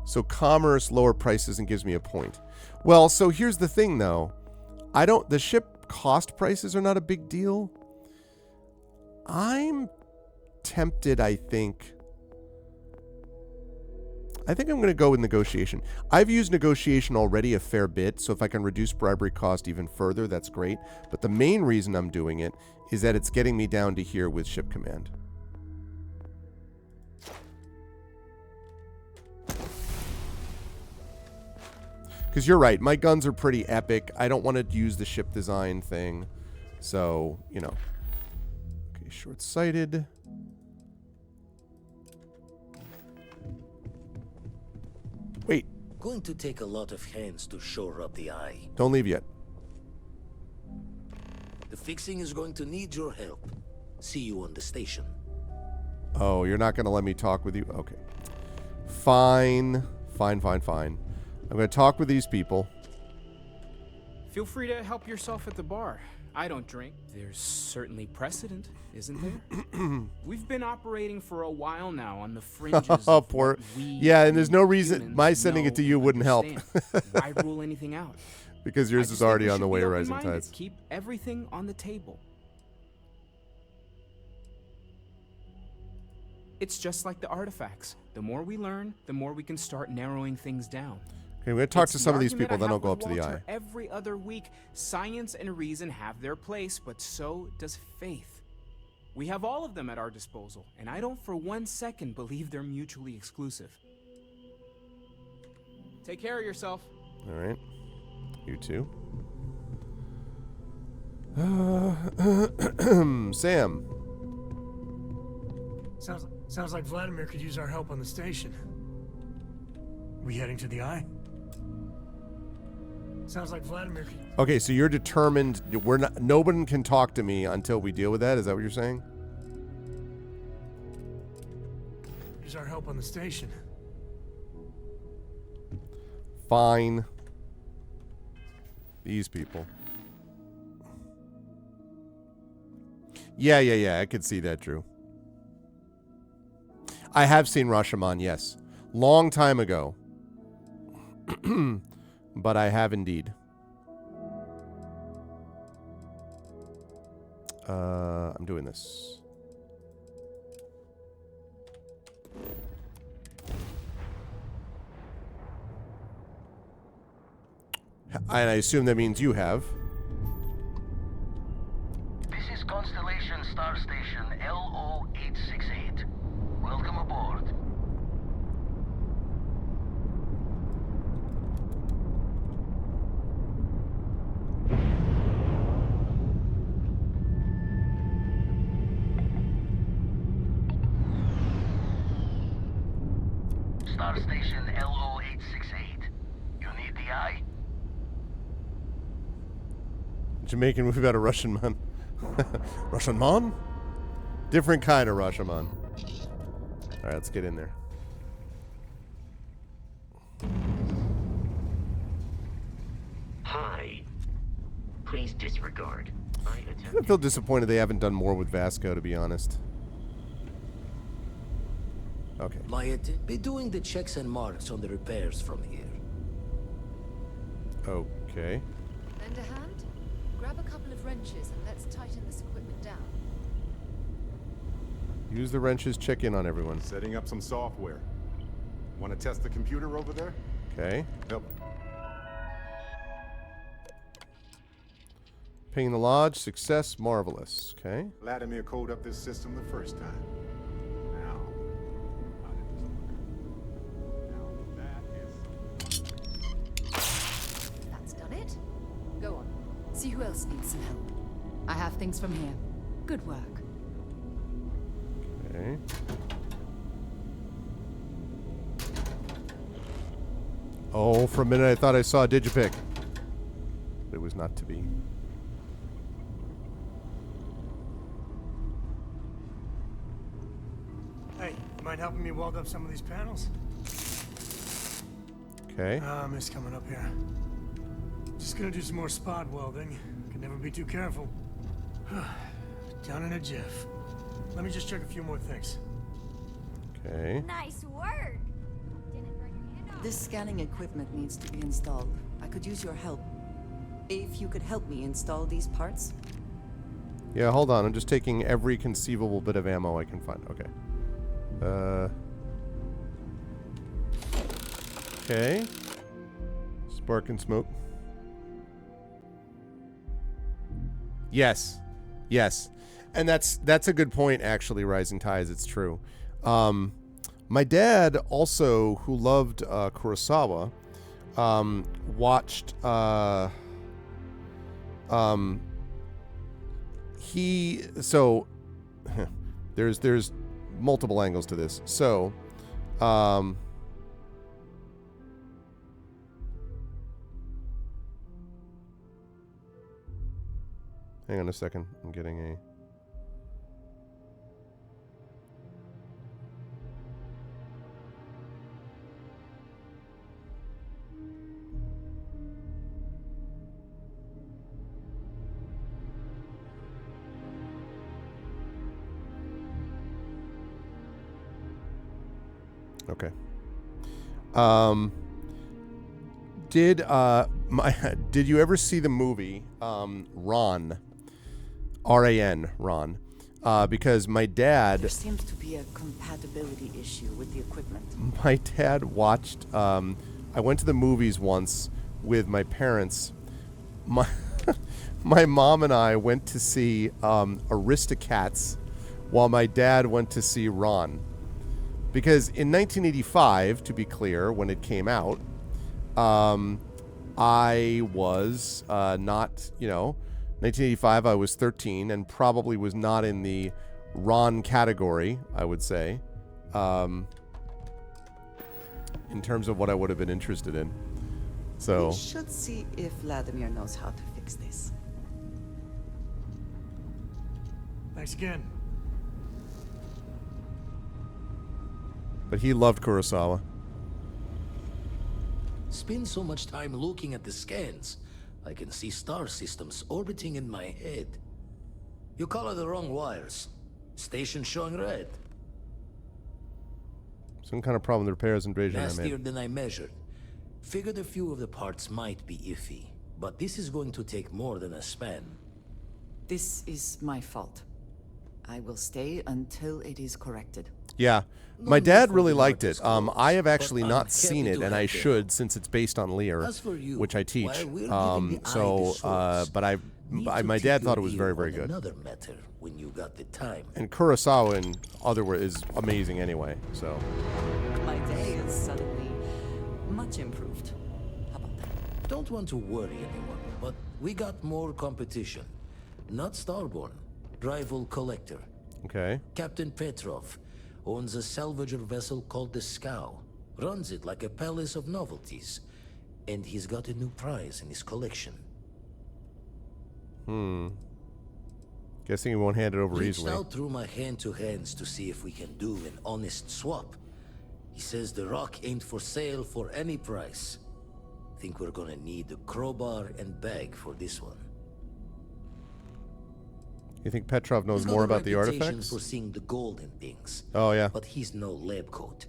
[SPEAKER 2] So commerce, lower prices, and gives me a point. Well, so here's the thing, though. The ship cost prices are not a big deal. I'm tempted, I think. I think I'm going to go with negotiation. I've used negotiation already a fair bit, so if I can reduce bribery cost even further, that's great. But the main reason I'm doing it is that it's getting me down to here with ship command. Because you're right, my guns are pretty epic. I don't want to use the ship design thing. So, you know. Okay, short-sighted. Wait.
[SPEAKER 14] Going to take a lot of hands to shore up the eye.
[SPEAKER 2] Don't leave yet.
[SPEAKER 14] The fixing is going to need your help. See you on the station.
[SPEAKER 2] Oh, you're not going to let me talk with you? Okay. Fine. Fine. I'm going to talk with these people.
[SPEAKER 19] Feel free to help yourself at the bar. I don't drink. There's certainly precedent, isn't there? We've been operating for a while now on the fringes of
[SPEAKER 2] Poor.
[SPEAKER 19] what we
[SPEAKER 2] Yeah, and there's no reason my sending it to you wouldn't help.
[SPEAKER 19] Why rule anything out?
[SPEAKER 2] Because yours is already on the way, Rising Tides.
[SPEAKER 19] Keep everything on the table. It's just like the artifacts. The more we learn, the more we can start narrowing things down.
[SPEAKER 2] Okay, we're going to talk to some of these people, then I'll go up to the eye.
[SPEAKER 19] Every other week, science and reason have their place, but so does faith. We have all of them at our disposal, and I don't for 1 second believe they're mutually exclusive. Take care of yourself.
[SPEAKER 2] All right. You too. Sam.
[SPEAKER 23] Sounds like Vladimir could use our help on the station. We heading to the eye? Sounds like Vladimir could...
[SPEAKER 2] Okay, so you're determined. No one can talk to me until we deal with that. Is that what you're saying?
[SPEAKER 23] Use our help on the station.
[SPEAKER 2] Fine. These people. Yeah. I could see that, Drew. I have seen Rashomon, yes. Long time ago. But I have indeed. I'm doing this. And I assume that means you have.
[SPEAKER 8] This is Constellation Star Station LO-868. Welcome aboard. Star Station LO-868. You need the eye?
[SPEAKER 2] Jamaican movie about a Russian man. Russian man? Different kind of Rashomon. Alright, let's get in there.
[SPEAKER 21] Hi. Please disregard.
[SPEAKER 2] I feel disappointed they haven't done more with Vasco, to be honest. Okay.
[SPEAKER 14] Might be doing the checks and marks on the repairs from here.
[SPEAKER 2] Okay.
[SPEAKER 17] Lend a hand? Grab a couple of wrenches and let's tighten this equipment down.
[SPEAKER 2] Use the wrenches, check in on everyone.
[SPEAKER 15] Setting up some software. Want to test the computer over there?
[SPEAKER 2] Okay.
[SPEAKER 15] Yep.
[SPEAKER 2] Ping the lodge, success, marvelous. Okay.
[SPEAKER 15] Vladimir coded up this system the first time. Now, how did this work?
[SPEAKER 17] That's done it. Go on. See who else needs some help. I have things from here. Good work.
[SPEAKER 2] Okay. Oh, for a minute I thought I saw a digipic. But it was not to be.
[SPEAKER 23] Hey, you mind helping me weld up some of these panels?
[SPEAKER 2] Okay.
[SPEAKER 23] Mist coming up here. Just gonna do some more spot welding. Can never be too careful. Done in a jiff. Let me just check a few more things.
[SPEAKER 2] Okay.
[SPEAKER 10] Nice work.
[SPEAKER 3] This scanning equipment needs to be installed. I could use your help. If you could help me install these parts.
[SPEAKER 2] Yeah, hold on. I'm just taking every conceivable bit of ammo I can find. Okay. Okay. Spark and smoke. Yes. Yes. And that's a good point, actually, Rising Tides. It's true. My dad also, who loved Kurosawa, watched there's multiple angles to this. So hang on a second. I'm getting a okay. Did you ever see the movie Ron? R-A-N, Ron. Because my dad...
[SPEAKER 3] There seems to be a compatibility issue with the equipment.
[SPEAKER 2] My dad watched... I went to the movies once with my parents. My mom and I went to see Aristocats while my dad went to see Ron. Because in 1985, to be clear, when it came out, I was not, 1985, I was 13 and probably was not in the Ron category, I would say, in terms of what I would have been interested in. So
[SPEAKER 3] We should see if Vladimir knows how to fix this.
[SPEAKER 23] Thanks again.
[SPEAKER 2] But he loved Kurosawa.
[SPEAKER 14] Spend so much time looking at the scans, I can see star systems orbiting in my head. You color the wrong wires. Station showing red.
[SPEAKER 2] Some kind of problem with repairs and invasion I
[SPEAKER 14] Nastier
[SPEAKER 2] made.
[SPEAKER 14] than I measured. Figured a few of the parts might be iffy, but this is going to take more than a span.
[SPEAKER 3] This is my fault. I will stay until it is corrected.
[SPEAKER 2] Yeah. My dad really liked it. I have actually not seen it, and I should, since it's based on Lear, which I teach. But my dad thought it was very, very good.
[SPEAKER 14] Another matter when you got the time.
[SPEAKER 2] And Kurosawa, in other words, is amazing anyway. So
[SPEAKER 3] My day is suddenly much improved. How about that?
[SPEAKER 14] Don't want to worry anyone, but we got more competition. Not Starborn, rival collector.
[SPEAKER 2] Okay.
[SPEAKER 14] Captain Petrov owns a salvager vessel called the Scow. Runs it like a palace of novelties. And he's got a new prize in his collection.
[SPEAKER 2] Guessing he won't hand it over
[SPEAKER 14] Reached
[SPEAKER 2] easily.
[SPEAKER 14] out through my hand-to-hands to see if we can do an honest swap. He says the rock ain't for sale for any price. Think we're gonna need a crowbar and bag for this one.
[SPEAKER 2] You think Petrov knows
[SPEAKER 14] He's got
[SPEAKER 2] more
[SPEAKER 14] a
[SPEAKER 2] about the
[SPEAKER 14] reputation
[SPEAKER 2] artifacts?
[SPEAKER 14] for seeing the gold in things.
[SPEAKER 2] Oh, yeah.
[SPEAKER 14] But he's no lab coat.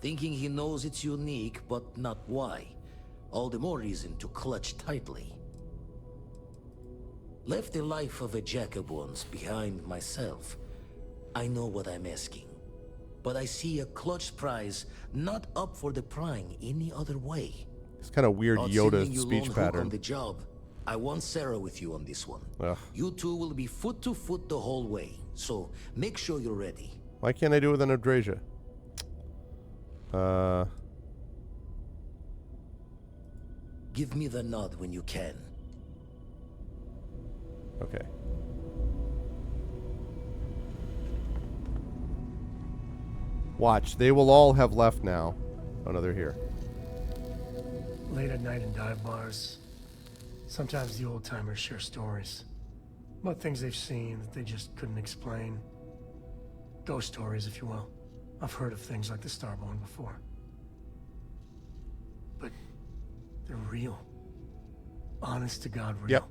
[SPEAKER 14] Thinking he knows it's unique, but not why. All the more reason to clutch tightly. Left the life of a jack-of-bones behind myself. I know what I'm asking. But I see a clutch prize not up for the prying any other way.
[SPEAKER 2] It's kind of weird
[SPEAKER 14] Not
[SPEAKER 2] Yoda
[SPEAKER 14] sending you
[SPEAKER 2] speech
[SPEAKER 14] lone hook on
[SPEAKER 2] pattern.
[SPEAKER 14] the job. I want Sarah with you on this one.
[SPEAKER 2] Ugh.
[SPEAKER 14] You two will be foot to foot the whole way, so make sure you're ready.
[SPEAKER 2] Why can't I do it with an Abdrasia?
[SPEAKER 14] Give me the nod when you can.
[SPEAKER 2] Okay. Watch, they will all have left now. Oh no, they're here.
[SPEAKER 23] Late at night in dive bars, sometimes the old-timers share stories about things they've seen that they just couldn't explain. Ghost stories, if you will. I've heard of things like the Starborn before. But they're real. Honest to God, real.
[SPEAKER 2] Yep.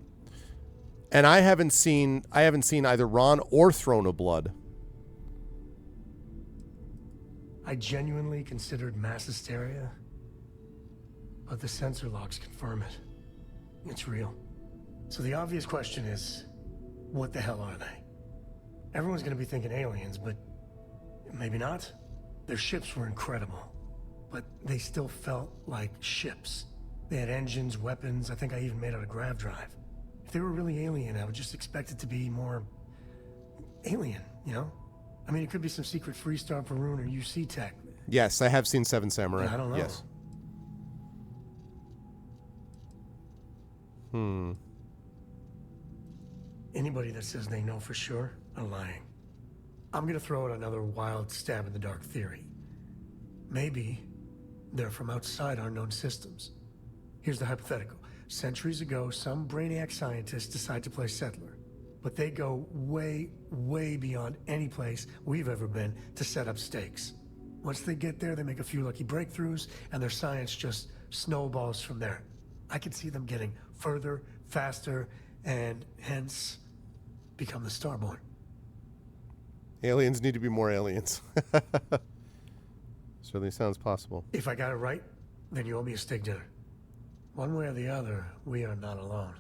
[SPEAKER 2] And I haven't seen either Ron or Throne of Blood.
[SPEAKER 23] I genuinely considered mass hysteria, but the sensor logs confirm it. It's real. So the obvious question is, what the hell are they? Everyone's gonna be thinking aliens, but maybe not. Their ships were incredible. but they still felt like ships. They had engines, weapons, I think I even made out a grav drive. If they were really alien, I would just expect it to be more alien, you know? I mean, it could be some secret Freestar Perun or UC tech.
[SPEAKER 2] Yes, I have seen Seven Samurai.
[SPEAKER 23] I don't know.
[SPEAKER 2] Yes.
[SPEAKER 23] Anybody that says they know for sure are lying. I'm gonna throw out another wild stab in the dark theory. Maybe they're from outside our known systems. Here's the hypothetical. Centuries ago, some brainiac scientists decide to play settler. But they go way, way beyond any place we've ever been to set up stakes. Once they get there, they make a few lucky breakthroughs, and their science just snowballs from there. I can see them getting further, faster, and hence become the Starborn.
[SPEAKER 2] Aliens need to be more aliens. Certainly sounds possible.
[SPEAKER 23] If I got it right, then you owe me a steak dinner. One way or the other, we are not alone.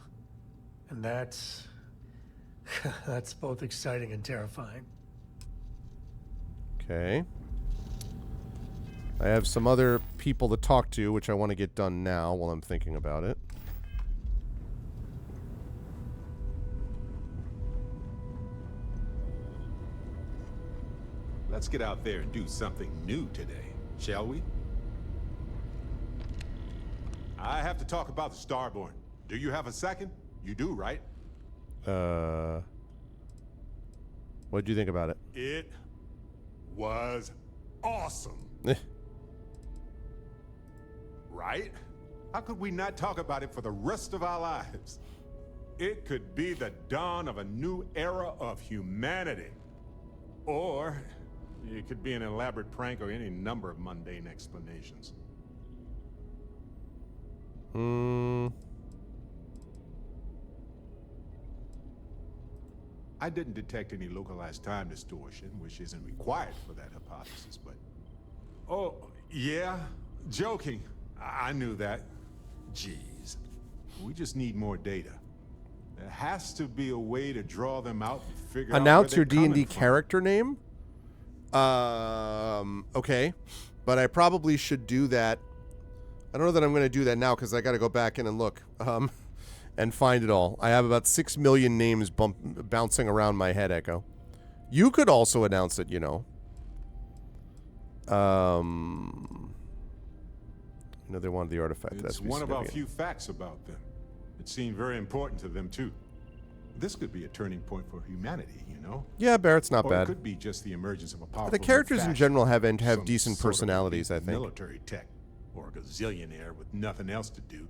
[SPEAKER 23] And that's... that's both exciting and terrifying.
[SPEAKER 2] Okay. I have some other people to talk to, which I want to get done now while I'm thinking about it.
[SPEAKER 15] Let's get out there and do something new today, shall we? I have to talk about the Starborn. Do you have a second? You do, right?
[SPEAKER 2] What did you think about it?
[SPEAKER 15] It was awesome. Right? How could we not talk about it for the rest of our lives? It could be the dawn of a new era of humanity. Or it could be an elaborate prank or any number of mundane explanations. I didn't detect any localized time distortion, which isn't required for that hypothesis, but... Oh, yeah? Joking. I knew that. Jeez. We just need more data. There has to be a way to draw them out and figure out
[SPEAKER 2] Announce
[SPEAKER 15] where
[SPEAKER 2] your
[SPEAKER 15] they're
[SPEAKER 2] D&D
[SPEAKER 15] coming from.
[SPEAKER 2] character name? Okay. But I probably should do that. I don't know that I'm going to do that now because I got to go back in and look and find it all. I have about 6 million names bouncing around my head, Echo. You could also announce it, you know. You know, they wanted the artifact.
[SPEAKER 15] It's one of our few facts about them. It seemed very important to them, too. This could be a turning point for humanity, you know?
[SPEAKER 2] Yeah, Barrett's not
[SPEAKER 15] Or
[SPEAKER 2] bad.
[SPEAKER 15] It could be just the emergence of a powerful
[SPEAKER 2] The characters in
[SPEAKER 15] faction,
[SPEAKER 2] general have
[SPEAKER 15] some
[SPEAKER 2] decent
[SPEAKER 15] sort of
[SPEAKER 2] personalities, I think.
[SPEAKER 15] Military tech, or a gazillionaire with nothing else to do.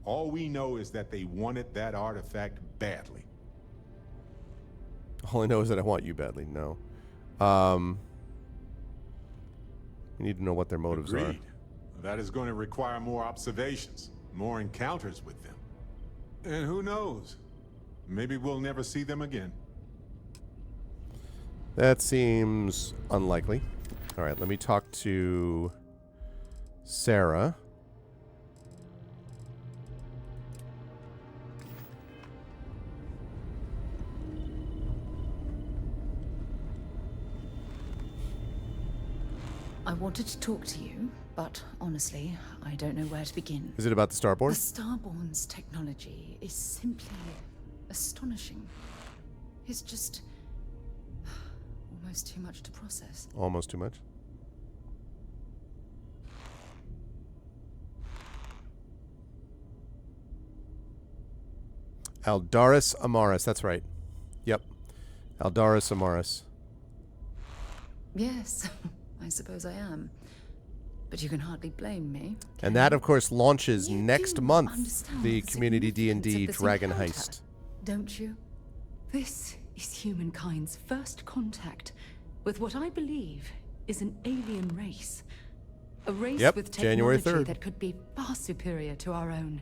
[SPEAKER 15] All we know is that they wanted that artifact badly.
[SPEAKER 2] All I know is that I want you badly. No. We need to know what their motives
[SPEAKER 15] Agreed. That is going to require more observations, more encounters with them. And who knows? Maybe we'll never see them again.
[SPEAKER 2] are. That seems unlikely. All right, let me talk to Sarah.
[SPEAKER 17] I wanted to talk to you, but honestly, I don't know where to begin.
[SPEAKER 2] Is it about the Starborn?
[SPEAKER 17] The Starborn's technology is simply astonishing. It's just almost too much to process.
[SPEAKER 2] Almost too much. Aldaris Amaris, that's right. Yep. Aldaris Amaris.
[SPEAKER 17] Yes, I suppose I am. But you can hardly blame me.
[SPEAKER 2] And that, of course, launches next month,
[SPEAKER 17] understand
[SPEAKER 2] the
[SPEAKER 17] the
[SPEAKER 2] Community
[SPEAKER 17] significance
[SPEAKER 2] D&D
[SPEAKER 17] of this
[SPEAKER 2] Dragon
[SPEAKER 17] encounter,
[SPEAKER 2] Heist.
[SPEAKER 17] Don't you? This is humankind's first contact with what I believe is an alien race. A race
[SPEAKER 2] Yep,
[SPEAKER 17] with
[SPEAKER 2] January
[SPEAKER 17] technology
[SPEAKER 2] 3rd.
[SPEAKER 17] that could be far superior to our own.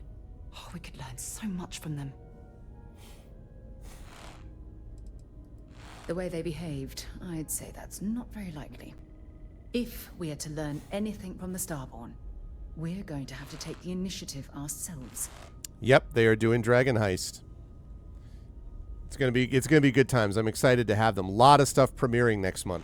[SPEAKER 17] Oh, we could learn so much from them. The way they behaved, I'd say that's not very likely. If we are to learn anything from the Starborn, we're going to have to take the initiative ourselves.
[SPEAKER 2] Yep, they are doing Dragon Heist. It's gonna be good times. I'm excited to have them. A lot of stuff premiering next month.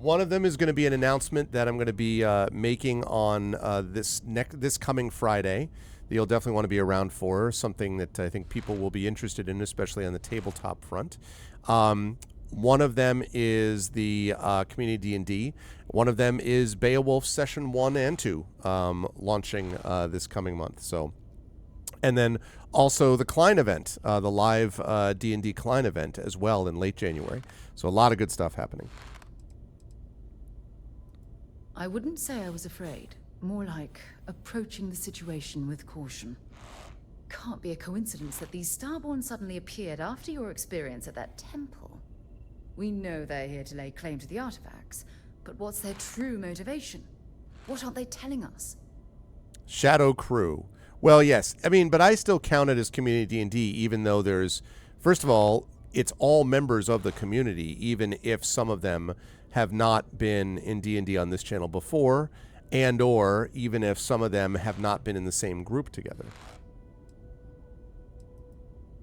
[SPEAKER 2] One of them is going to be an announcement that I'm going to be making on this coming Friday that you'll definitely want to be around for, something that I think people will be interested in, especially on the tabletop front. One of them is the Community D&D. One of them is Beowulf Session 1 and 2 launching this coming month. So, and then also the Klein event, the live D&D Klein event as well in late January. So a lot of good stuff happening.
[SPEAKER 17] I wouldn't say I was afraid. More like approaching the situation with caution. Can't be a coincidence that these Starborn suddenly appeared after your experience at that temple. We know they're here to lay claim to the artifacts, but what's their true motivation? What aren't they telling us?
[SPEAKER 2] Shadow Crew. Well, yes. I mean, but I still count it as Community D&D, even though there's, first of all, it's all members of the community, even if some of them have not been in D&D on this channel before, and or even if some of them have not been in the same group together.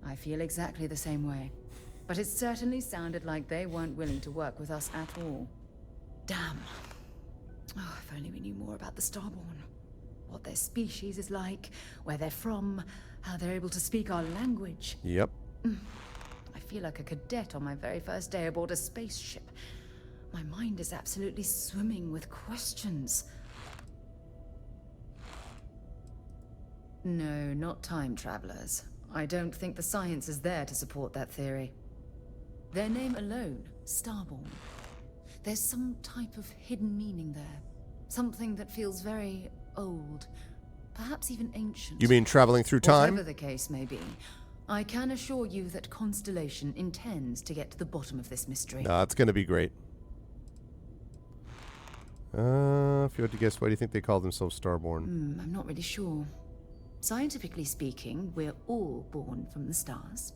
[SPEAKER 17] I feel exactly the same way. But it certainly sounded like they weren't willing to work with us at all. Damn. Oh, if only we knew more about the Starborn. What their species is like, where they're from, how they're able to speak our language.
[SPEAKER 2] Yep.
[SPEAKER 17] I feel like a cadet on my very first day aboard a spaceship. My mind is absolutely swimming with questions. No, not time travelers. I don't think the science is there to support that theory. Their name alone, Starborn. There's some type of hidden meaning there. Something that feels very old, perhaps even ancient.
[SPEAKER 2] You mean traveling through time?
[SPEAKER 17] Whatever the case may be, I can assure you that Constellation intends to get to the bottom of this mystery.
[SPEAKER 2] It's going to be great. If you had to guess, why do you think they call themselves Starborn?
[SPEAKER 17] I'm not really sure. Scientifically speaking, we're all born from the stars.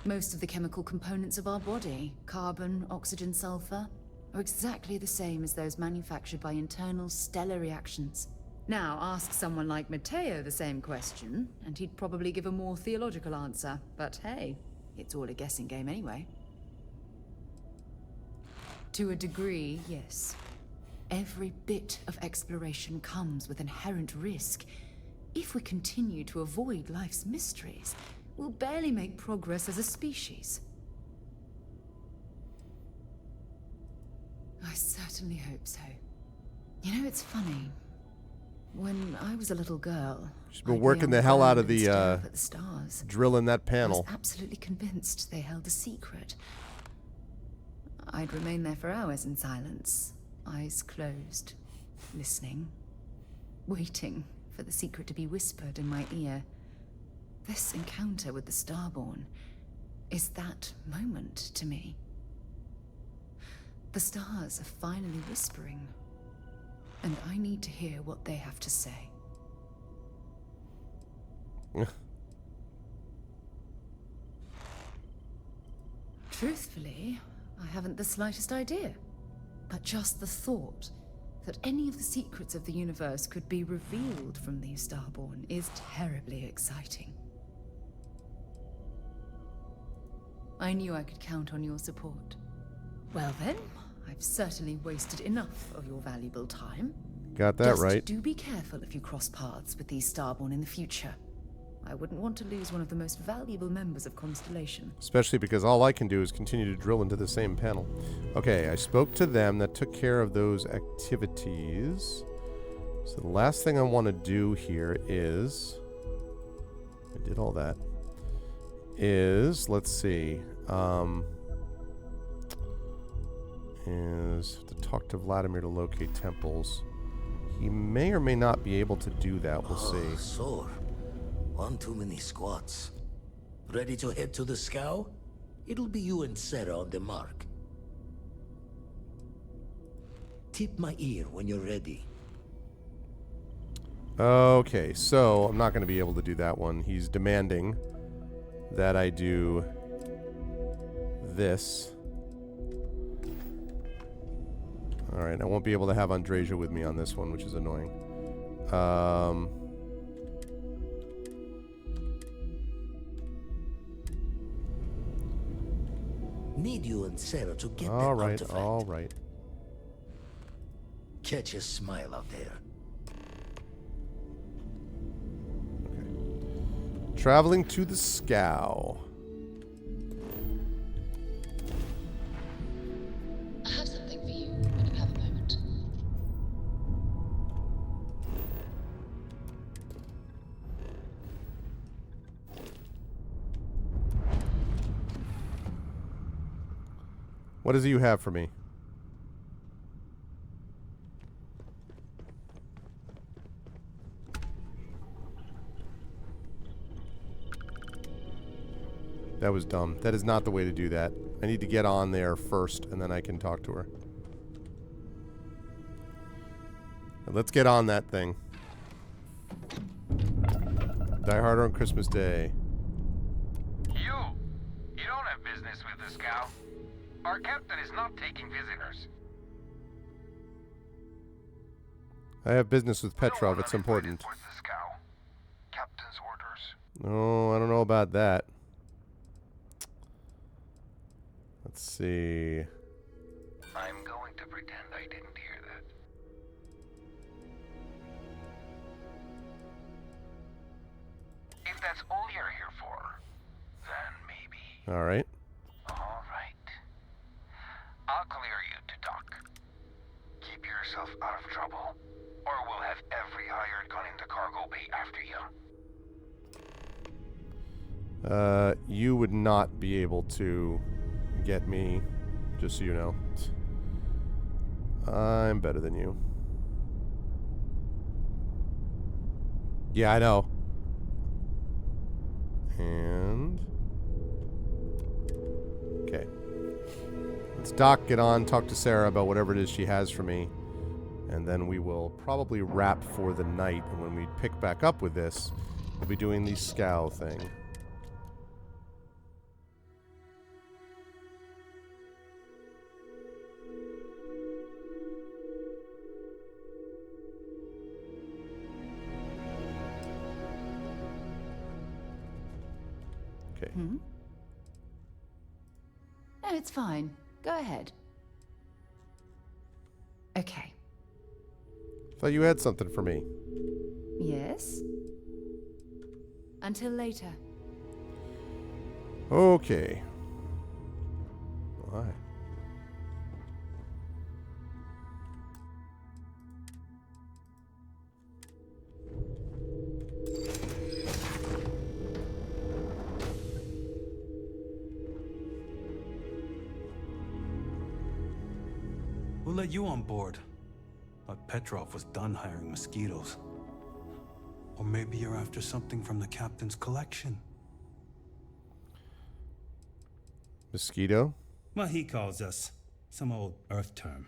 [SPEAKER 17] Most of the chemical components of our body, carbon, oxygen, sulfur, are exactly the same as those manufactured by internal stellar reactions. Now, ask someone like Matteo the same question, and he'd probably give a more theological answer. But hey, it's all a guessing game anyway. To a degree, yes. Every bit of exploration comes with inherent risk. If we continue to avoid life's mysteries, we'll barely make progress as a species. I certainly hope so. You know, it's funny. When I was a little girl,
[SPEAKER 2] she's been working the hell out of the
[SPEAKER 17] stars.
[SPEAKER 2] Drill in that panel.
[SPEAKER 17] I was absolutely convinced they held a secret. I'd remain there for hours in silence, eyes closed, listening, waiting for the secret to be whispered in my ear. This encounter with the Starborn is that moment to me. The stars are finally whispering, and I need to hear what they have to say. Truthfully, I haven't the slightest idea. But just the thought that any of the secrets of the universe could be revealed from these Starborn is terribly exciting. I knew I could count on your support. Well then, I've certainly wasted enough of your valuable time.
[SPEAKER 2] Got that right.
[SPEAKER 17] Just do be careful if you cross paths with these Starborn in the future. I wouldn't want to lose one of the most valuable members of Constellation.
[SPEAKER 2] Especially because all I can do is continue to drill into the same panel. Okay, I spoke to them. That took care of those activities. So the last thing I want to do here is... I did all that. Is, let's see, is to talk to Vladimir to locate temples. He may or may not be able to do that. We'll see.
[SPEAKER 14] Sore. One too many squats. Ready to head to the scow? It'll be you and Sarah on the mark. Tip my ear when you're ready.
[SPEAKER 2] Okay, so I'm not going to be able to do that one. He's demanding that I do this. Alright, I won't be able to have Andreja with me on this one, which is annoying.
[SPEAKER 14] Need you and Sarah to get
[SPEAKER 2] all
[SPEAKER 14] the
[SPEAKER 2] right,
[SPEAKER 14] artifact.
[SPEAKER 2] all right.
[SPEAKER 14] catch a smile out there.
[SPEAKER 2] Traveling to the Scow.
[SPEAKER 20] I have something for you when you have a moment.
[SPEAKER 2] What does you have for me? That was dumb. That is not the way to do that. I need to get on there first, and then I can talk to her. Let's get on that thing. Die harder on Christmas Day.
[SPEAKER 7] You don't have business with the Scow. Our captain is not taking visitors.
[SPEAKER 2] I have business with Petrov. It's important.
[SPEAKER 7] The Scow. Captain's orders.
[SPEAKER 2] No, I don't know about that. Let's see.
[SPEAKER 7] I'm going to pretend I didn't hear that. If that's all you're here for, then maybe.
[SPEAKER 2] All right.
[SPEAKER 7] All right. I'll clear you to dock. Keep yourself out of trouble, or we'll have every hired gun in the cargo bay after you.
[SPEAKER 2] You would not be able to get me, just so you know. I'm better than you. Yeah, I know. And okay. Let's dock, get on, talk to Sarah about whatever it is she has for me. And then we will probably wrap for the night. And when we pick back up with this, we'll be doing the Scow thing. Okay.
[SPEAKER 17] No, it's fine. Go ahead. Okay.
[SPEAKER 2] Thought you had something for me.
[SPEAKER 17] Yes? Until later.
[SPEAKER 2] Okay. All right.
[SPEAKER 12] We'll let you on board. But Petrov was done hiring mosquitoes. Or maybe you're after something from the captain's collection.
[SPEAKER 2] Mosquito?
[SPEAKER 12] Well, he calls us. Some old Earth term.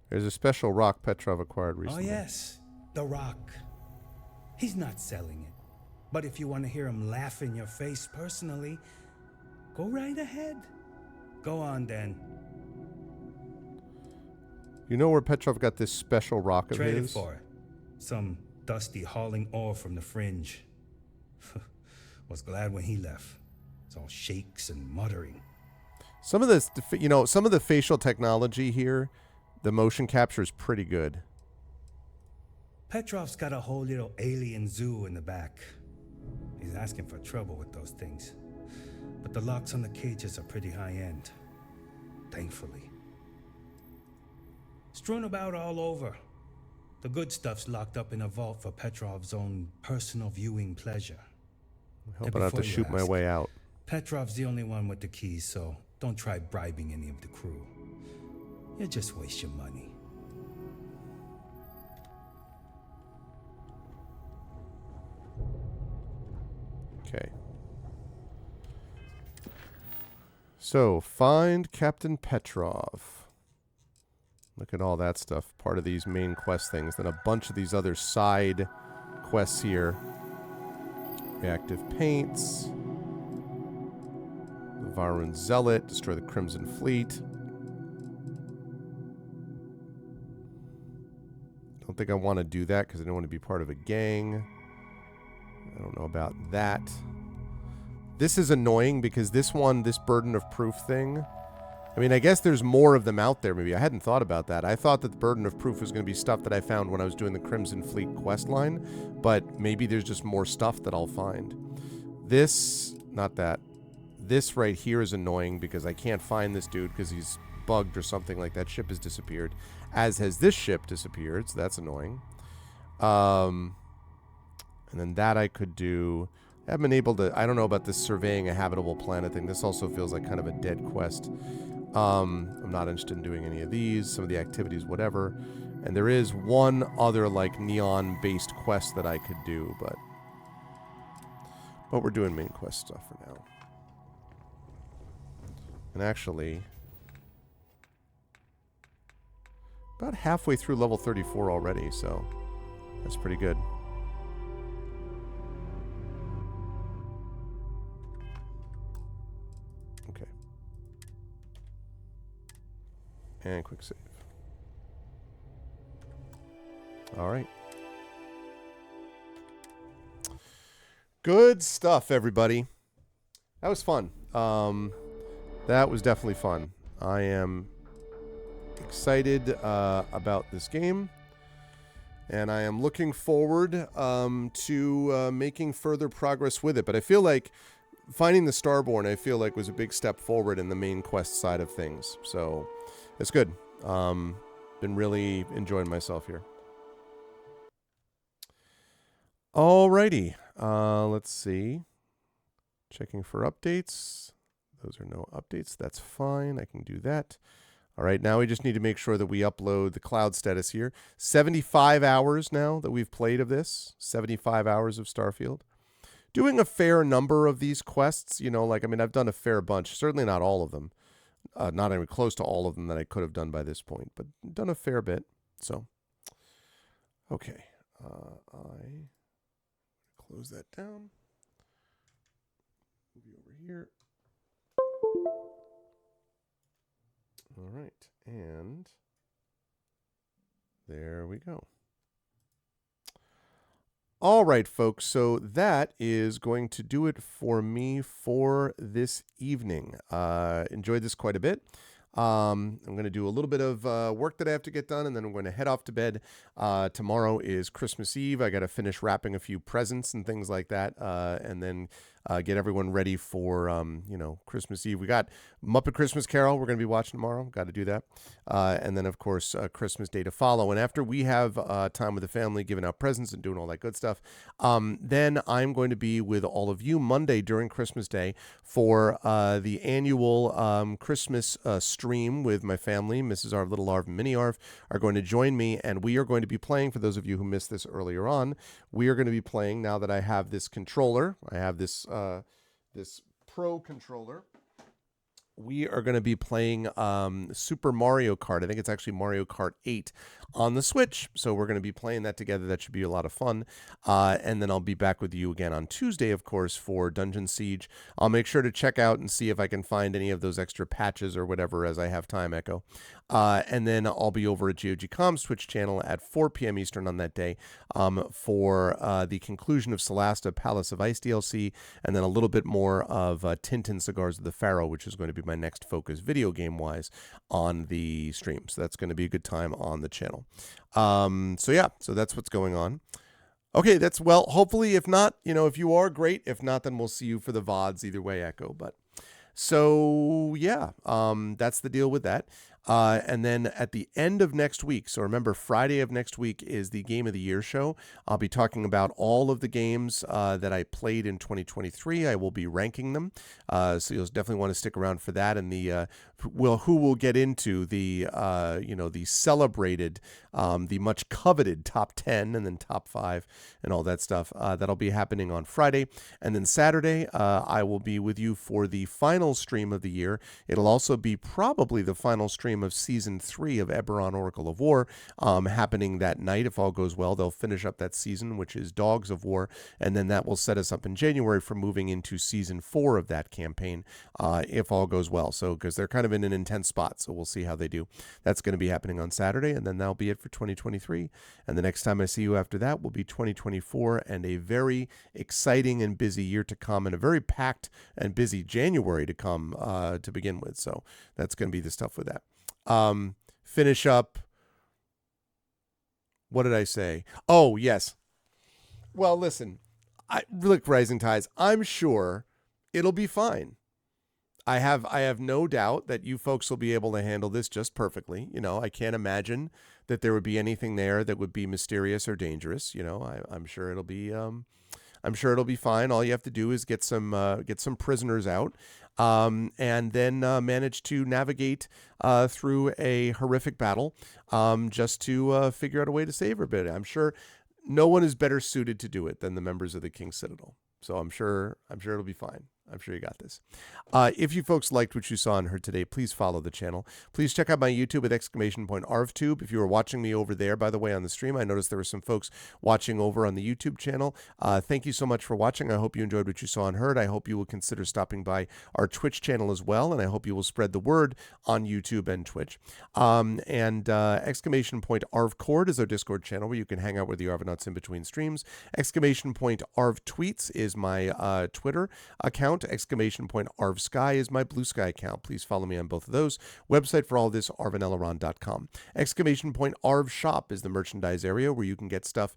[SPEAKER 2] There's a special rock Petrov acquired recently.
[SPEAKER 12] Oh, yes. The rock. He's not selling it. But if you want to hear him laugh in your face personally, go right ahead. Go on, then.
[SPEAKER 2] You know where Petrov got this special rock of
[SPEAKER 12] Traded
[SPEAKER 2] his?
[SPEAKER 12] for it. Some dusty hauling ore from the fringe. Was glad when he left. It's all shakes and muttering.
[SPEAKER 2] Some of this, you know, some of the facial technology here, the motion capture is pretty good.
[SPEAKER 12] Petrov's got a whole little alien zoo in the back. He's asking for trouble with those things. But the locks on the cages are pretty high-end. Thankfully. Strewn about all over. The good stuff's locked up in a vault for Petrov's own personal viewing pleasure.
[SPEAKER 2] I hope I don't have to shoot my way out.
[SPEAKER 12] Petrov's the only one with the keys, so don't try bribing any of the crew. You'll just waste your money.
[SPEAKER 2] Okay. So, find Captain Petrov. Look at all that stuff. Part of these main quest things. Then a bunch of these other side quests here. Reactive paints. The Varun Zealot. Destroy the Crimson Fleet. Don't think I want to do that because I don't want to be part of a gang. I don't know about that. This is annoying because this one, this burden of proof thing, I mean, I guess there's more of them out there, maybe. I hadn't thought about that. I thought that the burden of proof was going to be stuff that I found when I was doing the Crimson Fleet quest line, but maybe there's just more stuff that I'll find. This, not that. This right here is annoying because I can't find this dude because he's bugged or something like that. Ship has disappeared, as has this ship disappeared, so that's annoying. And then that I could do. I haven't been able to, I don't know about this surveying a habitable planet thing. This also feels like kind of a dead quest. I'm not interested in doing any of these, some of the activities, whatever. And there is one other like neon-based quest that I could do, but we're doing main quest stuff for now. And actually, about halfway through level 34 already, so that's pretty good. Okay. And quick save. All right. Good stuff, everybody. That was fun. That was definitely fun. I am excited about this game, and I am looking forward to making further progress with it. But I feel like finding the Starborn, I feel like, was a big step forward in the main quest side of things. So it's good. Been really enjoying myself here. Alrighty. Let's see. Checking for updates. Those are no updates. That's fine. I can do that. All right. Now we just need to make sure that we upload the cloud status here. 75 hours now that we've played of this. 75 hours of Starfield. Doing a fair number of these quests. You know, like, I mean, I've done a fair bunch. Certainly not all of them. Not even close to all of them that I could have done by this point. But done a fair bit. So, okay. I close that down. Move you over here. All right, and there we go. All right, folks, so that is going to do it for me for this evening. Enjoyed this quite a bit. I'm going to do a little bit of work that I have to get done, and then I'm going to head off to bed. Tomorrow is Christmas Eve. I got to finish wrapping a few presents and things like that, and then get everyone ready for, you know, Christmas Eve. We got Muppet Christmas Carol we're going to be watching tomorrow. Got to do that. And then, of course, Christmas Day to follow. And after we have time with the family, giving out presents and doing all that good stuff, then I'm going to be with all of you Monday during Christmas Day for the annual Christmas stream with my family. Mrs. Arv, Little Arv, and Mini Arv are going to join me, and we are going to be playing, for those of you who missed this earlier on, we are going to be playing, now that I have this controller, I have this this Pro controller, we are going to be playing Super Mario Kart. I think it's actually Mario Kart 8 on the Switch. So we're going to be playing that together. That should be a lot of fun. And then I'll be back with you again on Tuesday, of course, for Dungeon Siege. I'll make sure to check out and see if I can find any of those extra patches or whatever as I have time, Echo. And then I'll be over at GOG.com's Twitch channel at 4 p.m. Eastern on that day for the conclusion of Solasta Palace of Ice DLC, and then a little bit more of Tintin Cigars of the Pharaoh, which is going to be my next focus video game-wise on the stream. So that's going to be a good time on the channel. So yeah, so that's what's going on. Okay, that's, well, hopefully, if not, you know, if you are, great. If not, then we'll see you for the VODs either way, Echo. But so yeah, that's the deal with that. And then at the end of next week, so remember, Friday of next week is the Game of the Year show. I'll be talking about all of the games that I played in 2023. I will be ranking them. So you'll definitely want to stick around for that. And the who will get into the you know, the celebrated, the much coveted top 10 and then top 5 and all that stuff. That'll be happening on Friday. And then Saturday, I will be with you for the final stream of the year. It'll also be probably the final stream frame of Season 3 of Eberron, Oracle of War, happening that night. If all goes well, they'll finish up that season, which is Dogs of War, and then that will set us up in January for moving into Season 4 of that campaign, if all goes well. So, because they're kind of in an intense spot, so we'll see how they do. That's going to be happening on Saturday, and then that'll be it for 2023. And the next time I see you after that will be 2024, and a very exciting and busy year to come, and a very packed and busy January to come to begin with. So that's going to be the stuff with that. Finish up. What did I say? Oh, yes. Well, listen, look, Rising Tides, I'm sure it'll be fine. I have no doubt that you folks will be able to handle this just perfectly. You know, I can't imagine that there would be anything there that would be mysterious or dangerous. You know, I'm sure it'll be fine. All you have to do is get some prisoners out, and then manage to navigate through a horrific battle, just to figure out a way to save everybody. I'm sure no one is better suited to do it than the members of the King's Citadel. So I'm sure it'll be fine. I'm sure you got this. If you folks liked what you saw and heard today, please follow the channel. Please check out my YouTube at !ArvTube. If you were watching me over there, by the way, on the stream, I noticed there were some folks watching over on the YouTube channel. Thank you so much for watching. I hope you enjoyed what you saw and heard. I hope you will consider stopping by our Twitch channel as well, and I hope you will spread the word on YouTube and Twitch. !ArvCord is our Discord channel where you can hang out with the Arvanauts in between streams. !ArvTweets is my Twitter account. !ArvSky is my Blue Sky account. Please follow me on both of those. Website for all this, arvaneleron.com. !ArvShop is the merchandise area where you can get stuff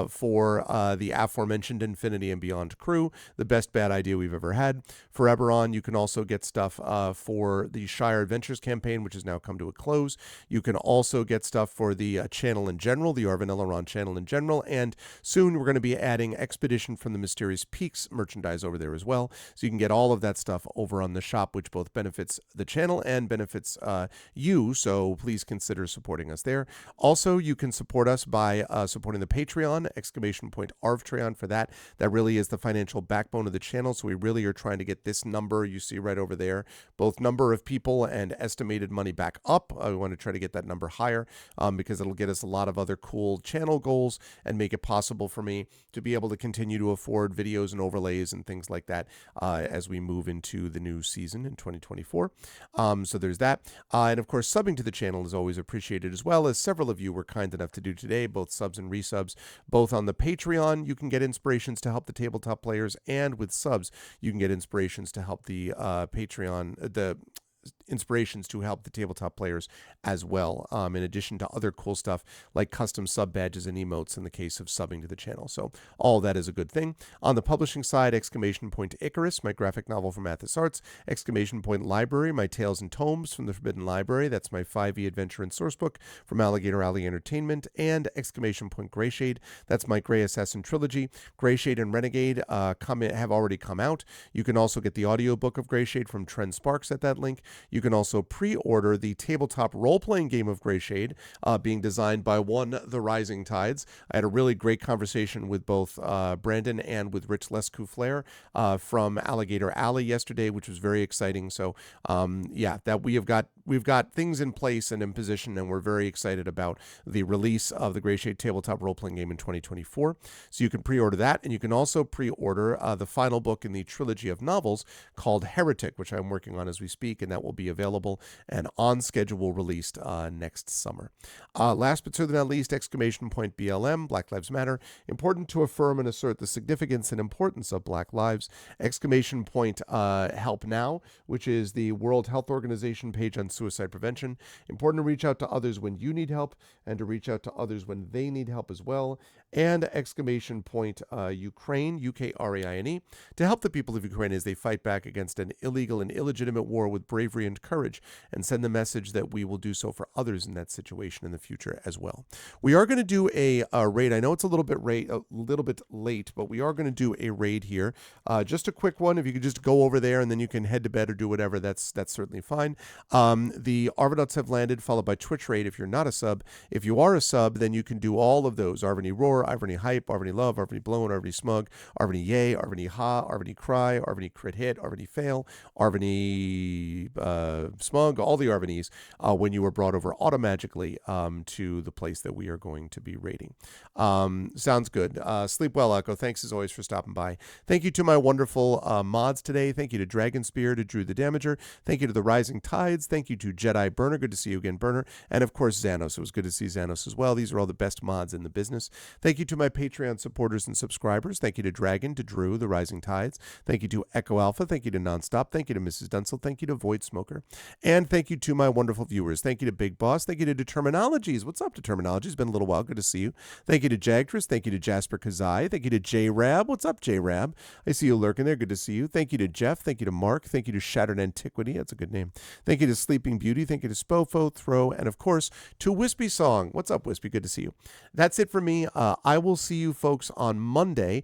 [SPEAKER 2] for the aforementioned Infinity and Beyond crew, the best bad idea we've ever had. For Eberron, you can also get stuff for the Shire Adventures campaign, which has now come to a close. You can also get stuff for the channel in general, the Arvan Eleron channel in general, and soon we're going to be adding Expedition from the Mysterious Peaks merchandise over there as well. So you can get all of that stuff over on the shop, which both benefits the channel and benefits you. So please consider supporting us there. Also, you can support us by supporting the Patreon, !ArvTreon for that. That really is the financial backbone of the channel. So we really are trying to get this number you see right over there, both number of people and estimated money back up. We want to try to get that number higher because it'll get us a lot of other cool channel goals and make it possible for me to be able to continue to afford videos and overlays and things like that as we move into the new season in 2024. So there's that. And of course, subbing to the channel is always appreciated, as well as several of you were kind enough to do today, both subs and resubs. Both on the Patreon, you can get inspirations to help the tabletop players, and with subs, you can get inspirations to help the inspirations to help the tabletop players as well, in addition to other cool stuff like custom sub badges and emotes in the case of subbing to the channel. So all that is a good thing. On the publishing side, Icarus, my graphic novel from Athos Arts, Library, my Tales and Tomes from the Forbidden Library, that's my 5e adventure and sourcebook from Alligator Alley Entertainment, and Greyshade, that's my Grey Assassin trilogy. Greyshade and Renegade have already come out. You can also get the audiobook of Greyshade from Trent Sparks at that link. You can also pre-order the tabletop role-playing game of Greyshade, being designed by The Rising Tides. I had a really great conversation with both Brandon and with Rich Lescouflair from Alligator Alley yesterday, which was very exciting. So that we've got things in place and in position, and we're very excited about the release of the Greyshade tabletop role-playing game in 2024. So you can pre-order that, and you can also pre-order the final book in the trilogy of novels called Heretic, which I'm working on as we speak, and that will be available and on schedule released next summer. Last but certainly not least, BLM, Black Lives Matter, important to affirm and assert the significance and importance of Black lives. Help Now, which is the World Health Organization page on suicide prevention. Important to reach out to others when you need help and to reach out to others when they need help as well. And Ukraine, Ukraine, to help the people of Ukraine as they fight back against an illegal and illegitimate war with bravery and courage, and send the message that we will do so for others in that situation in the future as well. We are going to do a raid. I know it's a little bit late, but we are going to do a raid here. Just a quick one. If you could just go over there and then you can head to bed or do whatever, that's certainly fine. The Arvanauts have landed, followed by Twitch raid if you're not a sub. If you are a sub, then you can do all of those. Arvany Roar, Roar, Arvany Hype, Arvany Love, Arvany Blown, Arvany Smug, Arvany Yay, Arvany Ha, Arvany Cry, Arvany Crit Hit, Arvany Fail, Arvany Smug, all the Arvanys, when you were brought over automagically to the place that we are going to be raiding. Sounds good. Sleep well, Echo. Thanks as always for stopping by. Thank you to my wonderful mods today. Thank you to Dragon Spear, to Drew the Damager. Thank you to the Rising Tides. Thank you to Jedi Burner. Good to see you again, Burner. And of course, Xanos. It was good to see Xanos as well. These are all the best mods in the business. Thank you to my Patreon supporters and subscribers. Thank you to Dragon, to Drew, the Rising Tides. Thank you to Echo Alpha. Thank you to Nonstop. Thank you to Mrs. Dunsel. Thank you to Void Smoker. And thank you to my wonderful viewers. Thank you to Big Boss. Thank you to Determinologies. What's up, Determinologies? Been a little while. Good to see you. Thank you to Jagtress. Thank you to Jasper Kazai. Thank you to J-Rab. What's up, J-Rab? I see you lurking there. Good to see you. Thank you to Jeff. Thank you to Mark. Thank you to Shattered Antiquity. That's a good name. Thank you to Sleeping Beauty. Thank you to Spofo, Throw, and of course to Wispy Song. What's up, Wispy? Good to see you. That's it for me. I will see you folks on Monday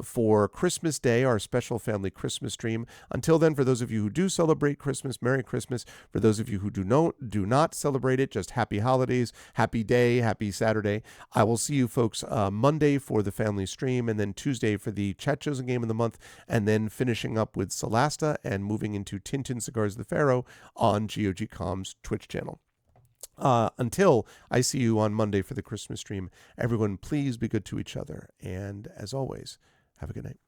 [SPEAKER 2] for Christmas Day, our special family Christmas stream. Until then, for those of you who do celebrate Christmas, Merry Christmas. For those of you who do not celebrate it, just happy holidays, happy day, happy Saturday. I will see you folks Monday for the family stream, and then Tuesday for the Chat Chosen Game of the Month, and then finishing up with Solasta and moving into Tintin Cigars of the Pharaoh on GOG.com's Twitch channel. Until I see you on Monday for the Christmas stream, everyone please be good to each other. And as always, have a good night.